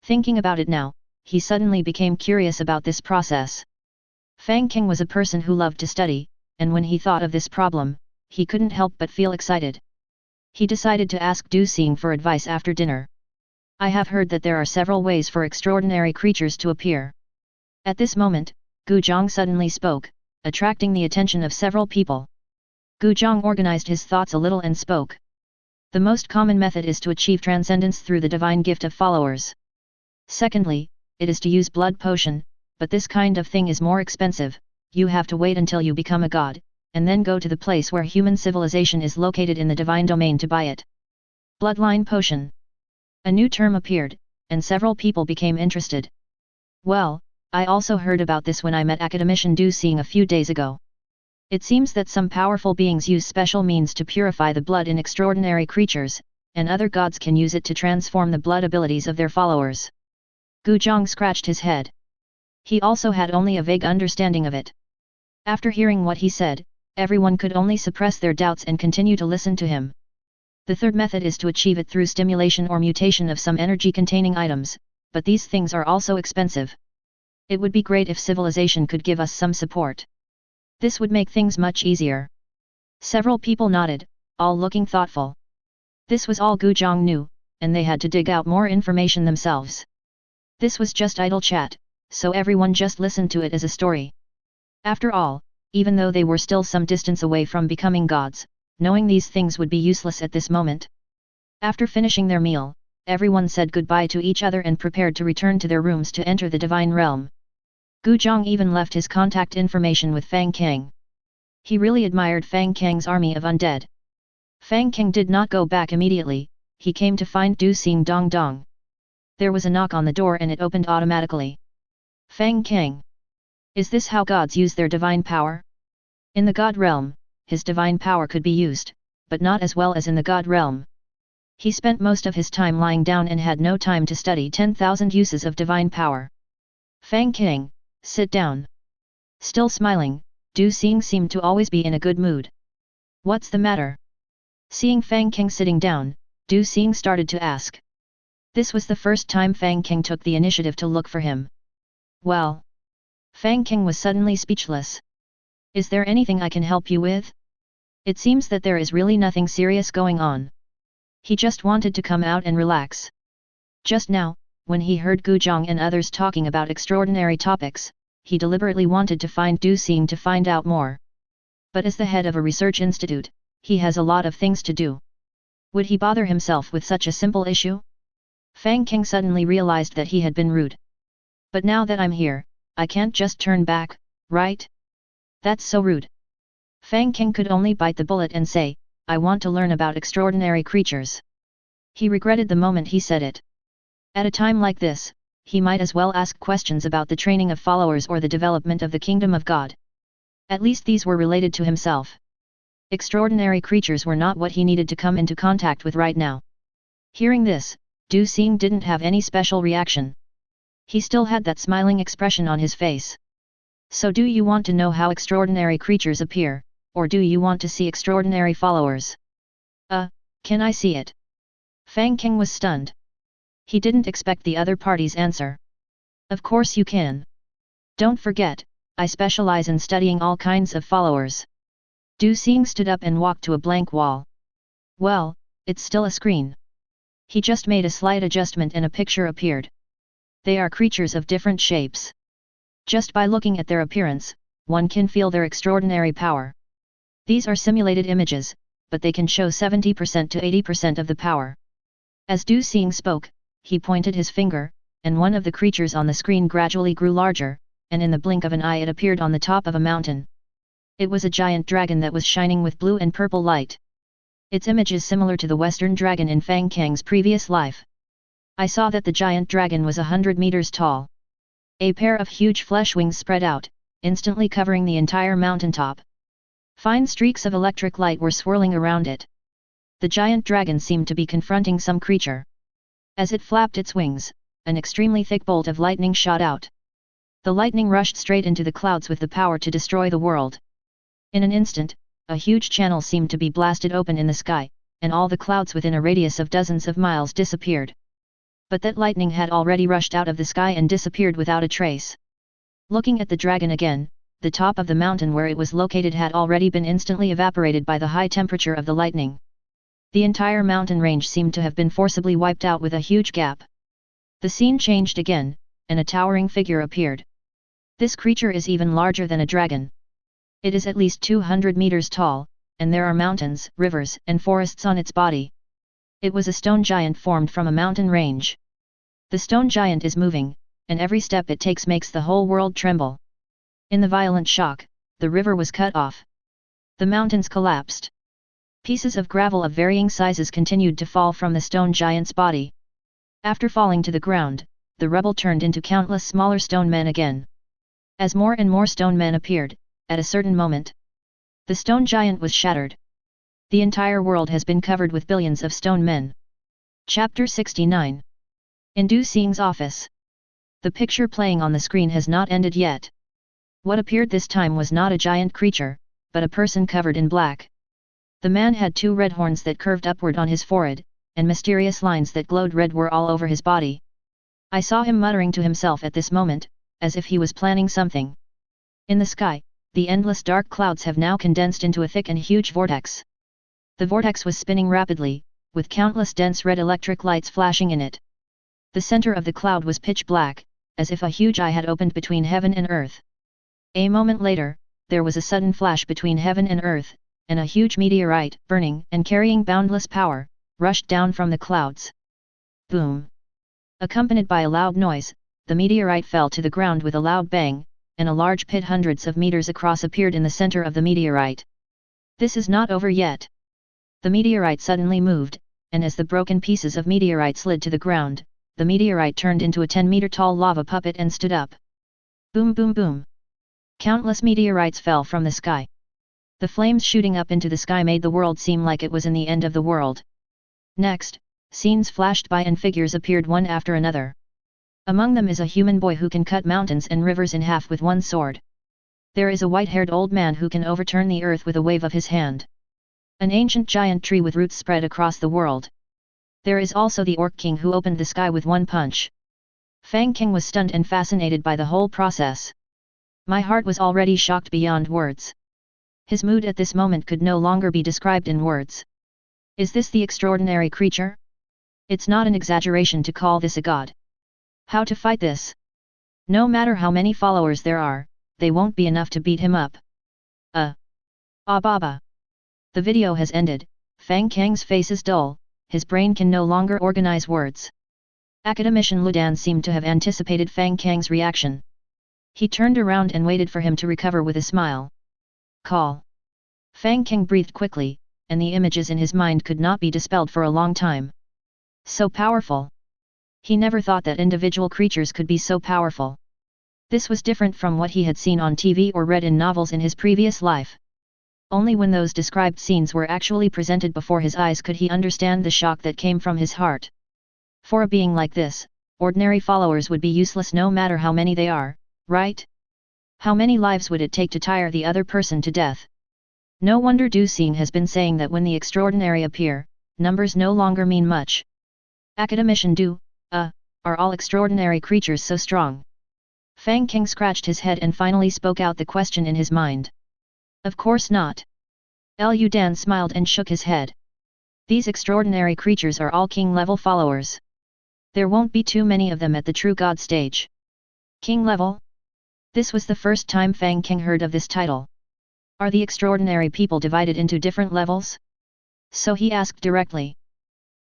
Thinking about it now, he suddenly became curious about this process. Fang Cang was a person who loved to study, and when he thought of this problem, he couldn't help but feel excited. He decided to ask Du Xing for advice after dinner. I have heard that there are several ways for extraordinary creatures to appear. At this moment, Guzhang suddenly spoke, attracting the attention of several people. Guzhang organized his thoughts a little and spoke. The most common method is to achieve transcendence through the divine gift of followers. Secondly, it is to use blood potion, but this kind of thing is more expensive. You have to wait until you become a god, and then go to the place where human civilization is located in the divine domain to buy it. Bloodline potion. A new term appeared, and several people became interested. Well, I also heard about this when I met Academician Du Xing a few days ago. It seems that some powerful beings use special means to purify the blood in extraordinary creatures, and other gods can use it to transform the blood abilities of their followers. Guzhang scratched his head. He also had only a vague understanding of it. After hearing what he said, everyone could only suppress their doubts and continue to listen to him. The third method is to achieve it through stimulation or mutation of some energy-containing items, but these things are also expensive. It would be great if civilization could give us some support. This would make things much easier. Several people nodded, all looking thoughtful. This was all Guzhang knew, and they had to dig out more information themselves. This was just idle chat, so everyone just listened to it as a story. After all, even though they were still some distance away from becoming gods, knowing these things would be useless at this moment. After finishing their meal, everyone said goodbye to each other and prepared to return to their rooms to enter the divine realm. Guzhang even left his contact information with Fang Cang. He really admired Fang Cang's army of undead. Fang Cang did not go back immediately, he came to find Du Xing Dong Dong. There was a knock on the door and it opened automatically. Fang Cang. Is this how gods use their divine power? In the god realm, his divine power could be used, but not as well as in the god realm. He spent most of his time lying down and had no time to study 10,000 uses of divine power. Fang Cang, sit down. Still smiling, Du Xing seemed to always be in a good mood. What's the matter? Seeing Fang Cang sitting down, Du Xing started to ask. This was the first time Fang Cang took the initiative to look for him. Well. Fang Cang was suddenly speechless. Is there anything I can help you with? It seems that there is really nothing serious going on. He just wanted to come out and relax. Just now, when he heard Guzhang and others talking about extraordinary topics, he deliberately wanted to find Du Xing to find out more. But as the head of a research institute, he has a lot of things to do. Would he bother himself with such a simple issue? Fang Cang suddenly realized that he had been rude. But now that I'm here, I can't just turn back, right? That's so rude. Fang Cang could only bite the bullet and say, I want to learn about extraordinary creatures. He regretted the moment he said it. At a time like this, he might as well ask questions about the training of followers or the development of the kingdom of God. At least these were related to himself. Extraordinary creatures were not what he needed to come into contact with right now. Hearing this, Du Xing didn't have any special reaction. He still had that smiling expression on his face. So do you want to know how extraordinary creatures appear, or do you want to see extraordinary followers? Can I see it? Fang Cang was stunned. He didn't expect the other party's answer. Of course you can. Don't forget, I specialize in studying all kinds of followers. Du Xing stood up and walked to a blank wall. Well, it's still a screen. He just made a slight adjustment and a picture appeared. They are creatures of different shapes. Just by looking at their appearance, one can feel their extraordinary power. These are simulated images, but they can show 70% to 80% of the power. As Du Xing spoke, he pointed his finger, and one of the creatures on the screen gradually grew larger, and in the blink of an eye it appeared on the top of a mountain. It was a giant dragon that was shining with blue and purple light. Its image is similar to the Western dragon in Fang Cang's previous life. I saw that the giant dragon was 100 meters tall. A pair of huge flesh wings spread out, instantly covering the entire mountaintop. Fine streaks of electric light were swirling around it. The giant dragon seemed to be confronting some creature. As it flapped its wings, an extremely thick bolt of lightning shot out. The lightning rushed straight into the clouds with the power to destroy the world. In an instant, a huge channel seemed to be blasted open in the sky, and all the clouds within a radius of dozens of miles disappeared. But that lightning had already rushed out of the sky and disappeared without a trace. Looking at the dragon again, the top of the mountain where it was located had already been instantly evaporated by the high temperature of the lightning. The entire mountain range seemed to have been forcibly wiped out with a huge gap. The scene changed again, and a towering figure appeared. This creature is even larger than a dragon. It is at least 200 meters tall, and there are mountains, rivers, and forests on its body. It was a stone giant formed from a mountain range. The stone giant is moving, and every step it takes makes the whole world tremble. In the violent shock, the river was cut off. The mountains collapsed. Pieces of gravel of varying sizes continued to fall from the stone giant's body. After falling to the ground, the rubble turned into countless smaller stone men again. As more and more stone men appeared, at a certain moment, the stone giant was shattered. The entire world has been covered with billions of stone men. Chapter 69. In Du Xing's office. The picture playing on the screen has not ended yet. What appeared this time was not a giant creature, but a person covered in black. The man had two red horns that curved upward on his forehead, and mysterious lines that glowed red were all over his body. I saw him muttering to himself at this moment, as if he was planning something. In the sky, the endless dark clouds have now condensed into a thick and huge vortex. The vortex was spinning rapidly, with countless dense red electric lights flashing in it. The center of the cloud was pitch black, as if a huge eye had opened between heaven and earth. A moment later, there was a sudden flash between heaven and earth, and a huge meteorite, burning and carrying boundless power, rushed down from the clouds. Boom! Accompanied by a loud noise, the meteorite fell to the ground with a loud bang, and a large pit hundreds of meters across appeared in the center of the meteorite. This is not over yet. The meteorite suddenly moved, and as the broken pieces of meteorite slid to the ground, the meteorite turned into a 10-meter-tall lava puppet and stood up. Boom boom boom! Countless meteorites fell from the sky. The flames shooting up into the sky made the world seem like it was in the end of the world. Next, scenes flashed by and figures appeared one after another. Among them is a human boy who can cut mountains and rivers in half with one sword. There is a white-haired old man who can overturn the earth with a wave of his hand. An ancient giant tree with roots spread across the world. There is also the Orc King who opened the sky with one punch. Fang Cang was stunned and fascinated by the whole process. My heart was already shocked beyond words. His mood at this moment could no longer be described in words. Is this the extraordinary creature? It's not an exaggeration to call this a god. How to fight this? No matter how many followers there are, they won't be enough to beat him up. Baba. The video has ended. Fang Cang's face is dull, his brain can no longer organize words. Academician Ludan seemed to have anticipated Fang Cang's reaction. He turned around and waited for him to recover with a smile. Call. Fang Cang breathed quickly, and the images in his mind could not be dispelled for a long time. So powerful. He never thought that individual creatures could be so powerful. This was different from what he had seen on TV or read in novels in his previous life. Only when those described scenes were actually presented before his eyes could he understand the shock that came from his heart. For a being like this, ordinary followers would be useless no matter how many they are, right? How many lives would it take to tire the other person to death? No wonder Du Xing has been saying that when the extraordinary appear, numbers no longer mean much. Academician Du, are all extraordinary creatures so strong? Fang Cang scratched his head and finally spoke out the question in his mind. Of course not. Lu Dan smiled and shook his head. These extraordinary creatures are all king-level followers. There won't be too many of them at the true god stage. King level? This was the first time Fang Cang heard of this title. Are the extraordinary people divided into different levels? So he asked directly.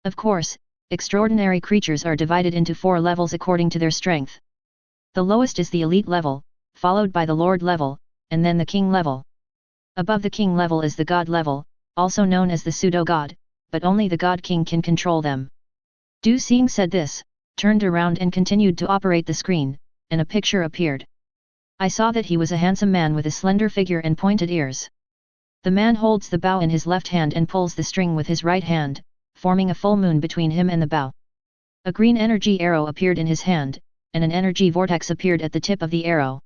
Of course, extraordinary creatures are divided into 4 levels according to their strength. The lowest is the elite level, followed by the lord level, and then the king level. Above the king level is the god level, also known as the pseudo-god, but only the god king can control them. Du Xing said this, turned around and continued to operate the screen, and a picture appeared. I saw that he was a handsome man with a slender figure and pointed ears. The man holds the bow in his left hand and pulls the string with his right hand, forming a full moon between him and the bow. A green energy arrow appeared in his hand, and an energy vortex appeared at the tip of the arrow.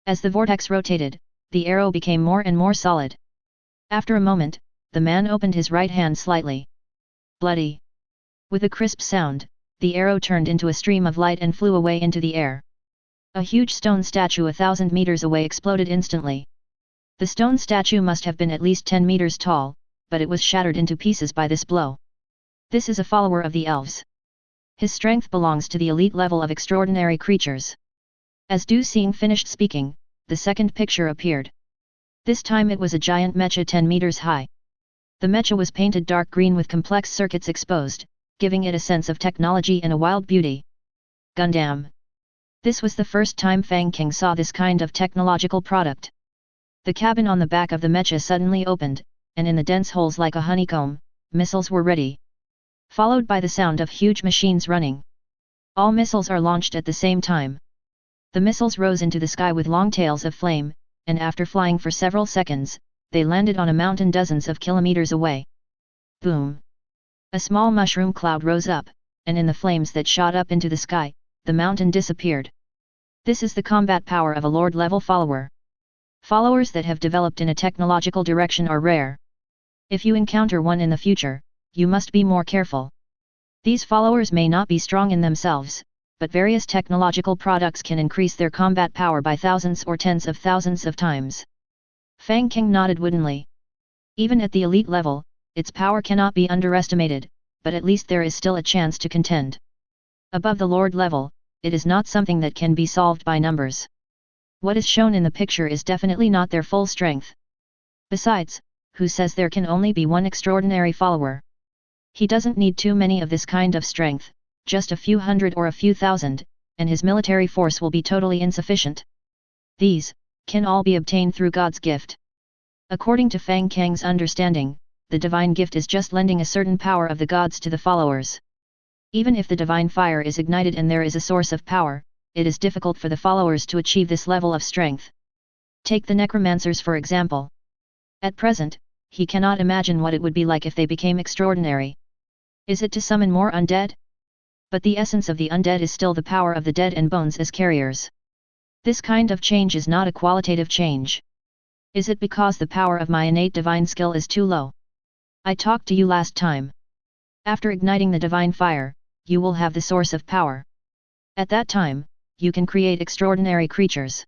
As the vortex rotated, the arrow became more and more solid. After a moment, the man opened his right hand slightly. Bloody! With a crisp sound, the arrow turned into a stream of light and flew away into the air. A huge stone statue 1,000 meters away exploded instantly. The stone statue must have been at least 10 meters tall, but it was shattered into pieces by this blow. This is a follower of the elves. His strength belongs to the elite level of extraordinary creatures. As Du Xing finished speaking, the second picture appeared. This time it was a giant mecha 10 meters high. The mecha was painted dark green with complex circuits exposed, giving it a sense of technology and a wild beauty. Gundam. This was the first time Fang Cang saw this kind of technological product. The cabin on the back of the mecha suddenly opened, and in the dense holes like a honeycomb, missiles were ready. Followed by the sound of huge machines running. All missiles are launched at the same time. The missiles rose into the sky with long tails of flame, and after flying for several seconds, they landed on a mountain dozens of kilometers away. Boom! A small mushroom cloud rose up, and in the flames that shot up into the sky, the mountain disappeared. This is the combat power of a lord-level follower. Followers that have developed in a technological direction are rare. If you encounter one in the future, you must be more careful. These followers may not be strong in themselves, but various technological products can increase their combat power by thousands or tens of thousands of times. Fang Cang nodded woodenly. Even at the elite level, its power cannot be underestimated, but at least there is still a chance to contend. Above the lord level, it is not something that can be solved by numbers. What is shown in the picture is definitely not their full strength. Besides, who says there can only be one extraordinary follower? He doesn't need too many of this kind of strength, just a few hundred or a few thousand, and his military force will be totally insufficient. These can all be obtained through God's gift. According to Fang Cang's understanding, the divine gift is just lending a certain power of the gods to the followers. Even if the divine fire is ignited and there is a source of power, it is difficult for the followers to achieve this level of strength. Take the necromancers for example. At present, he cannot imagine what it would be like if they became extraordinary. Is it to summon more undead? But the essence of the undead is still the power of the dead and bones as carriers. This kind of change is not a qualitative change. Is it because the power of my innate divine skill is too low? I talked to you last time. After igniting the divine fire, you will have the source of power. At that time, you can create extraordinary creatures.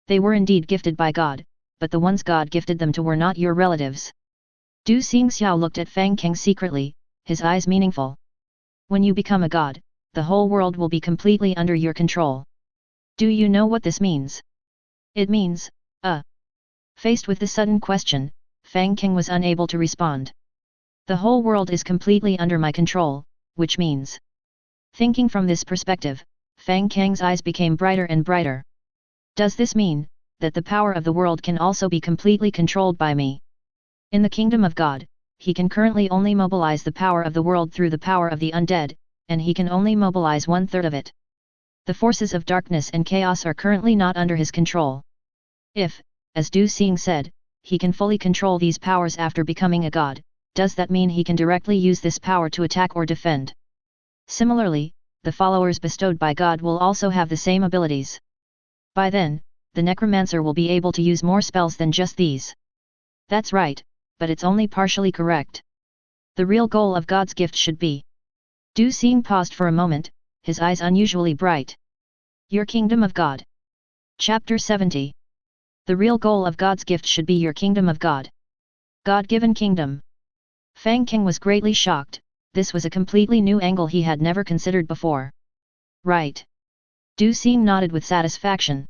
They were indeed gifted by God, but the ones God gifted them to were not your relatives. Du Xingxiao looked at Fang Cang secretly, his eyes meaningful. When you become a god, the whole world will be completely under your control. Do you know what this means? It means, Faced with the sudden question, Fang Cang was unable to respond. The whole world is completely under my control, which means. Thinking from this perspective, Fang Cang's eyes became brighter and brighter. Does this mean that the power of the world can also be completely controlled by me? In the kingdom of God, he can currently only mobilize the power of the world through the power of the undead, and he can only mobilize 1/3 of it. The forces of darkness and chaos are currently not under his control. If, as Du Xing said, he can fully control these powers after becoming a god, does that mean he can directly use this power to attack or defend? Similarly, the followers bestowed by God will also have the same abilities. By then, the necromancer will be able to use more spells than just these. That's right, but it's only partially correct. The real goal of God's gift should be. Du Xing paused for a moment, his eyes unusually bright. Your kingdom of God. Chapter 70. The real goal of God's gift should be your kingdom of God. God-given kingdom. Fang Cang was greatly shocked. This was a completely new angle he had never considered before. Right. Du Xing nodded with satisfaction.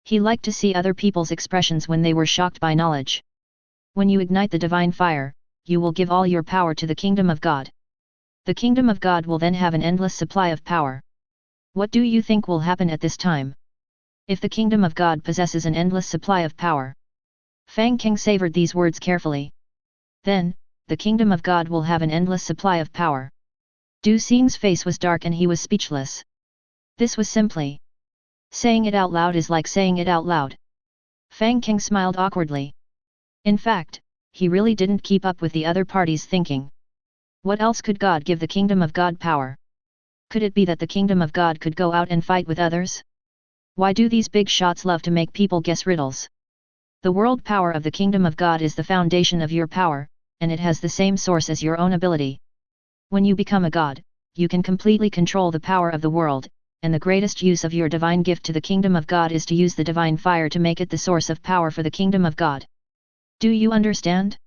He liked to see other people's expressions when they were shocked by knowledge. When you ignite the divine fire, you will give all your power to the kingdom of God. The kingdom of God will then have an endless supply of power. What do you think will happen at this time? If the kingdom of God possesses an endless supply of power. Fang Cang savored these words carefully. Then, the kingdom of God will have an endless supply of power. Du Xing's face was dark and he was speechless. This was simply. Saying it out loud is like saying it out loud. Fang Cang smiled awkwardly. In fact, he really didn't keep up with the other party's thinking. What else could God give the kingdom of God power? Could it be that the kingdom of God could go out and fight with others? Why do these big shots love to make people guess riddles? The world power of the kingdom of God is the foundation of your power, and it has the same source as your own ability. When you become a god, you can completely control the power of the world, and the greatest use of your divine gift to the kingdom of God is to use the divine fire to make it the source of power for the kingdom of God. Do you understand?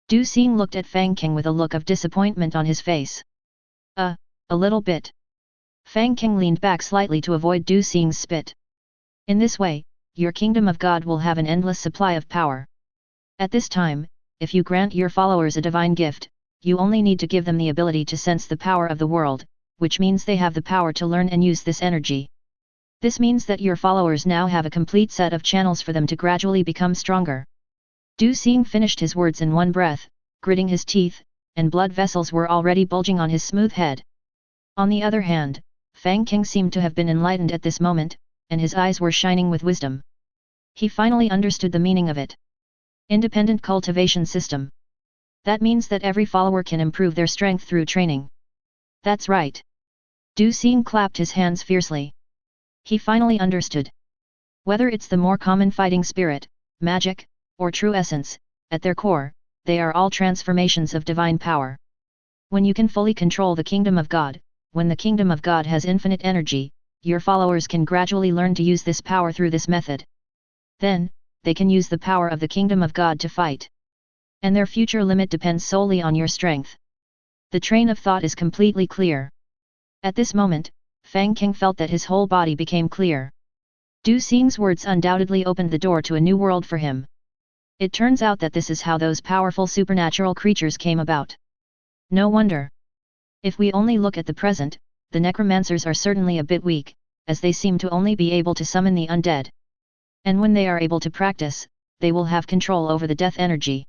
Du Xing looked at Fang Cang with a look of disappointment on his face. A little bit. Fang Cang leaned back slightly to avoid Du Xing's spit. In this way, your kingdom of God will have an endless supply of power. At this time, if you grant your followers a divine gift, you only need to give them the ability to sense the power of the world, which means they have the power to learn and use this energy. This means that your followers now have a complete set of channels for them to gradually become stronger. Du Xing finished his words in one breath, gritting his teeth, and blood vessels were already bulging on his smooth head. On the other hand, Fang Cang seemed to have been enlightened at this moment, and his eyes were shining with wisdom. He finally understood the meaning of it. Independent cultivation system. That means that every follower can improve their strength through training. That's right. Du Xing clapped his hands fiercely. He finally understood. Whether it's the more common fighting spirit, magic, or true essence, at their core, they are all transformations of divine power. When you can fully control the kingdom of God, when the kingdom of God has infinite energy, your followers can gradually learn to use this power through this method. Then, they can use the power of the kingdom of God to fight. And their future limit depends solely on your strength. The train of thought is completely clear. At this moment, Fang Cang felt that his whole body became clear. Du Xing's words undoubtedly opened the door to a new world for him. It turns out that this is how those powerful supernatural creatures came about. No wonder. If we only look at the present, the necromancers are certainly a bit weak, as they seem to only be able to summon the undead. And when they are able to practice, they will have control over the death energy.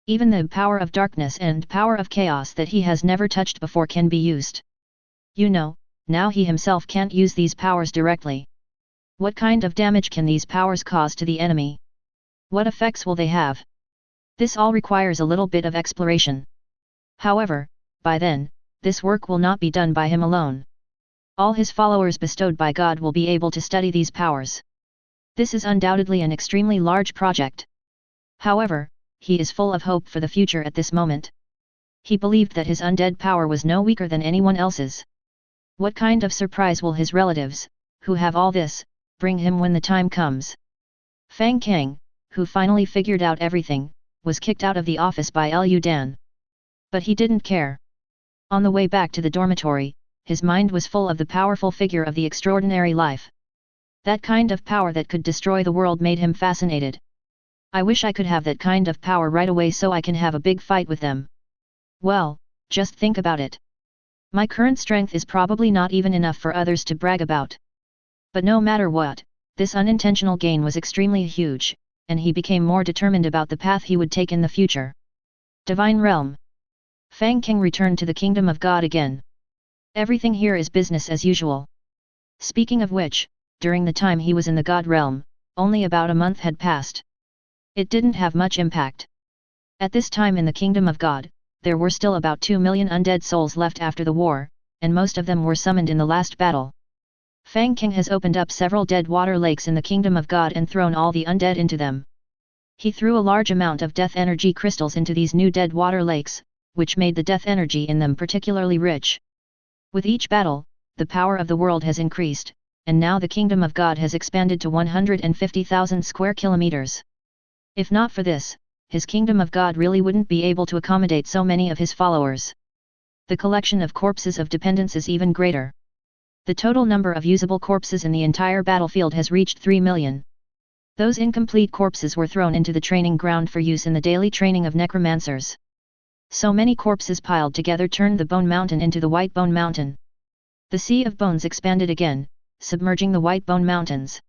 Even the power of darkness and power of chaos that he has never touched before can be used. You know, now he himself can't use these powers directly. What kind of damage can these powers cause to the enemy? What effects will they have? This all requires a little bit of exploration. However, by then, this work will not be done by him alone. All his followers bestowed by God will be able to study these powers. This is undoubtedly an extremely large project. However, he is full of hope for the future at this moment. He believed that his undead power was no weaker than anyone else's. What kind of surprise will his relatives, who have all this, bring him when the time comes? Fang Cang, who finally figured out everything, was kicked out of the office by Lu Dan. But he didn't care. On the way back to the dormitory, his mind was full of the powerful figure of the extraordinary life. That kind of power that could destroy the world made him fascinated. I wish I could have that kind of power right away so I can have a big fight with them. Well, just think about it. My current strength is probably not even enough for others to brag about. But no matter what, this unintentional gain was extremely huge, and he became more determined about the path he would take in the future. Divine Realm. Fang Cang returned to the kingdom of God again. Everything here is business as usual. Speaking of which, during the time he was in the God realm, only about a month had passed. It didn't have much impact. At this time in the Kingdom of God, there were still about 2 million undead souls left after the war, and most of them were summoned in the last battle. Fang Cang has opened up several dead water lakes in the Kingdom of God and thrown all the undead into them. He threw a large amount of death energy crystals into these new dead water lakes, which made the death energy in them particularly rich. With each battle, the power of the world has increased, and now the Kingdom of God has expanded to 150,000 square kilometers. If not for this, his Kingdom of God really wouldn't be able to accommodate so many of his followers. The collection of corpses of dependents is even greater. The total number of usable corpses in the entire battlefield has reached 3 million. Those incomplete corpses were thrown into the training ground for use in the daily training of necromancers. So many corpses piled together turned the Bone Mountain into the White Bone Mountain. The Sea of Bones expanded again, submerging the White Bone Mountains.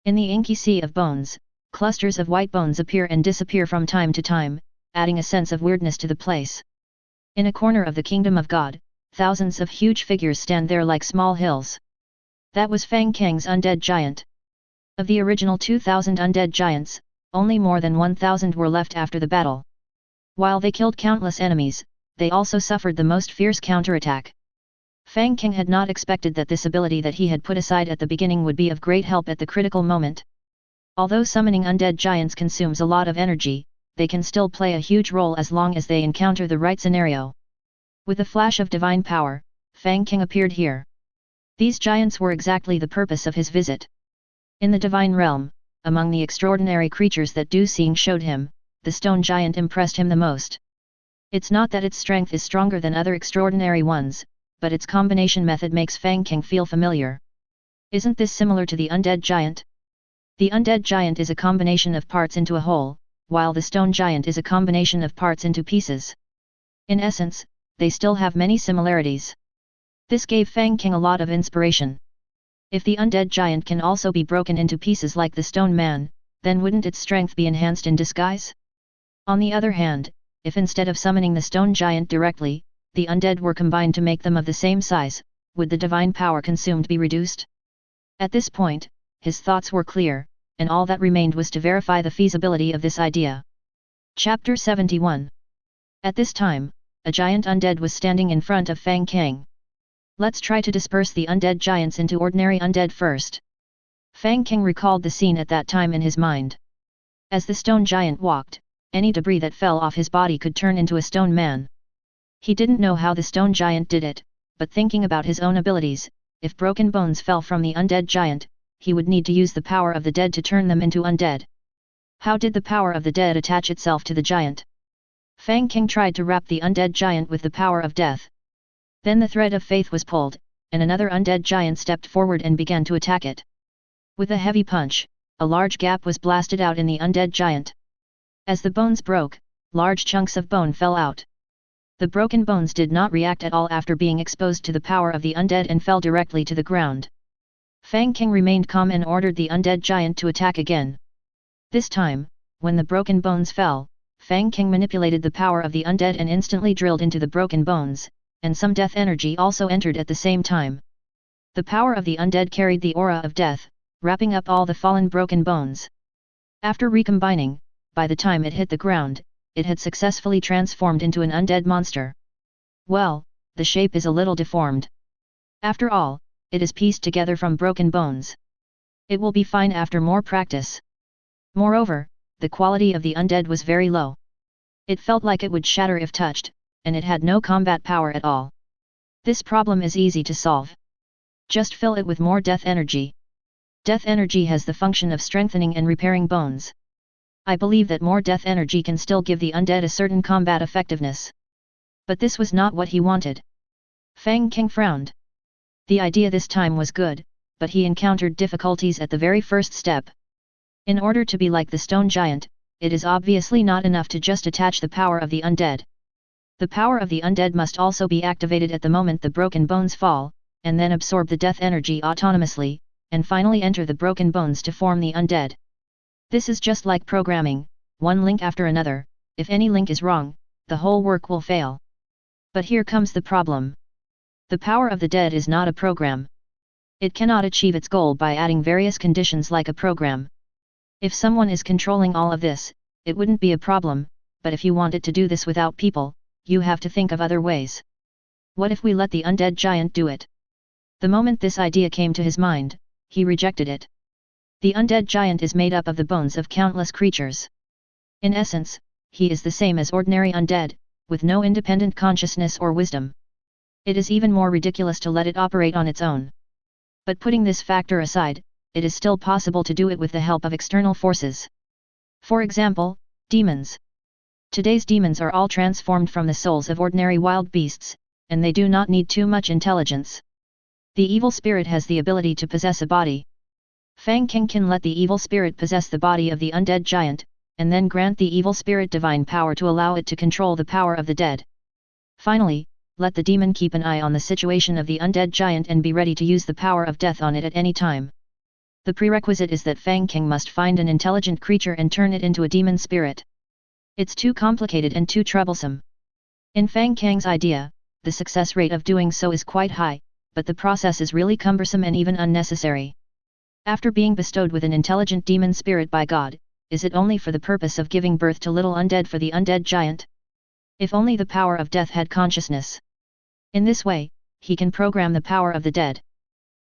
In the inky sea of bones, clusters of white bones appear and disappear from time to time, adding a sense of weirdness to the place. In a corner of the Kingdom of God, thousands of huge figures stand there like small hills. That was Fang Cang's undead giant. Of the original 2,000 undead giants, only more than 1,000 were left after the battle. While they killed countless enemies, they also suffered the most fierce counterattack. Fang Cang had not expected that this ability that he had put aside at the beginning would be of great help at the critical moment. Although summoning undead giants consumes a lot of energy, they can still play a huge role as long as they encounter the right scenario. With a flash of divine power, Fang Cang appeared here. These giants were exactly the purpose of his visit. In the divine realm, among the extraordinary creatures that Du Xing showed him, the stone giant impressed him the most. It's not that its strength is stronger than other extraordinary ones, but its combination method makes Fang Cang feel familiar. Isn't this similar to the undead giant? The undead giant is a combination of parts into a whole, while the stone giant is a combination of parts into pieces. In essence, they still have many similarities. This gave Fang Cang a lot of inspiration. If the undead giant can also be broken into pieces like the stone man, then wouldn't its strength be enhanced in disguise? On the other hand, if instead of summoning the stone giant directly, the undead were combined to make them of the same size, would the divine power consumed be reduced? At this point, his thoughts were clear, and all that remained was to verify the feasibility of this idea. Chapter 71. At this time, a giant undead was standing in front of Fang Cang. Let's try to disperse the undead giants into ordinary undead first. Fang Cang recalled the scene at that time in his mind. As the stone giant walked, any debris that fell off his body could turn into a stone man. He didn't know how the stone giant did it, but thinking about his own abilities, if broken bones fell from the undead giant, he would need to use the power of the dead to turn them into undead. How did the power of the dead attach itself to the giant? Fang Cang tried to wrap the undead giant with the power of death. Then the thread of faith was pulled, and another undead giant stepped forward and began to attack it. With a heavy punch, a large gap was blasted out in the undead giant. As the bones broke, large chunks of bone fell out. The broken bones did not react at all after being exposed to the power of the undead and fell directly to the ground. Fang Cang remained calm and ordered the undead giant to attack again. This time, when the broken bones fell, Fang Cang manipulated the power of the undead and instantly drilled into the broken bones, and some death energy also entered at the same time. The power of the undead carried the aura of death, wrapping up all the fallen broken bones. After recombining, by the time it hit the ground, it had successfully transformed into an undead monster. Well, the shape is a little deformed. After all, it is pieced together from broken bones. It will be fine after more practice. Moreover, the quality of the undead was very low. It felt like it would shatter if touched, and it had no combat power at all. This problem is easy to solve. Just fill it with more death energy. Death energy has the function of strengthening and repairing bones. I believe that more death energy can still give the undead a certain combat effectiveness. But this was not what he wanted. Fang Cang frowned. The idea this time was good, but he encountered difficulties at the very first step. In order to be like the stone giant, it is obviously not enough to just attach the power of the undead. The power of the undead must also be activated at the moment the broken bones fall, and then absorb the death energy autonomously, and finally enter the broken bones to form the undead. This is just like programming, one link after another. If any link is wrong, the whole work will fail. But here comes the problem. The power of the dead is not a program. It cannot achieve its goal by adding various conditions like a program. If someone is controlling all of this, it wouldn't be a problem, but if you want it to do this without people, you have to think of other ways. What if we let the undead giant do it? The moment this idea came to his mind, he rejected it. The undead giant is made up of the bones of countless creatures. In essence, he is the same as ordinary undead, with no independent consciousness or wisdom. It is even more ridiculous to let it operate on its own. But putting this factor aside, it is still possible to do it with the help of external forces. For example, demons. Today's demons are all transformed from the souls of ordinary wild beasts, and they do not need too much intelligence. The evil spirit has the ability to possess a body. Fang Cang can let the evil spirit possess the body of the undead giant, and then grant the evil spirit divine power to allow it to control the power of the dead. Finally, let the demon keep an eye on the situation of the undead giant and be ready to use the power of death on it at any time. The prerequisite is that Fang Cang must find an intelligent creature and turn it into a demon spirit. It's too complicated and too troublesome. In Fang Cang's idea, the success rate of doing so is quite high, but the process is really cumbersome and even unnecessary. After being bestowed with an intelligent demon spirit by God, is it only for the purpose of giving birth to little undead for the undead giant? If only the power of death had consciousness. In this way, he can program the power of the dead.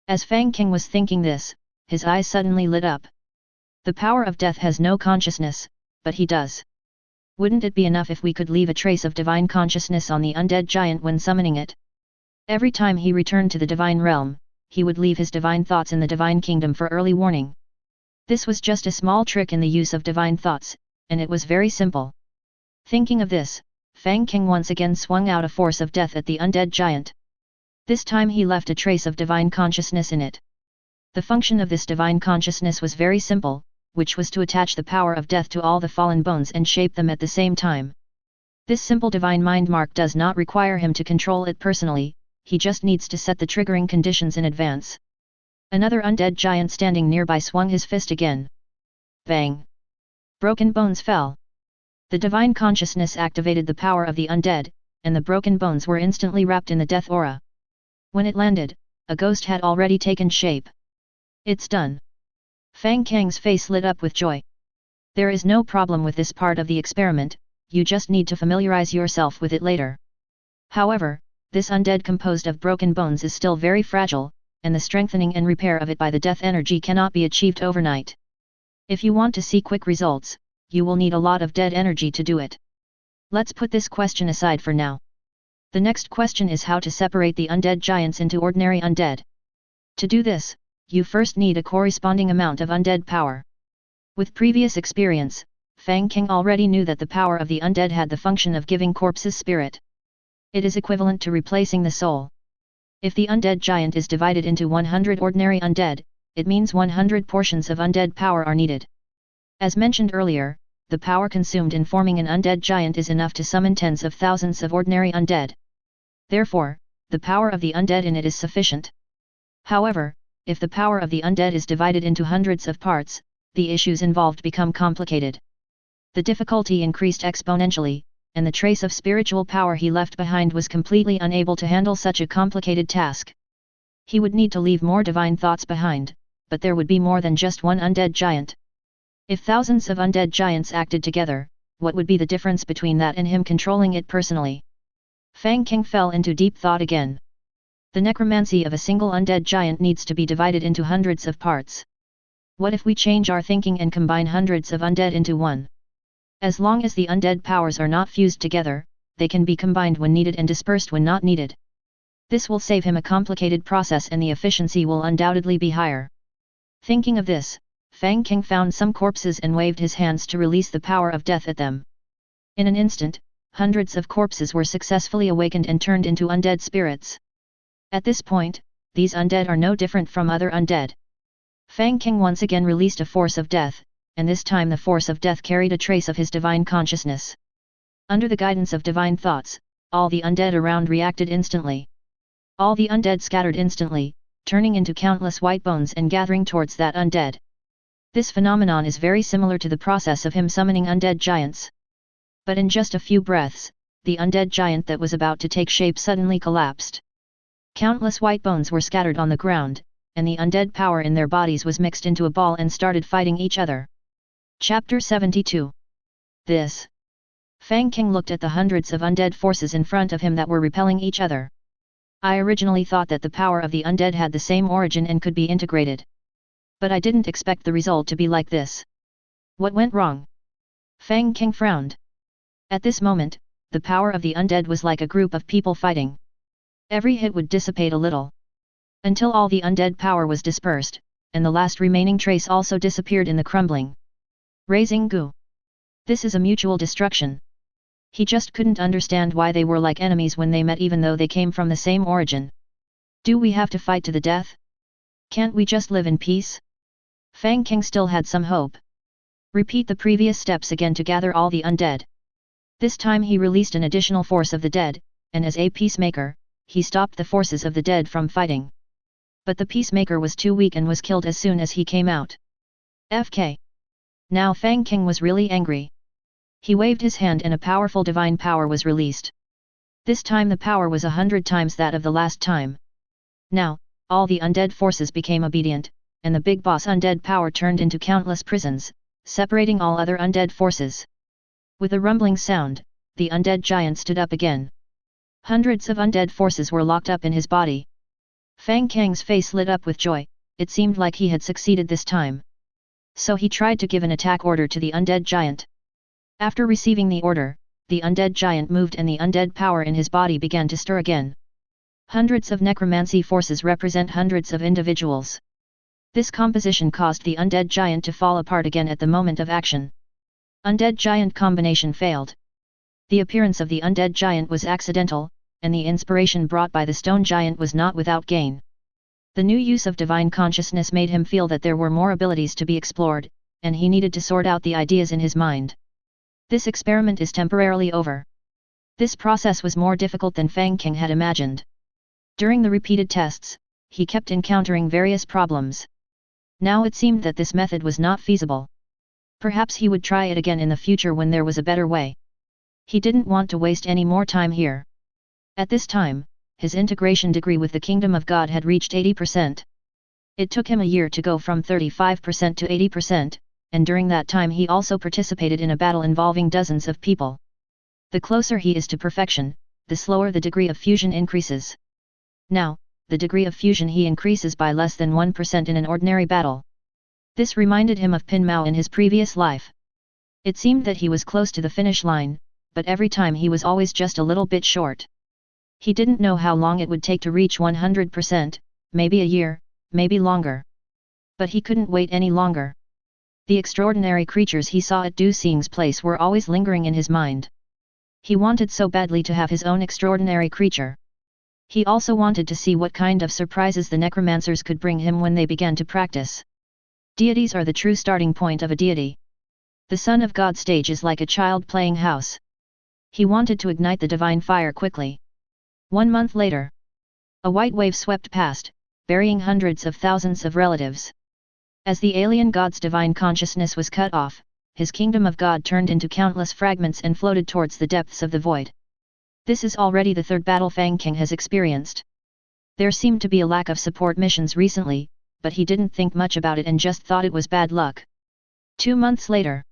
As Fang Cang was thinking this, his eyes suddenly lit up. The power of death has no consciousness, but he does. Wouldn't it be enough if we could leave a trace of divine consciousness on the undead giant when summoning it? Every time he returned to the divine realm, he would leave his divine thoughts in the divine kingdom for early warning. This was just a small trick in the use of divine thoughts, and it was very simple. Thinking of this, Fang Cang once again swung out a force of death at the undead giant. This time he left a trace of divine consciousness in it. The function of this divine consciousness was very simple, which was to attach the power of death to all the fallen bones and shape them at the same time. This simple divine mind mark does not require him to control it personally, he just needs to set the triggering conditions in advance. Another undead giant standing nearby swung his fist again. Bang! Broken bones fell. The divine consciousness activated the power of the undead, and the broken bones were instantly wrapped in the death aura. When it landed, a ghost had already taken shape. It's done. Fang Cang's face lit up with joy. There is no problem with this part of the experiment, you just need to familiarize yourself with it later. However, this undead composed of broken bones is still very fragile, and the strengthening and repair of it by the death energy cannot be achieved overnight. If you want to see quick results, you will need a lot of dead energy to do it. Let's put this question aside for now. The next question is how to separate the undead giants into ordinary undead. To do this, you first need a corresponding amount of undead power. With previous experience, Fang Cang already knew that the power of the undead had the function of giving corpses spirit. It is equivalent to replacing the soul. If the undead giant is divided into 100 ordinary undead, it means 100 portions of undead power are needed. As mentioned earlier, the power consumed in forming an undead giant is enough to summon tens of thousands of ordinary undead. Therefore, the power of the undead in it is sufficient. However, if the power of the undead is divided into hundreds of parts, the issues involved become complicated. The difficulty increased exponentially, and the trace of spiritual power he left behind was completely unable to handle such a complicated task. He would need to leave more divine thoughts behind, but there would be more than just one undead giant. If thousands of undead giants acted together, what would be the difference between that and him controlling it personally? Fang Cang fell into deep thought again. The necromancy of a single undead giant needs to be divided into hundreds of parts. What if we change our thinking and combine hundreds of undead into one? As long as the undead powers are not fused together, they can be combined when needed and dispersed when not needed. This will save him a complicated process and the efficiency will undoubtedly be higher. Thinking of this, Fang Cang found some corpses and waved his hands to release the power of death at them. In an instant, hundreds of corpses were successfully awakened and turned into undead spirits. At this point, these undead are no different from other undead. Fang Cang once again released a force of death, and this time the force of death carried a trace of his divine consciousness. Under the guidance of divine thoughts, all the undead around reacted instantly. All the undead scattered instantly, turning into countless white bones and gathering towards that undead. This phenomenon is very similar to the process of him summoning undead giants. But in just a few breaths, the undead giant that was about to take shape suddenly collapsed. Countless white bones were scattered on the ground, and the undead power in their bodies was mixed into a ball and started fighting each other. Chapter 72. This. Fang Cang looked at the hundreds of undead forces in front of him that were repelling each other. I originally thought that the power of the undead had the same origin and could be integrated. But I didn't expect the result to be like this. What went wrong? Fang Cang frowned. At this moment, the power of the undead was like a group of people fighting. Every hit would dissipate a little. Until all the undead power was dispersed, and the last remaining trace also disappeared in the crumbling. Raising goo. This is a mutual destruction. He just couldn't understand why they were like enemies when they met even though they came from the same origin. Do we have to fight to the death? Can't we just live in peace? Fang Cang still had some hope. Repeat the previous steps again to gather all the undead. This time he released an additional force of the dead, and as a peacemaker, he stopped the forces of the dead from fighting. But the peacemaker was too weak and was killed as soon as he came out. FK. Now Fang Cang was really angry. He waved his hand and a powerful divine power was released. This time the power was 100 times that of the last time. Now, all the undead forces became obedient, and the big boss undead power turned into countless prisons, separating all other undead forces. With a rumbling sound, the undead giant stood up again. Hundreds of undead forces were locked up in his body. Fang Cang's face lit up with joy, it seemed like he had succeeded this time. So he tried to give an attack order to the undead giant. After receiving the order, the undead giant moved and the undead power in his body began to stir again. Hundreds of necromancy forces represent hundreds of individuals. This composition caused the undead giant to fall apart again at the moment of action. Undead giant combination failed. The appearance of the undead giant was accidental, and the inspiration brought by the stone giant was not without gain. The new use of divine consciousness made him feel that there were more abilities to be explored, and he needed to sort out the ideas in his mind. This experiment is temporarily over. This process was more difficult than Fang Cang had imagined. During the repeated tests, he kept encountering various problems. Now it seemed that this method was not feasible. Perhaps he would try it again in the future when there was a better way. He didn't want to waste any more time here. At this time, his integration degree with the Kingdom of God had reached 80%. It took him a year to go from 35% to 80%, and during that time he also participated in a battle involving dozens of people. The closer he is to perfection, the slower the degree of fusion increases. Now, the degree of fusion he increases by less than 1% in an ordinary battle. This reminded him of Pin Mao in his previous life. It seemed that he was close to the finish line, but every time he was always just a little bit short. He didn't know how long it would take to reach 100%, maybe a year, maybe longer. But he couldn't wait any longer. The extraordinary creatures he saw at Du Xing's place were always lingering in his mind. He wanted so badly to have his own extraordinary creature. He also wanted to see what kind of surprises the necromancers could bring him when they began to practice. Deities are the true starting point of a deity. The Son of God stage is like a child playing house. He wanted to ignite the divine fire quickly. 1 month later, a white wave swept past, burying hundreds of thousands of relatives. As the alien god's divine consciousness was cut off, his kingdom of God turned into countless fragments and floated towards the depths of the void. This is already the third battle Fang Cang has experienced. There seemed to be a lack of support missions recently, but he didn't think much about it and just thought it was bad luck. 2 months later,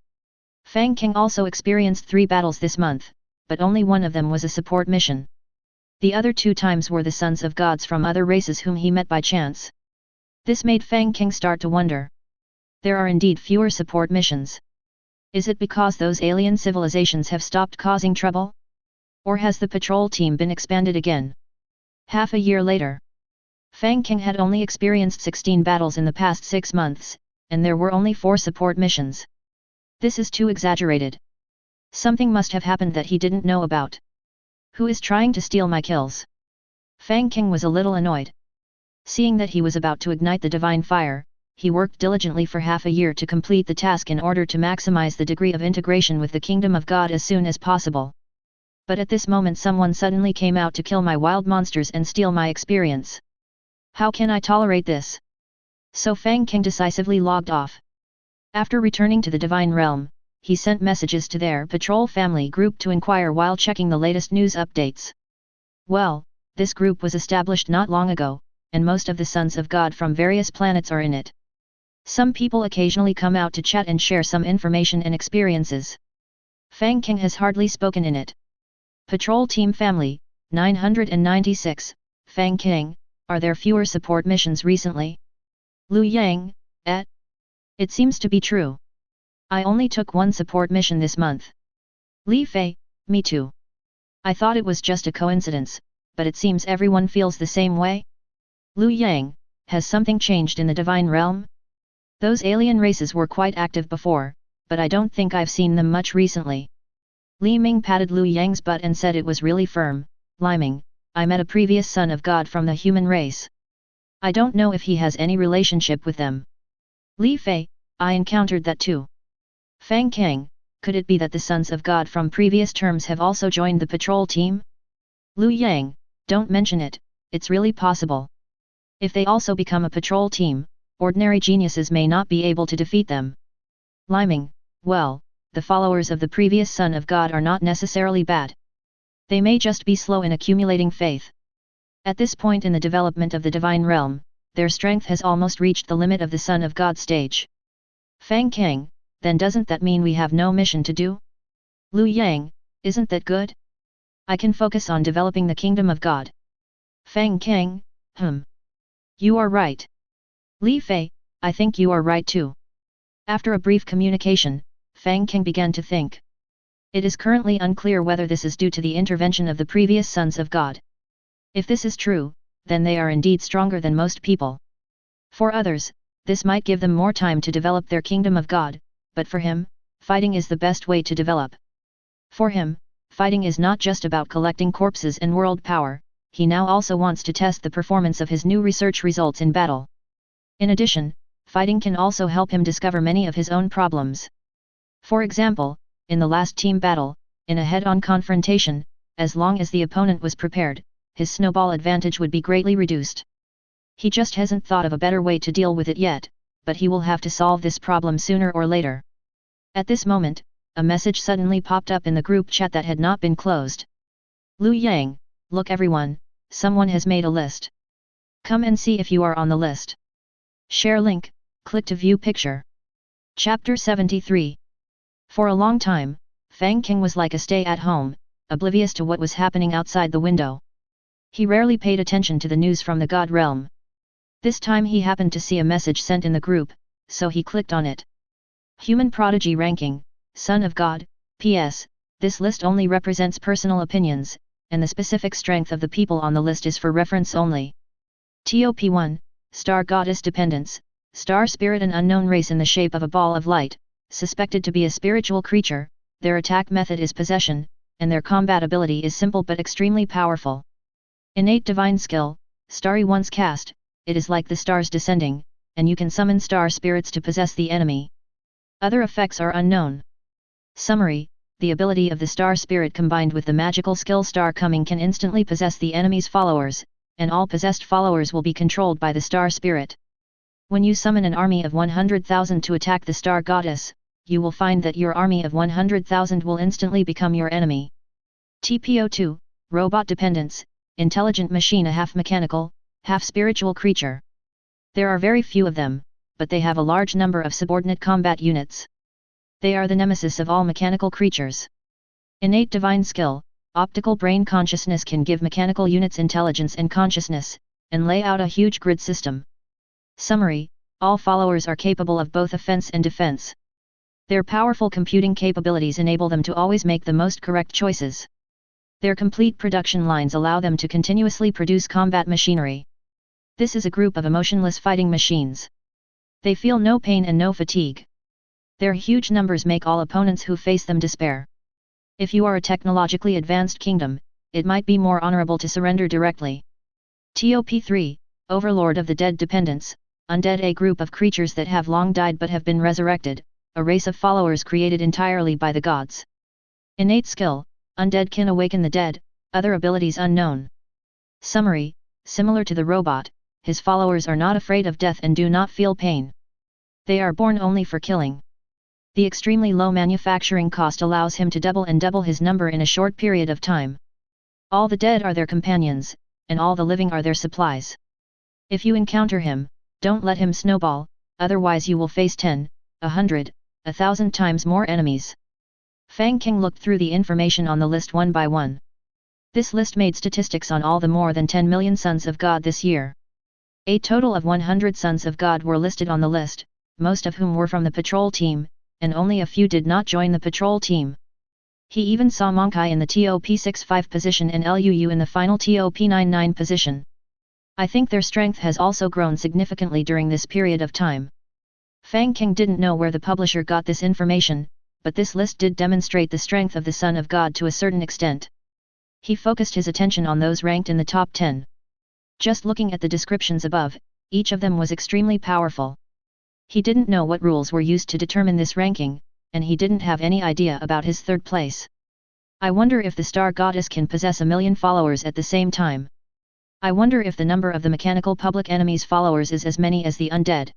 Fang Cang also experienced 3 battles this month, but only one of them was a support mission. The other 2 times were the sons of gods from other races whom he met by chance. This made Fang Cang start to wonder. There are indeed fewer support missions. Is it because those alien civilizations have stopped causing trouble? Or has the patrol team been expanded again? Half a year later, Fang Cang had only experienced 16 battles in the past 6 months, and there were only 4 support missions. This is too exaggerated. Something must have happened that he didn't know about. Who is trying to steal my kills? Fang Cang was a little annoyed. Seeing that he was about to ignite the divine fire, he worked diligently for half a year to complete the task in order to maximize the degree of integration with the Kingdom of God as soon as possible. But at this moment someone suddenly came out to kill my wild monsters and steal my experience. How can I tolerate this? So Fang Cang decisively logged off. After returning to the Divine Realm, he sent messages to their patrol family group to inquire while checking the latest news updates. Well, This group was established not long ago, and most of the sons of God from various planets are in it. Some people occasionally come out to chat and share some information and experiences. Fang Cang has hardly spoken in it. Patrol Team Family, 996, Fang Cang, are there fewer support missions recently? Lu Yang, It seems to be true. I only took one support mission this month. Li Fei, me too. I thought it was just a coincidence, but it seems everyone feels the same way. Lu Yang, has something changed in the divine realm? Those alien races were quite active before, but I don't think I've seen them much recently. Li Ming patted Lu Yang's butt and said it was really firm. Li Ming, I met a previous son of God from the human race. I don't know if he has any relationship with them. Li Fei, I encountered that too. Fang Cang, could it be that the sons of God from previous terms have also joined the patrol team? Lu Yang, don't mention it, it's really possible. If they also become a patrol team, ordinary geniuses may not be able to defeat them. Li Ming, well, the followers of the previous son of God are not necessarily bad. They may just be slow in accumulating faith. At this point in the development of the divine realm, their strength has almost reached the limit of the son of God stage. Fang Cang, then doesn't that mean we have no mission to do? Lu Yang, isn't that good? I can focus on developing the kingdom of God. Fang Cang, You are right. Li Fei, I think you are right too. After a brief communication, Fang Cang began to think. It is currently unclear whether this is due to the intervention of the previous sons of God. If this is true, then they are indeed stronger than most people. For others, this might give them more time to develop their kingdom of God, but for him, fighting is the best way to develop. For him, fighting is not just about collecting corpses and world power, he now also wants to test the performance of his new research results in battle. In addition, fighting can also help him discover many of his own problems. For example, in the last team battle, in a head-on confrontation, as long as the opponent was prepared, his snowball advantage would be greatly reduced. He just hasn't thought of a better way to deal with it yet, but he will have to solve this problem sooner or later. At this moment, a message suddenly popped up in the group chat that had not been closed. Lu Yang, look everyone, someone has made a list. Come and see if you are on the list. Share link, click to view picture. Chapter 73. For a long time, Fang Cang was like a stay-at-home, oblivious to what was happening outside the window. He rarely paid attention to the news from the God realm. This time he happened to see a message sent in the group, so he clicked on it. Human Prodigy Ranking, Son of God, P.S. This list only represents personal opinions, and the specific strength of the people on the list is for reference only. Top 1, Star Goddess Dependence, Star Spirit, an unknown race in the shape of a ball of light, suspected to be a spiritual creature. Their attack method is possession, and their combat ability is simple but extremely powerful. Innate divine skill, Starry once cast, it is like the stars descending, and you can summon star spirits to possess the enemy. Other effects are unknown. Summary: the ability of the star spirit combined with the magical skill Star Coming can instantly possess the enemy's followers, and all possessed followers will be controlled by the star spirit. When you summon an army of 100,000 to attack the star goddess, you will find that your army of 100,000 will instantly become your enemy. TPO2, Robot Dependence, Intelligent Machine, a half mechanical, half spiritual creature. There are very few of them, but they have a large number of subordinate combat units. They are the nemesis of all mechanical creatures. Innate divine skill, Optical brain consciousness can give mechanical units intelligence and consciousness, and lay out a huge grid system. Summary: all followers are capable of both offense and defense. Their powerful computing capabilities enable them to always make the most correct choices. Their complete production lines allow them to continuously produce combat machinery. This is a group of emotionless fighting machines. They feel no pain and no fatigue. Their huge numbers make all opponents who face them despair. If you are a technologically advanced kingdom, it might be more honorable to surrender directly. Top 3, Overlord of the Dead Dependents, Undead, a group of creatures that have long died but have been resurrected, a race of followers created entirely by the gods. Innate skill, Undead can awaken the dead, other abilities unknown. Summary: similar to the robot, his followers are not afraid of death and do not feel pain. They are born only for killing. The extremely low manufacturing cost allows him to double his number in a short period of time. All the dead are their companions, and all the living are their supplies. If you encounter him, don't let him snowball, otherwise you will face 10, 100, 1,000 times more enemies. Fang Cang looked through the information on the list one by one. This list made statistics on all the more than 10 million sons of God this year. A total of 100 sons of God were listed on the list, most of whom were from the patrol team, and only a few did not join the patrol team. He even saw Monkai in the TOP 65 position and Luu in the final TOP 99 position. I think their strength has also grown significantly during this period of time. Fang Cang didn't know where the publisher got this information, but this list did demonstrate the strength of the Son of God to a certain extent. He focused his attention on those ranked in the top 10. Just looking at the descriptions above, each of them was extremely powerful. He didn't know what rules were used to determine this ranking, and he didn't have any idea about his third place. I wonder if the star goddess can possess 1 million followers at the same time. I wonder if the number of the mechanical public enemy's followers is as many as the undead.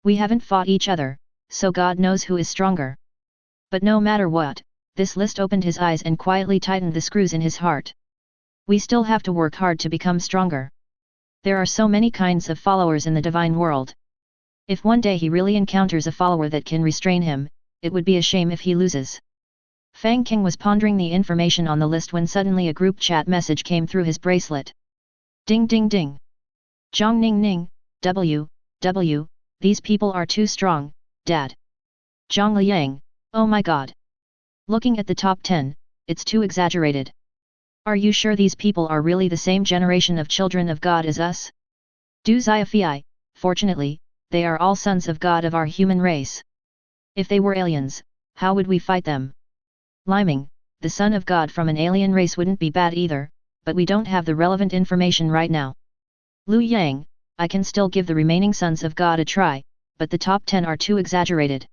We haven't fought each other, so God knows who is stronger. But no matter what, this list opened his eyes and quietly tightened the screws in his heart. We still have to work hard to become stronger. There are so many kinds of followers in the divine world. If one day he really encounters a follower that can restrain him, it would be a shame if he loses. Fang Cang was pondering the information on the list when suddenly a group chat message came through his bracelet. Ding ding ding. Zhang Ning Ning, W, these people are too strong, Dad. Zhang Liang, oh my god. Looking at the top 10, it's too exaggerated. Are you sure these people are really the same generation of children of God as us? Du Xiaofei, fortunately, they are all sons of God of our human race. If they were aliens, how would we fight them? Liming, the son of God from an alien race wouldn't be bad either, but we don't have the relevant information right now. Lu Yang, I can still give the remaining sons of God a try, but the top 10 are too exaggerated.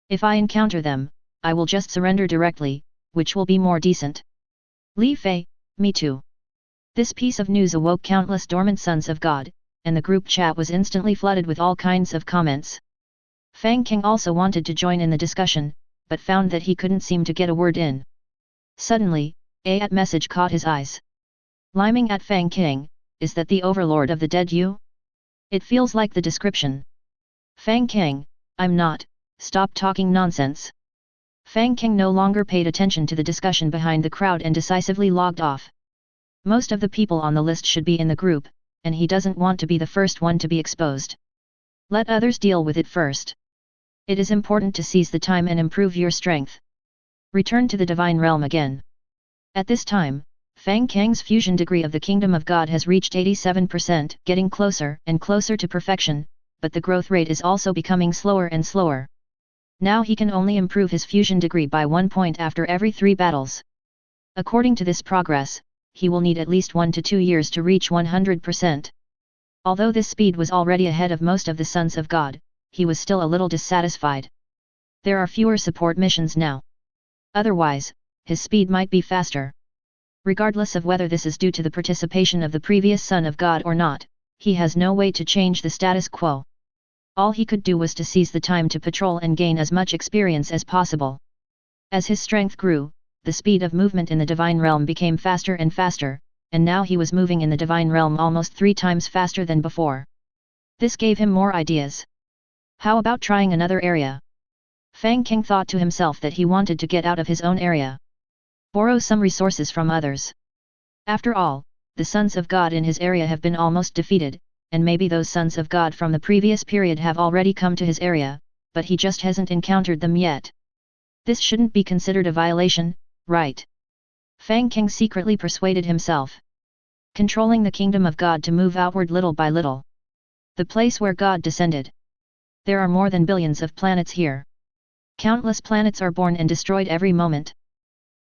If I encounter them, I will just surrender directly, which will be more decent. Li Fei, me too. This piece of news awoke countless dormant sons of God, and the group chat was instantly flooded with all kinds of comments. Fang Cang also wanted to join in the discussion, but found that he couldn't seem to get a word in. Suddenly, a message caught his eyes. Liming at Fang Cang, is that the overlord of the dead you? It feels like the description. Fang Cang, I'm not, stop talking nonsense. Fang Cang no longer paid attention to the discussion behind the crowd and decisively logged off. Most of the people on the list should be in the group, and he doesn't want to be the first one to be exposed. Let others deal with it first. It is important to seize the time and improve your strength. Return to the divine realm again. At this time, Fang Cang's fusion degree of the Kingdom of God has reached 87%, getting closer and closer to perfection, but the growth rate is also becoming slower and slower. Now he can only improve his fusion degree by 1 point after every 3 battles. According to this progress, he will need at least 1 to 2 years to reach 100%. Although this speed was already ahead of most of the sons of God, he was still a little dissatisfied. There are fewer support missions now. Otherwise, his speed might be faster. Regardless of whether this is due to the participation of the previous Son of God or not, he has no way to change the status quo. All he could do was to seize the time to patrol and gain as much experience as possible. As his strength grew, the speed of movement in the divine realm became faster and faster, and now he was moving in the divine realm almost 3 times faster than before. This gave him more ideas. How about trying another area? Fang Cang thought to himself that he wanted to get out of his own area. Borrow some resources from others. After all, the sons of God in his area have been almost defeated, and maybe those sons of God from the previous period have already come to his area, but he just hasn't encountered them yet. This shouldn't be considered a violation, right? Fang Cang secretly persuaded himself. Controlling the kingdom of God to move outward little by little. The place where God descended. There are more than billions of planets here. Countless planets are born and destroyed every moment.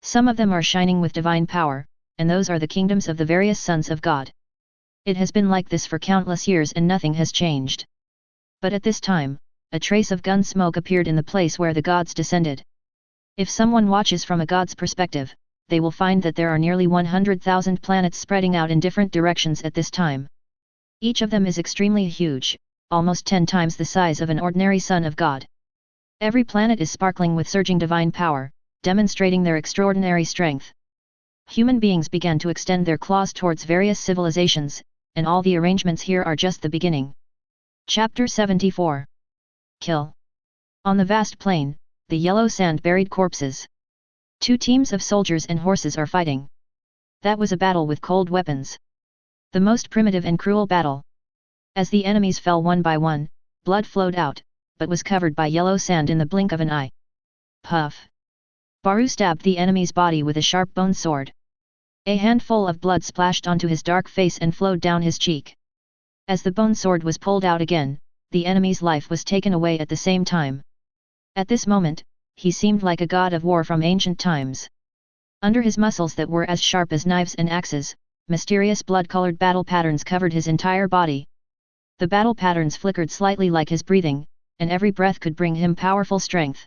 Some of them are shining with divine power, and those are the kingdoms of the various sons of God. It has been like this for countless years and nothing has changed. But at this time, a trace of gun smoke appeared in the place where the gods descended. If someone watches from a god's perspective, they will find that there are nearly 100,000 planets spreading out in different directions at this time. Each of them is extremely huge, almost 10 times the size of an ordinary son of God. Every planet is sparkling with surging divine power, demonstrating their extraordinary strength. Human beings began to extend their claws towards various civilizations, and all the arrangements here are just the beginning. Chapter 74. Kill. On the vast plain, the yellow sand buried corpses. Two teams of soldiers and horses are fighting. That was a battle with cold weapons. The most primitive and cruel battle. As the enemies fell one by one, blood flowed out, but was covered by yellow sand in the blink of an eye. Puff. Baru stabbed the enemy's body with a sharp bone sword. A handful of blood splashed onto his dark face and flowed down his cheek. As the bone sword was pulled out again, the enemy's life was taken away at the same time. At this moment, he seemed like a god of war from ancient times. Under his muscles that were as sharp as knives and axes, mysterious blood-colored battle patterns covered his entire body. The battle patterns flickered slightly like his breathing, and every breath could bring him powerful strength.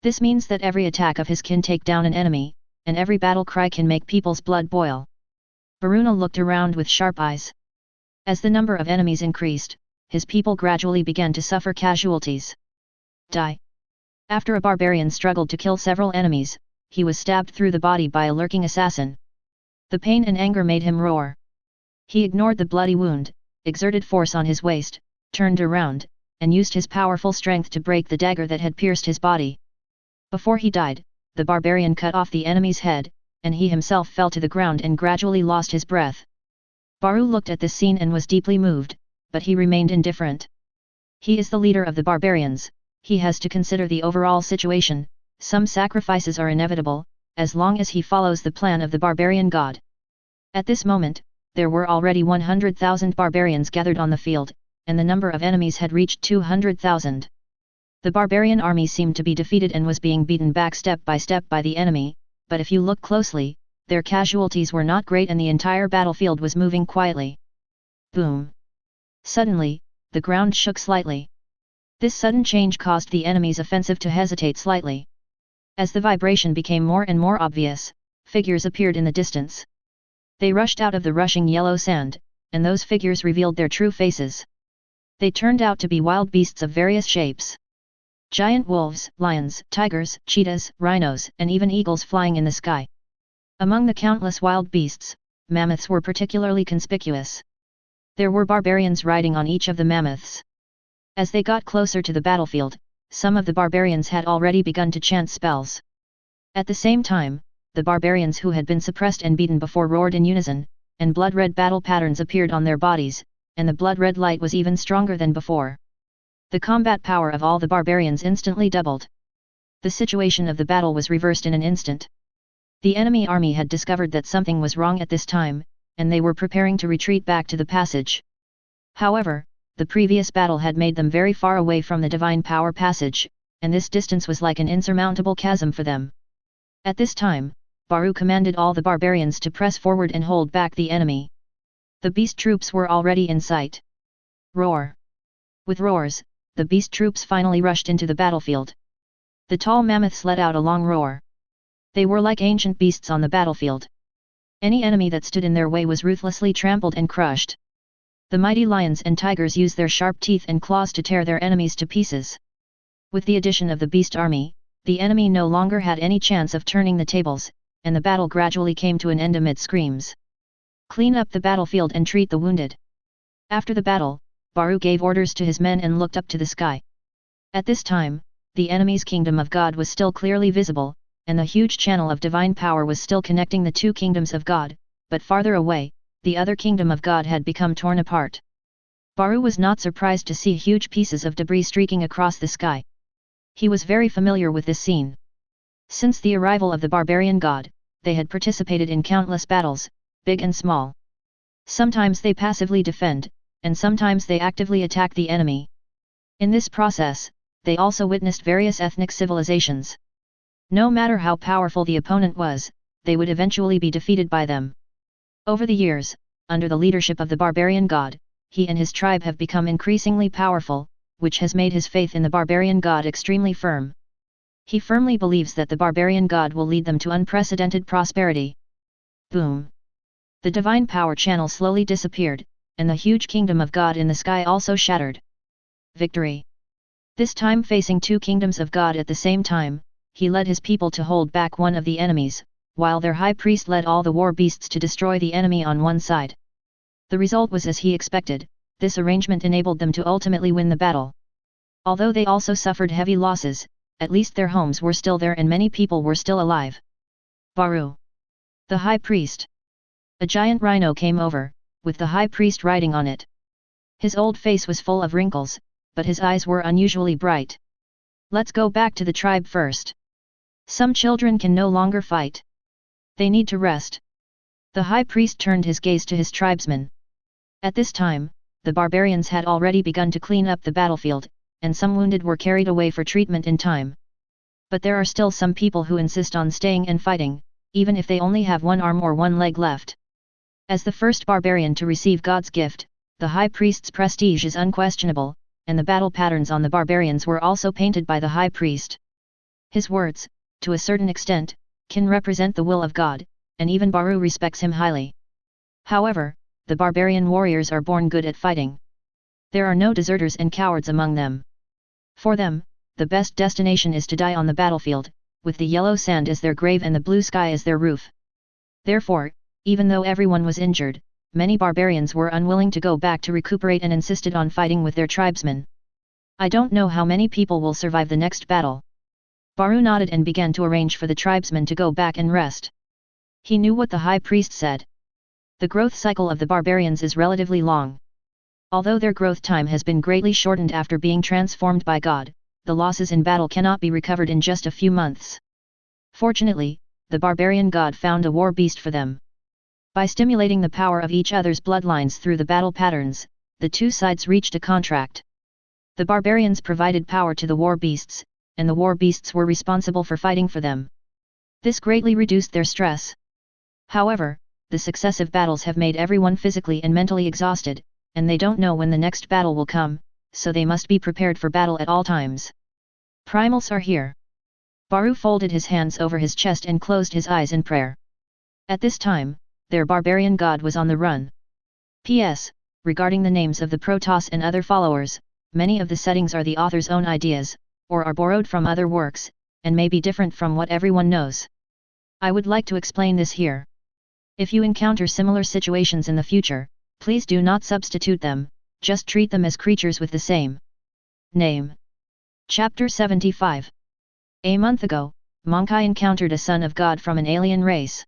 This means that every attack of his can take down an enemy, and every battle cry can make people's blood boil. Varuna looked around with sharp eyes. As the number of enemies increased, his people gradually began to suffer casualties. Die. After a barbarian struggled to kill several enemies, he was stabbed through the body by a lurking assassin. The pain and anger made him roar. He ignored the bloody wound, exerted force on his waist, turned around, and used his powerful strength to break the dagger that had pierced his body. Before he died, the barbarian cut off the enemy's head, and he himself fell to the ground and gradually lost his breath. Baru looked at this scene and was deeply moved, but he remained indifferent. He is the leader of the barbarians. He has to consider the overall situation. Some sacrifices are inevitable, as long as he follows the plan of the barbarian god. At this moment, there were already 100,000 barbarians gathered on the field, and the number of enemies had reached 200,000. The barbarian army seemed to be defeated and was being beaten back step by the enemy, but if you look closely, their casualties were not great and the entire battlefield was moving quietly. Boom! Suddenly, the ground shook slightly. This sudden change caused the enemy's offensive to hesitate slightly. As the vibration became more and more obvious, figures appeared in the distance. They rushed out of the rushing yellow sand, and those figures revealed their true faces. They turned out to be wild beasts of various shapes. Giant wolves, lions, tigers, cheetahs, rhinos, and even eagles flying in the sky. Among the countless wild beasts, mammoths were particularly conspicuous. There were barbarians riding on each of the mammoths. As they got closer to the battlefield, some of the barbarians had already begun to chant spells. At the same time, the barbarians who had been suppressed and beaten before roared in unison, and blood-red battle patterns appeared on their bodies, and the blood-red light was even stronger than before. The combat power of all the barbarians instantly doubled. The situation of the battle was reversed in an instant. The enemy army had discovered that something was wrong at this time, and they were preparing to retreat back to the passage. However, the previous battle had made them very far away from the divine power passage, and this distance was like an insurmountable chasm for them. At this time, Baru commanded all the barbarians to press forward and hold back the enemy. The beast troops were already in sight. Roar! With roars, the beast troops finally rushed into the battlefield. The tall mammoths let out a long roar. They were like ancient beasts on the battlefield. Any enemy that stood in their way was ruthlessly trampled and crushed. The mighty lions and tigers used their sharp teeth and claws to tear their enemies to pieces. With the addition of the beast army, the enemy no longer had any chance of turning the tables, and the battle gradually came to an end amid screams. Clean up the battlefield and treat the wounded. After the battle, Baru gave orders to his men and looked up to the sky. At this time, the enemy's kingdom of God was still clearly visible, and the huge channel of divine power was still connecting the two kingdoms of God, but farther away, the other kingdom of God had become torn apart. Baru was not surprised to see huge pieces of debris streaking across the sky. He was very familiar with this scene. Since the arrival of the barbarian god, they had participated in countless battles, big and small. Sometimes they passively defend, and sometimes they actively attack the enemy. In this process, they also witnessed various ethnic civilizations. No matter how powerful the opponent was, they would eventually be defeated by them. Over the years, under the leadership of the barbarian god, he and his tribe have become increasingly powerful, which has made his faith in the barbarian god extremely firm. He firmly believes that the barbarian god will lead them to unprecedented prosperity. Boom! The divine power channel slowly disappeared, and the huge kingdom of God in the sky also shattered. Victory! This time facing two kingdoms of God at the same time, he led his people to hold back one of the enemies, while their high priest led all the war beasts to destroy the enemy on one side. The result was as he expected. This arrangement enabled them to ultimately win the battle. Although they also suffered heavy losses, at least their homes were still there and many people were still alive. Baru, the high priest. A giant rhino came over, with the high priest riding on it. His old face was full of wrinkles, but his eyes were unusually bright. Let's go back to the tribe first. Some children can no longer fight. They need to rest. The high priest turned his gaze to his tribesmen. At this time, the barbarians had already begun to clean up the battlefield, and some wounded were carried away for treatment in time. But there are still some people who insist on staying and fighting, even if they only have one arm or one leg left. As the first barbarian to receive God's gift, the high priest's prestige is unquestionable, and the battle patterns on the barbarians were also painted by the high priest. His words, to a certain extent, can represent the will of God, and even Baru respects him highly. However, the barbarian warriors are born good at fighting. There are no deserters and cowards among them. For them, the best destination is to die on the battlefield, with the yellow sand as their grave and the blue sky as their roof. Therefore, even though everyone was injured, many barbarians were unwilling to go back to recuperate and insisted on fighting with their tribesmen. I don't know how many people will survive the next battle. Baru nodded and began to arrange for the tribesmen to go back and rest. He knew what the high priest said. The growth cycle of the barbarians is relatively long. Although their growth time has been greatly shortened after being transformed by God, the losses in battle cannot be recovered in just a few months. Fortunately, the barbarian god found a war beast for them. By stimulating the power of each other's bloodlines through the battle patterns, the two sides reached a contract. The barbarians provided power to the war beasts, and the war beasts were responsible for fighting for them. This greatly reduced their stress. However, the successive battles have made everyone physically and mentally exhausted, and they don't know when the next battle will come, so they must be prepared for battle at all times. Primals are here. Baru folded his hands over his chest and closed his eyes in prayer. At this time, their barbarian god was on the run. P.S. Regarding the names of the Protoss and other followers, many of the settings are the author's own ideas, or are borrowed from other works, and may be different from what everyone knows. I would like to explain this here. If you encounter similar situations in the future, please do not substitute them, just treat them as creatures with the same name. Chapter 75. A month ago, Monkai encountered a son of God from an alien race.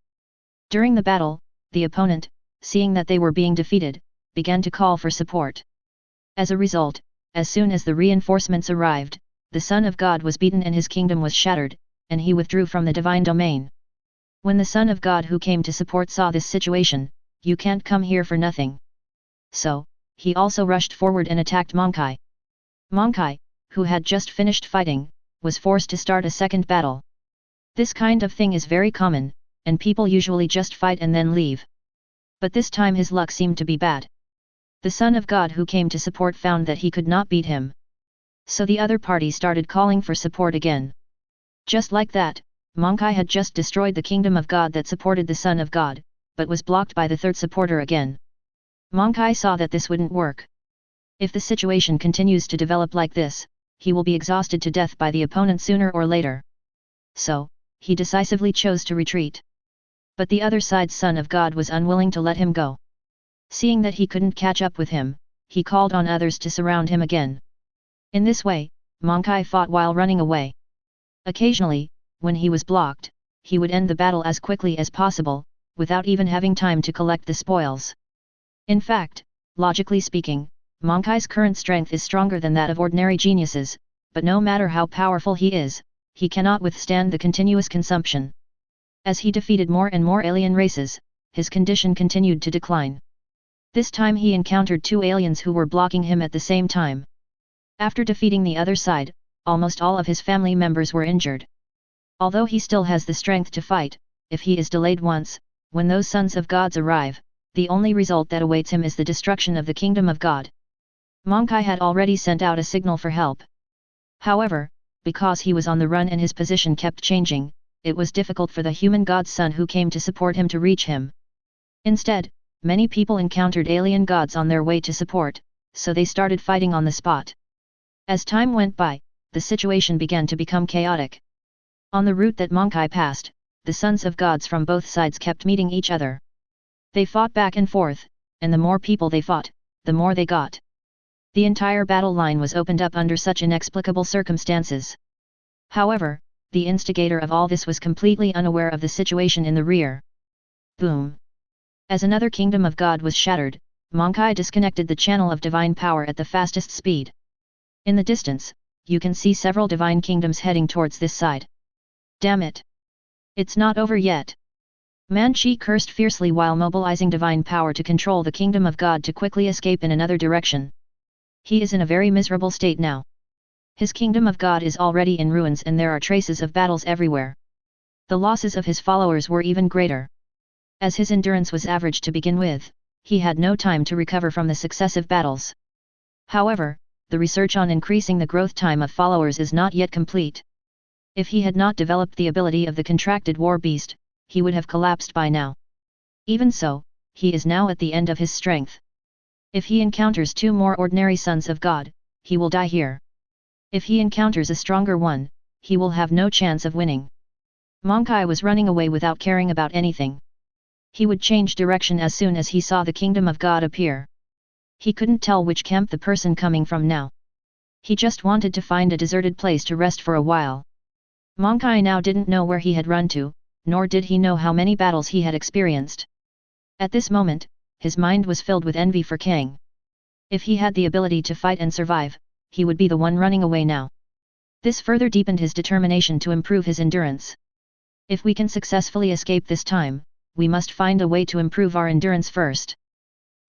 During the battle, the opponent, seeing that they were being defeated, began to call for support. As a result, as soon as the reinforcements arrived, the Son of God was beaten and his kingdom was shattered, and he withdrew from the divine domain. When the Son of God who came to support saw this situation, "You can't come here for nothing." So, he also rushed forward and attacked Monkai. Monkai, who had just finished fighting, was forced to start a second battle. This kind of thing is very common, and people usually just fight and then leave. But this time his luck seemed to be bad. The Son of God who came to support found that he could not beat him. So the other party started calling for support again. Just like that, Monkai had just destroyed the kingdom of God that supported the Son of God, but was blocked by the third supporter again. Monkai saw that this wouldn't work. If the situation continues to develop like this, he will be exhausted to death by the opponent sooner or later. So, he decisively chose to retreat. But the other side's Son of God was unwilling to let him go. Seeing that he couldn't catch up with him, he called on others to surround him again. In this way, Monkai fought while running away. Occasionally, when he was blocked, he would end the battle as quickly as possible, without even having time to collect the spoils. In fact, logically speaking, Monkai's current strength is stronger than that of ordinary geniuses, but no matter how powerful he is, he cannot withstand the continuous consumption. As he defeated more and more alien races, his condition continued to decline. This time he encountered two aliens who were blocking him at the same time. After defeating the other side, almost all of his family members were injured. Although he still has the strength to fight, if he is delayed once, when those sons of gods arrive, the only result that awaits him is the destruction of the kingdom of God. Monkai had already sent out a signal for help. However, because he was on the run and his position kept changing, it was difficult for the human god's son who came to support him to reach him. Instead, many people encountered alien gods on their way to support, so they started fighting on the spot. As time went by, the situation began to become chaotic. On the route that Monkai passed, the sons of gods from both sides kept meeting each other. They fought back and forth, and the more people they fought, the more they got. The entire battle line was opened up under such inexplicable circumstances. However, the instigator of all this was completely unaware of the situation in the rear. Boom! As another kingdom of God was shattered, Monkai disconnected the channel of divine power at the fastest speed. In the distance, you can see several divine kingdoms heading towards this side. Damn it! It's not over yet. Manchi cursed fiercely while mobilizing divine power to control the kingdom of God to quickly escape in another direction. He is in a very miserable state now. His kingdom of God is already in ruins and there are traces of battles everywhere. The losses of his followers were even greater. As his endurance was average to begin with, he had no time to recover from the successive battles. However, the research on increasing the growth time of followers is not yet complete. If he had not developed the ability of the contracted war beast, he would have collapsed by now. Even so, he is now at the end of his strength. If he encounters two more ordinary sons of God, he will die here. If he encounters a stronger one, he will have no chance of winning. Monkai was running away without caring about anything. He would change direction as soon as he saw the kingdom of God appear. He couldn't tell which camp the person coming from now. He just wanted to find a deserted place to rest for a while. Monkai now didn't know where he had run to, nor did he know how many battles he had experienced. At this moment, his mind was filled with envy for Kang. If he had the ability to fight and survive, he would be the one running away now. This further deepened his determination to improve his endurance. If we can successfully escape this time, we must find a way to improve our endurance first.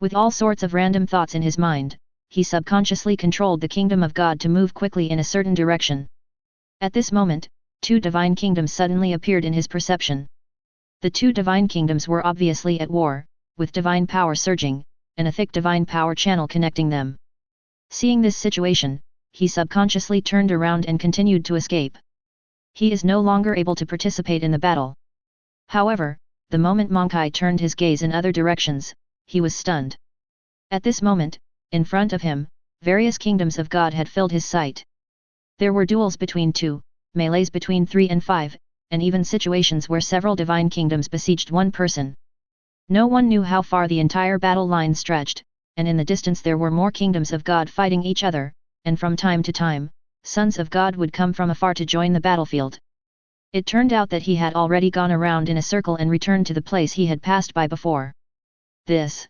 With all sorts of random thoughts in his mind, he subconsciously controlled the kingdom of God to move quickly in a certain direction. At this moment, two divine kingdoms suddenly appeared in his perception. The two divine kingdoms were obviously at war, with divine power surging, and a thick divine power channel connecting them. Seeing this situation, he subconsciously turned around and continued to escape. He is no longer able to participate in the battle. However, the moment Monkai turned his gaze in other directions, he was stunned. At this moment, in front of him, various kingdoms of God had filled his sight. There were duels between 2, melees between 3 and 5, and even situations where several divine kingdoms besieged one person. No one knew how far the entire battle line stretched, and in the distance there were more kingdoms of God fighting each other, and from time to time, sons of God would come from afar to join the battlefield. It turned out that he had already gone around in a circle and returned to the place he had passed by before. This.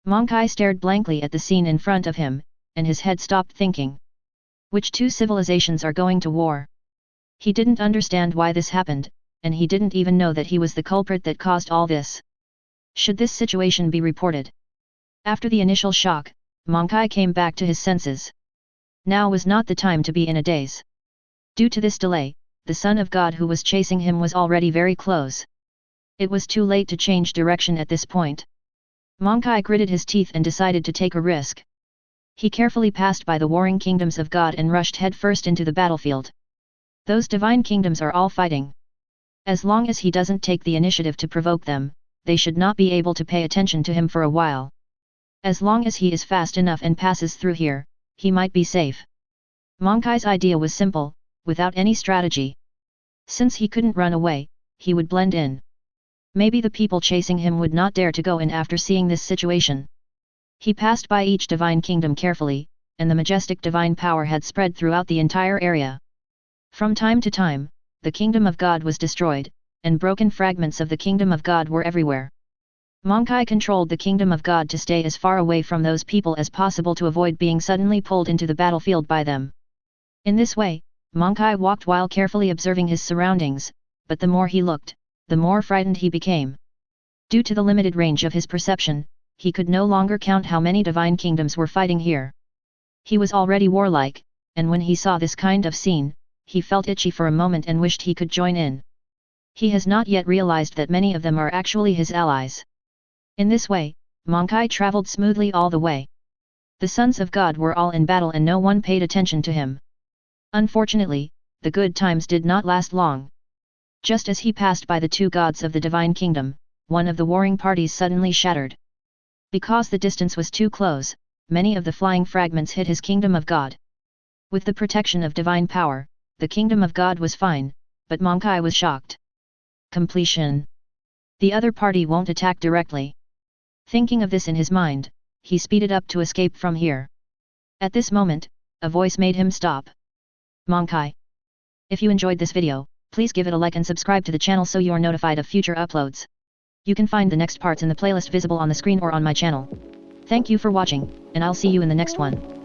Monkai stared blankly at the scene in front of him, and his head stopped thinking. Which two civilizations are going to war? He didn't understand why this happened, and he didn't even know that he was the culprit that caused all this. Should this situation be reported? After the initial shock, Monkai came back to his senses. Now was not the time to be in a daze. Due to this delay, the Son of God who was chasing him was already very close. It was too late to change direction at this point. Monkai gritted his teeth and decided to take a risk. He carefully passed by the warring kingdoms of God and rushed headfirst into the battlefield. Those divine kingdoms are all fighting. As long as he doesn't take the initiative to provoke them, they should not be able to pay attention to him for a while. As long as he is fast enough and passes through here, he might be safe. Monkai's idea was simple, without any strategy. Since he couldn't run away, he would blend in. Maybe the people chasing him would not dare to go in after seeing this situation. He passed by each divine kingdom carefully, and the majestic divine power had spread throughout the entire area. From time to time, the kingdom of God was destroyed, and broken fragments of the kingdom of God were everywhere. Monkai controlled the kingdom of God to stay as far away from those people as possible to avoid being suddenly pulled into the battlefield by them. In this way, Monkai walked while carefully observing his surroundings, but the more he looked, the more frightened he became. Due to the limited range of his perception, he could no longer count how many divine kingdoms were fighting here. He was already warlike, and when he saw this kind of scene, he felt itchy for a moment and wished he could join in. He has not yet realized that many of them are actually his allies. In this way, Monkai traveled smoothly all the way. The sons of God were all in battle and no one paid attention to him. Unfortunately, the good times did not last long. Just as he passed by the two gods of the divine kingdom, one of the warring parties suddenly shattered. Because the distance was too close, many of the flying fragments hit his kingdom of God. With the protection of divine power, the kingdom of God was fine, but Monkai was shocked. completion. The other party won't attack directly. Thinking of this in his mind, he speeded up to escape from here. At this moment, a voice made him stop. Monkai. If you enjoyed this video, please give it a like and subscribe to the channel so you are notified of future uploads. You can find the next parts in the playlist visible on the screen or on my channel. Thank you for watching, and I'll see you in the next one.